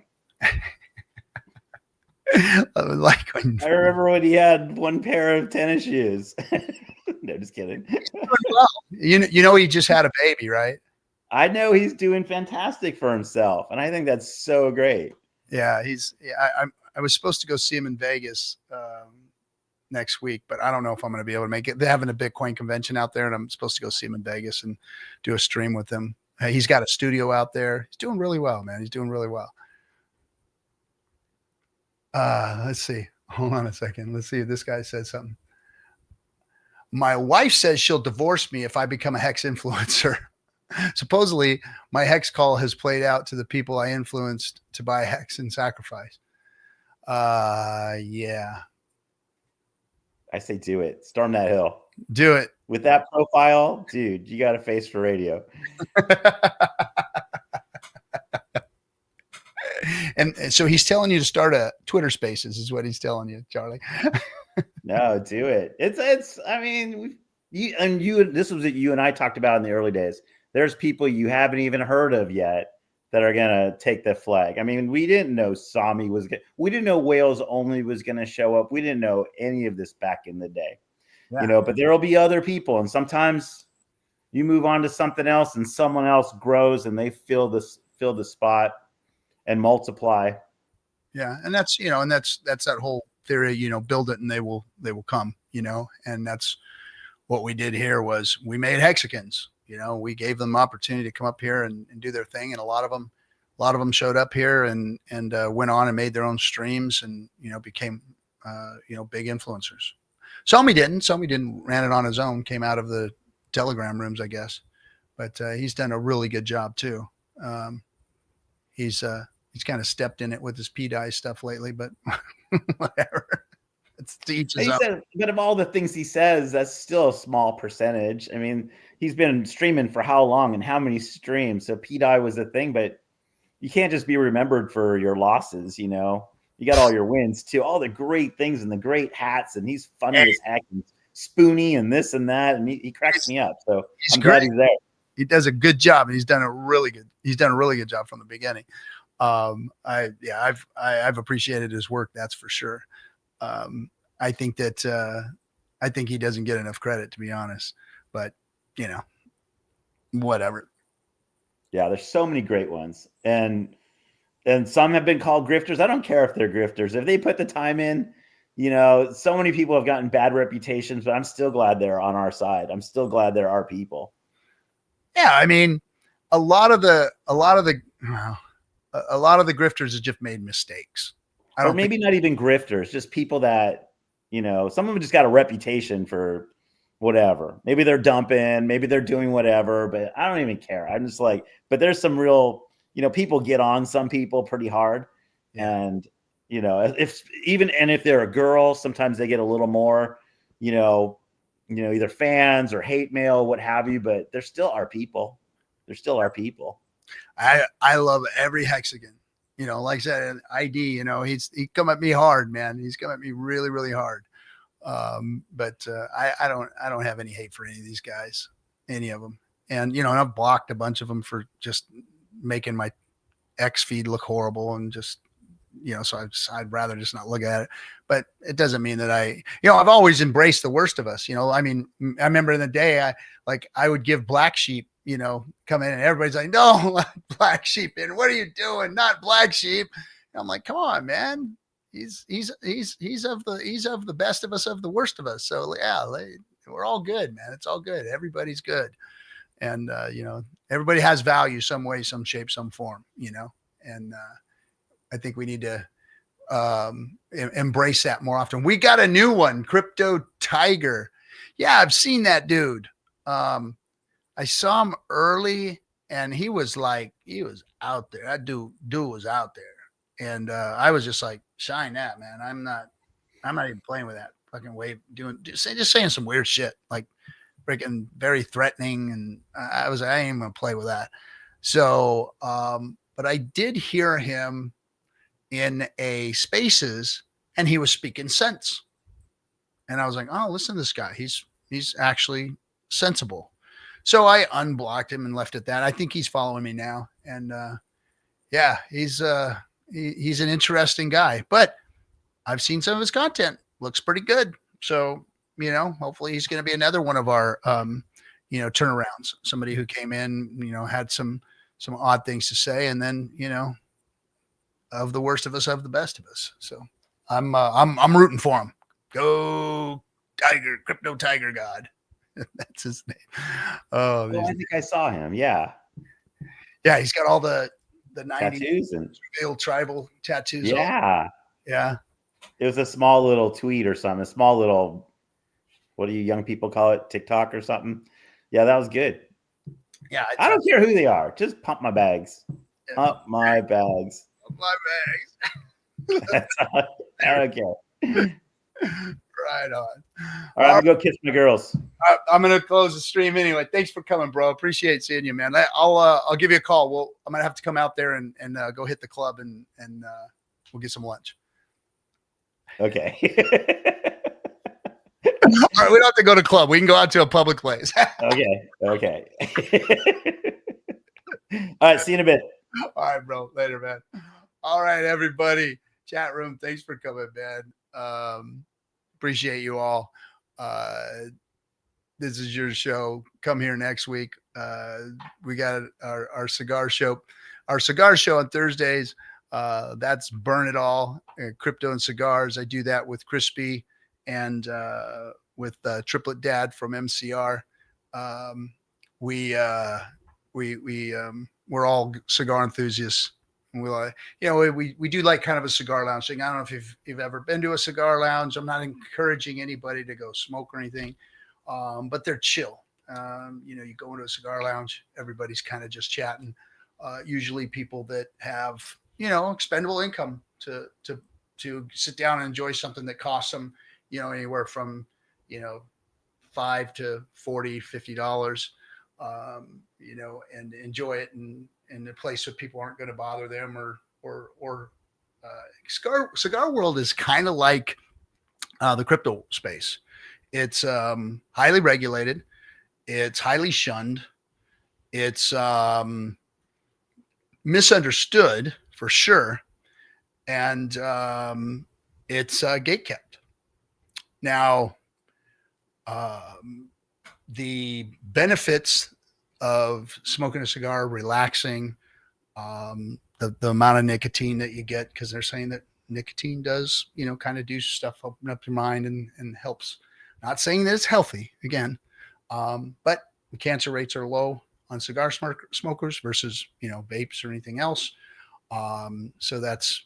Litecoin. I remember when he had one pair of tennis shoes. No, just kidding. Well, he just had a baby, right? I know he's doing fantastic for himself, and I think that's so great. Yeah, I was supposed to go see him in Vegas next week, but I don't know if I'm going to be able to make it. They're having a Bitcoin convention out there, and I'm supposed to go see him in Vegas and do a stream with him. He's got a studio out there. He's doing really well, man. He's doing really well. Let's see. Hold on a second. Let's see if this guy said something. My wife says she'll divorce me if I become a Hex influencer. Supposedly, my Hex call has played out to the people I influenced to buy Hex and sacrifice. Yeah. I say do it. Storm that hill. Do it. With that profile, dude, you got a face for radio. And so he's telling you to start a Twitter Spaces is what he's telling you, Charlie. No, do it. It's I mean, this was what you and I talked about in the early days. There's people you haven't even heard of yet that are going to take the flag. I mean, we didn't know Sami we didn't know Wales Only was going to show up. We didn't know any of this back in the day, but there'll be other people. And sometimes you move on to something else and someone else grows and they fill the spot and multiply. Yeah. And that's that whole theory, build it and they will come, and that's what we did here was we made Hexicans. We gave them opportunity to come up here and do their thing. And a lot of them showed up here and went on and made their own streams and, became, big influencers. Sami didn't ran it on his own, came out of the Telegram rooms, I guess, but he's done a really good job too. He's kind of stepped in it with his PDI stuff lately, but whatever. It's to each his own. But of all the things he says, that's still a small percentage. I mean, he's been streaming for how long and how many streams? So PDI was the thing, but you can't just be remembered for your losses, You got all your wins too, all the great things and the great hats, and he's funny as heck and spoony and this and that, and he cracks me up. So I'm glad he's there. He does a good job, and he's done a really good job from the beginning. I've appreciated his work, that's for sure. I think he doesn't get enough credit, to be honest, but whatever. Yeah. There's so many great ones. And some have been called grifters. I don't care if they're grifters. If they put the time in, You know, so many people have gotten bad reputations, but I'm still glad they're on our side. I'm still glad they're our people. Yeah, I mean, a lot of the grifters have just made mistakes. Or maybe not even grifters, just people that, you know, some of them just got a reputation for whatever. Maybe they're dumping, maybe they're doing whatever, but I don't even care. I'm just like, but there's some real, you know, people get on some people pretty hard. Yeah. And, you know, if they're a girl, sometimes they get a little more, you know, either fans or hate mail, what have you, but they're still our people. They're still our people. I love every Hexican. You know, like I said, ID, you know, he come at me hard, man. He's come at me really, really hard. But I don't have any hate for any of these guys, any of them. And, you know, I've blocked a bunch of them for just making my X feed look horrible and just, you know, so I'd rather just not look at it. But it doesn't mean that I've always embraced the worst of us. You know, I mean, I remember in the day, I would give Black Sheep, you know, come in and everybody's like, no, let Black Sheep in. What are you doing? Not Black Sheep. And I'm like, come on, man. He's of the best of us, of the worst of us. So yeah, we're all good, man. It's all good. Everybody's good. And, you know, everybody has value some way, some shape, some form, you know, and, I think we need to embrace that more often. We got a new one, Crypto Tiger. Yeah, I've seen that dude. I saw him early, and he was out there. That dude was out there, and I was just like, shine that, man. I'm not even playing with that fucking wave. Just saying some weird shit, like freaking very threatening, and I ain't even gonna play with that. So, but I did hear him in a Spaces, and he was speaking sense, and I was like, oh, listen to this guy. He's actually sensible. So I unblocked him and left it at that. I think he's following me now, and yeah, he's an interesting guy. But I've seen some of his content; looks pretty good. So, you know, hopefully he's going to be another one of our you know, turnarounds. Somebody who came in, you know, had some odd things to say, and then, you know, of the worst of us, of the best of us. So I'm rooting for him. Go Tiger, Crypto Tiger God. That's his name. Oh, I think I saw him. Yeah. Yeah. He's got all the 90s tattoos and tribal tattoos. Yeah. Yeah. It was a small little tweet or something, a small little, what do you young people call it? TikTok or something. Yeah. That was good. Yeah. I don't care who they are. Just pump my bags. Yeah. Pump my bags. Pump my bags. That's all. I don't care. Right on. All right, I'm gonna go kiss my girls. I'm gonna close the stream anyway. Thanks for coming, bro. Appreciate seeing you, man. I'll give you a call. I'm gonna have to come out there and go hit the club and we'll get some lunch. Okay. All right, we don't have to go to club. We can go out to a public place. Okay. All right, see you in a bit. All right, bro. Later, man. All right, everybody. Chat room. Thanks for coming, man. Appreciate you all. This is your show. Come here next week. We got our cigar show. Our cigar show on Thursdays. That's Burn It All, Crypto and Cigars. I do that with Crispy and with Triplet Dad from MCR. We're all cigar enthusiasts. We do like kind of a cigar lounge thing. I don't know if you've ever been to a cigar lounge. I'm not encouraging anybody to go smoke or anything, but they're chill. You go into a cigar lounge, everybody's kind of just chatting. Usually people that have, expendable income to sit down and enjoy something that costs them, anywhere from, $5 to $40, $50, and enjoy it in a place where people aren't going to bother them or cigar world is kind of like the crypto space. It's highly regulated. It's highly shunned. It's misunderstood for sure. And it's gatekept. Now, the benefits of smoking a cigar, relaxing, the amount of nicotine that you get, because they're saying that nicotine does, kind of do stuff, open up your mind and helps. Not saying that it's healthy again, but the cancer rates are low on cigar smokers versus, vapes or anything else. So that's,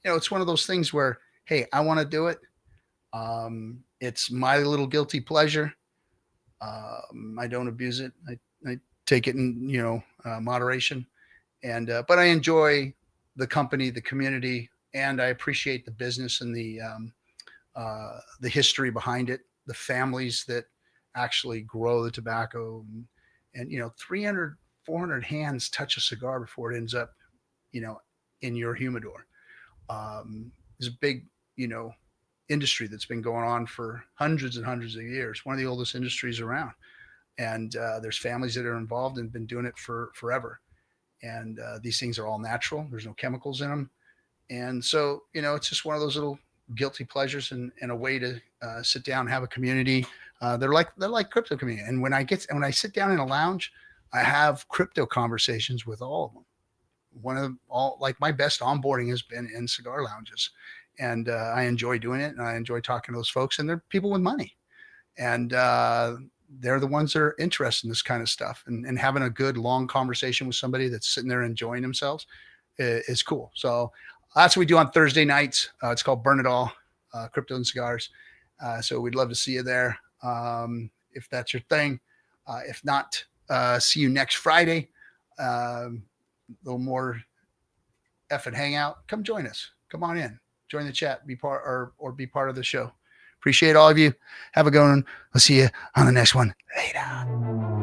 it's one of those things where, hey, I want to do it. It's my little guilty pleasure. I don't abuse it. I take it in, moderation. And, but I enjoy the company, the community, and I appreciate the business and the history behind it, the families that actually grow the tobacco, and 300, 400 hands touch a cigar before it ends up, in your humidor. There's a big, industry that's been going on for hundreds and hundreds of years. One of the oldest industries around, and there's families that are involved and been doing it for forever. And these things are all natural. There's no chemicals in them. And so, it's just one of those little guilty pleasures and a way to sit down and have a community. They're like crypto community. And when I sit down in a lounge, I have crypto conversations with all of them. My best onboarding has been in cigar lounges, and I enjoy doing it. And I enjoy talking to those folks, and they're people with money, and they're the ones that are interested in this kind of stuff, and having a good long conversation with somebody that's sitting there enjoying themselves is cool. So that's what we do on Thursday nights. It's called Burn It All, Crypto and Cigars. So we'd love to see you there if that's your thing. If not, see you next Friday. A little more FN Hangout. Come join us. Come on in. Join the chat. Be part or be part of the show. Appreciate all of you. Have a good one. We'll see you on the next one. Later.